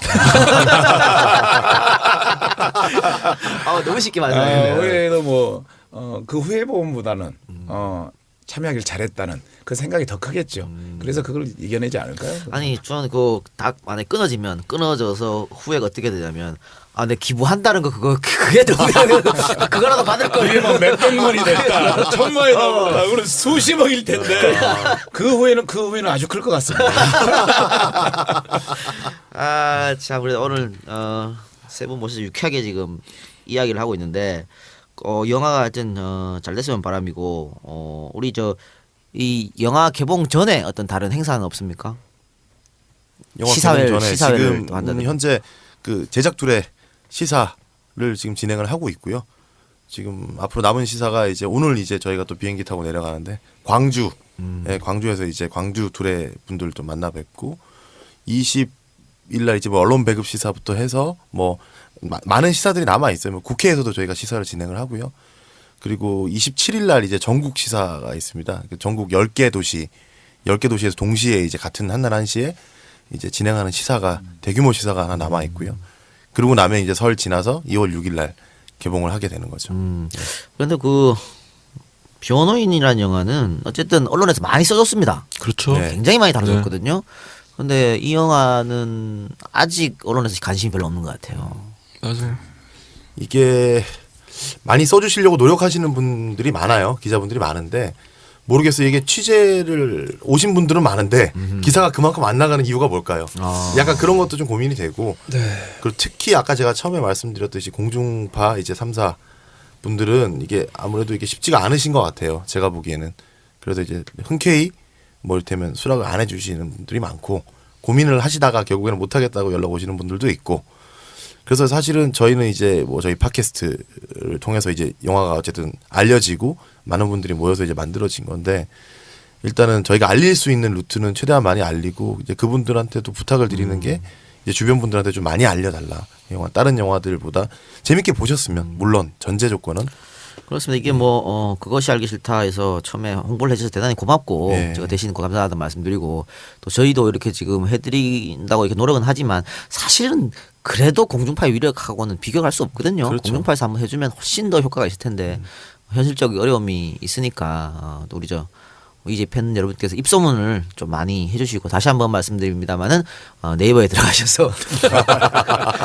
너무 쉽게 말하네요. 후회도 그 후회 부분보다는 참여하길 잘했다는 그 생각이 더 크겠죠. 그래서 그걸 이겨내지 않을까요? 아니 저는 닭 만약에 끊어져서 후회가 어떻게 되냐면 내 기부한다는 거 그게 더 그거라도 받을 걸. 이게 뭐 몇백만이 됐다, 1,000만이 넘었다, 그럼 수십억일 텐데 그 후회는 아주 클 것 같습니다. 참 그래도 오늘 세 분 모셔서 유쾌하게 지금 이야기를 하고 있는데 영화가 하여튼 잘 됐으면 바람이고 우리 이 영화 개봉 전에 어떤 다른 행사는 없습니까? 영화 시사회를 개봉 전에 지금 또 한다든가. 현재 그 제작둘의 시사를 지금 진행을 하고 있고요. 지금 앞으로 남은 시사가 이제 오늘 이제 저희가 또 비행기 타고 내려가는데 광주, 광주에서 이제 광주 둘의 분들 좀 만나 뵙고 20일날 이제 언론 배급 시사부터 해서 많은 시사들이 남아 있어요. 국회에서도 저희가 시사를 진행을 하고요. 그리고 27일날 이제 전국 시사가 있습니다. 전국 10개 도시에서 동시에 이제 같은 한날 1시에 이제 진행하는 시사가 대규모 시사가 하나 남아 있고요. 그러고 나면 이제 설 지나서 2월 6일날 개봉을 하게 되는 거죠. 그런데 변호인이라는 영화는 어쨌든 언론에서 많이 써줬습니다. 그렇죠. 굉장히 많이 다뤄졌거든요. 그런데 이 영화는 아직 언론에서 관심이 별로 없는 것 같아요. 맞아요. 이게 많이 써주시려고 노력하시는 분들이 많아요. 기자분들이 많은데 모르겠어요. 이게 취재를 오신 분들은 많은데 기사가 그만큼 안 나가는 이유가 뭘까요? 약간 그런 것도 좀 고민이 되고 그리고 특히 아까 제가 처음에 말씀드렸듯이 공중파 이제 3사 분들은 이게 아무래도 이게 쉽지가 않으신 것 같아요. 제가 보기에는. 그래서 이제 흔쾌히 이를테면 수락을 안 해주시는 분들이 많고 고민을 하시다가 결국에는 못하겠다고 연락 오시는 분들도 있고 그래서 사실은 저희는 이제 저희 팟캐스트를 통해서 이제 영화가 어쨌든 알려지고 많은 분들이 모여서 이제 만들어진 건데 일단은 저희가 알릴 수 있는 루트는 최대한 많이 알리고 이제 그분들한테도 부탁을 드리는 게 이제 주변 분들한테 좀 많이 알려달라. 다른 영화들보다 재밌게 보셨으면 물론 전제 조건은 그렇습니다. 이게 그것이 알기 싫다 해서 처음에 홍보를 해주셔서 대단히 고맙고 제가 대신 감사하다는 말씀드리고 또 저희도 이렇게 지금 해드린다고 이렇게 노력은 하지만 사실은 그래도 공중파의 위력하고는 비교할 수 없거든요. 그렇죠. 공중파에서 한번 해주면 훨씬 더 효과가 있을 텐데 현실적 어려움이 있으니까 또 우리 이제 팬 여러분께서 입소문을 좀 많이 해주시고 다시 한번 말씀드립니다만은 네이버에 들어가셔서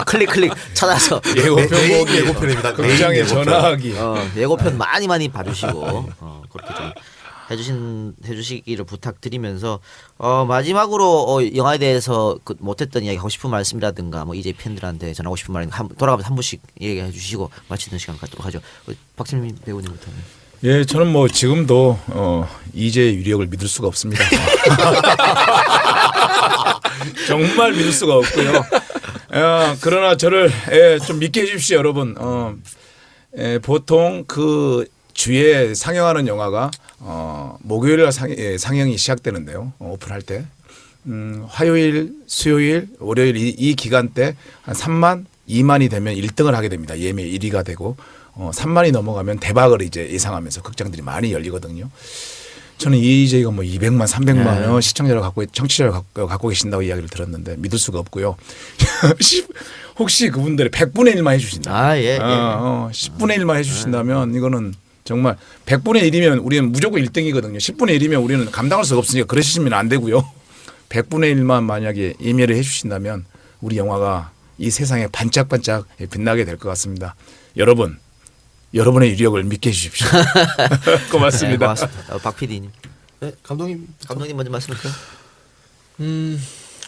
클릭 찾아서 예고편입니다. 극장에 전화하기. 예고편 많이 봐주시고 그렇게 좀 해주시기를 부탁드리면서 마지막으로 영화에 대해서 못했던 이야기 하고 싶은 말씀이라든가 이제 팬들한테 전하고 싶은 말이 돌아가면서 한 분씩 얘기해 주시고 마치는 시간 갖도록 하죠. 박진민 배우님부터는. 예, 저는 지금도 이재의 위력을 믿을 수가 없습니다. 정말 믿을 수가 없고요. 그러나 저를 좀 믿게 해주십시오, 여러분. 보통 그 주에 상영하는 영화가 목요일날 상영이 시작되는데요. 오픈할 때 화요일, 수요일, 월요일 이 기간대 한 3만, 2만이 되면 1등을 하게 됩니다. 예매 1위가 되고 3만이 넘어가면 대박을 이제 예상하면서 극장들이 많이 열리거든요. 저는 EJ가 200만, 300만 시청자를 청취자를 갖고 계신다고 이야기를 들었는데 믿을 수가 없고요. 혹시 그분들의 100분의 1만 해주신다. 10분의 1만 해주신다면 이거는 정말 100분의 1이면 우리는 무조건 1등이거든요. 10분의 1이면 우리는 감당할 수가 없으니까 그러시면 안 되고요. 100분의 1만 만약에 예매를 해주신다면 우리 영화가 이 세상에 반짝반짝 빛나게 될 것 같습니다. 여러분의 유력을 믿게 해주십시오. 고맙습니다. 고맙습니다. 박 PD님. 네, 감독님 먼저 말씀할까요?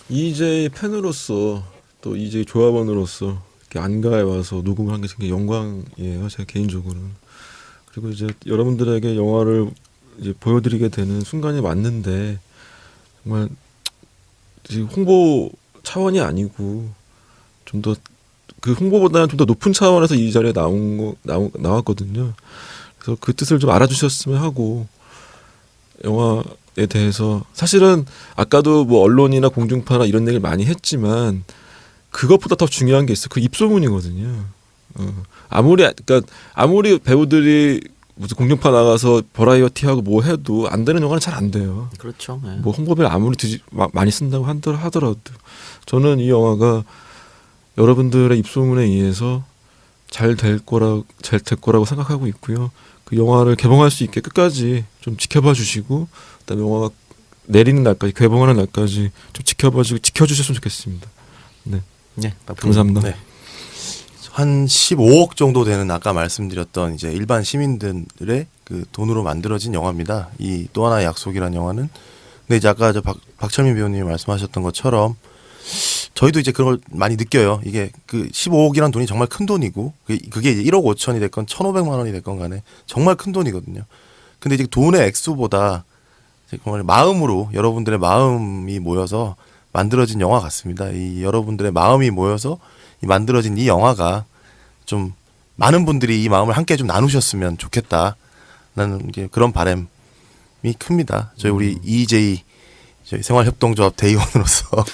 EJ 팬으로서 또 EJ 조합원으로서 이렇게 안가에 와서 녹음을 한 게 되게 영광이에요. 제가 개인적으로는. 그리고 이제 여러분들에게 영화를 이제 보여드리게 되는 순간이 왔는데 정말 지금 홍보 차원이 아니고 좀 더 그 홍보보다는 좀 더 높은 차원에서 이 자리에 나왔거든요. 그래서 그 뜻을 좀 알아주셨으면 하고 영화에 대해서 사실은 아까도 언론이나 공중파나 이런 얘기를 많이 했지만 그것보다 더 중요한 게 있어. 그 입소문이거든요. 아무리 배우들이 무슨 공중파 나가서 버라이어티하고 뭐 해도 안 되는 영화는 잘 안 돼요. 그렇죠. 네. 뭐 홍보비를 아무리 많이 쓴다고 하더라도 저는 이 영화가 여러분들의 입소문에 의해서 잘 될 거라고 생각하고 있고요. 그 영화를 개봉할 수 있게 끝까지 좀 지켜봐 주시고 그다음에 영화가 내리는 날까지 개봉하는 날까지 좀 지켜주셨으면 좋겠습니다. 네. 네. 감사합니다. 네. 한 15억 정도 되는 아까 말씀드렸던 이제 일반 시민들의 그 돈으로 만들어진 영화입니다. 이 또 하나의 약속이라는 영화는. 근데 이제 아까 박철민 배우님이 말씀하셨던 것처럼 저희도 이제 그걸 많이 느껴요. 이게 그 15억이란 돈이 정말 큰 돈이고 그게 이제 1억 5천이 됐건 1,500만 원이 됐건 간에 정말 큰 돈이거든요. 근데 이제 돈의 액수보다 정말 마음으로 여러분들의 마음이 모여서 만들어진 영화 같습니다. 이 여러분들의 마음이 모여서 만들어진 이 영화가 좀 많은 분들이 이 마음을 함께 좀 나누셨으면 좋겠다. 나는 그런 바람이 큽니다. 저희 우리 EJ 저희 생활협동조합 대의원으로서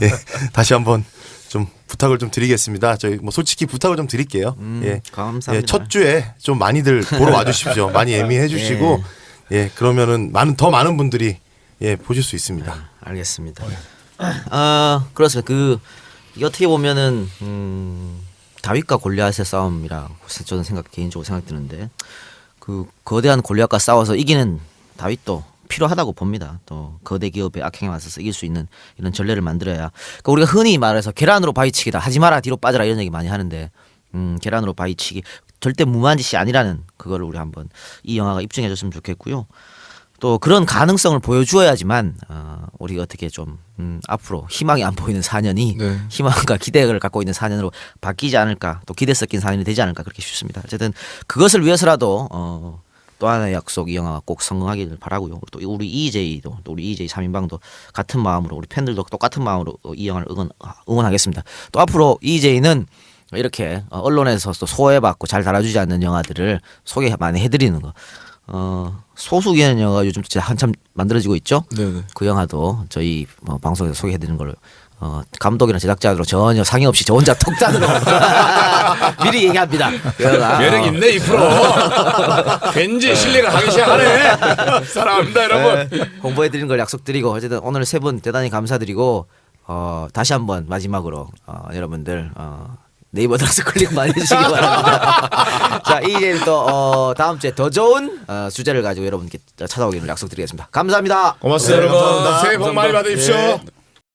예, 다시 한번 좀 부탁을 좀 드리겠습니다. 저희 뭐 솔직히 부탁을 좀 드릴게요. 예, 감사합니다. 예, 첫 주에 좀 많이들 보러 와주십시오. 많이 예매해 주시고 예, 그러면은 더 많은 분들이 예 보실 수 있습니다. 알겠습니다. 그렇습니다. 이게 어떻게 보면은 다윗과 골리앗의 싸움이라고 저는 개인적으로 생각 드는데 그 거대한 골리앗과 싸워서 이기는 다윗도 필요하다고 봅니다. 또 거대 기업의 악행에 맞서서 이길 수 있는 이런 전례를 만들어야. 그러니까 우리가 흔히 말해서 계란으로 바위치기다. 하지 마라 뒤로 빠져라 이런 얘기 많이 하는데 계란으로 바위치기 절대 무모한 짓이 아니라는 그거를 우리 한번 이 영화가 입증해줬으면 좋겠고요. 또 그런 가능성을 보여주어야지만 우리가 어떻게 좀 앞으로 희망이 안 보이는 4년이 네. 희망과 기대를 갖고 있는 4년으로 바뀌지 않을까, 또 기대 섞인 4년이 되지 않을까 그렇게 싶습니다. 어쨌든 그것을 위해서라도 또 하나의 약속 이 영화가 꼭 성공하기를 바라고요. 또 우리 EJ도 또 우리 EJ 3인방도 같은 마음으로 우리 팬들도 똑같은 마음으로 이 영화를 응원하겠습니다. 또 앞으로 EJ는 이렇게 언론에서 또 소외받고 잘 다뤄주지 않는 영화들을 소개 많이 해드리는 거. 소수기는 영화가 요즘 진짜 한참 만들어지고 있죠. 네네. 그 영화도 저희 방송에서 소개해드리는 걸로 감독이나 제작자로 전혀 상의 없이 저 혼자 톡단으로 미리 얘기합니다. 매력 있네 이 프로. 왠지 신뢰가 가기 시작하네. 사랑합니다 여러분. 홍보해드리는 걸 약속드리고 어쨌든 오늘 세 분 대단히 감사드리고 다시 한번 마지막으로 여러분들 네이버 들어서 클릭 많이 해주시기 바랍니다. 자, 이제 또 다음 주에 더 좋은 주제를 가지고 여러분께 찾아오기를 약속드리겠습니다. 감사합니다. 고맙습니다 여러분. 새해 복 많이 받으십시오. 네.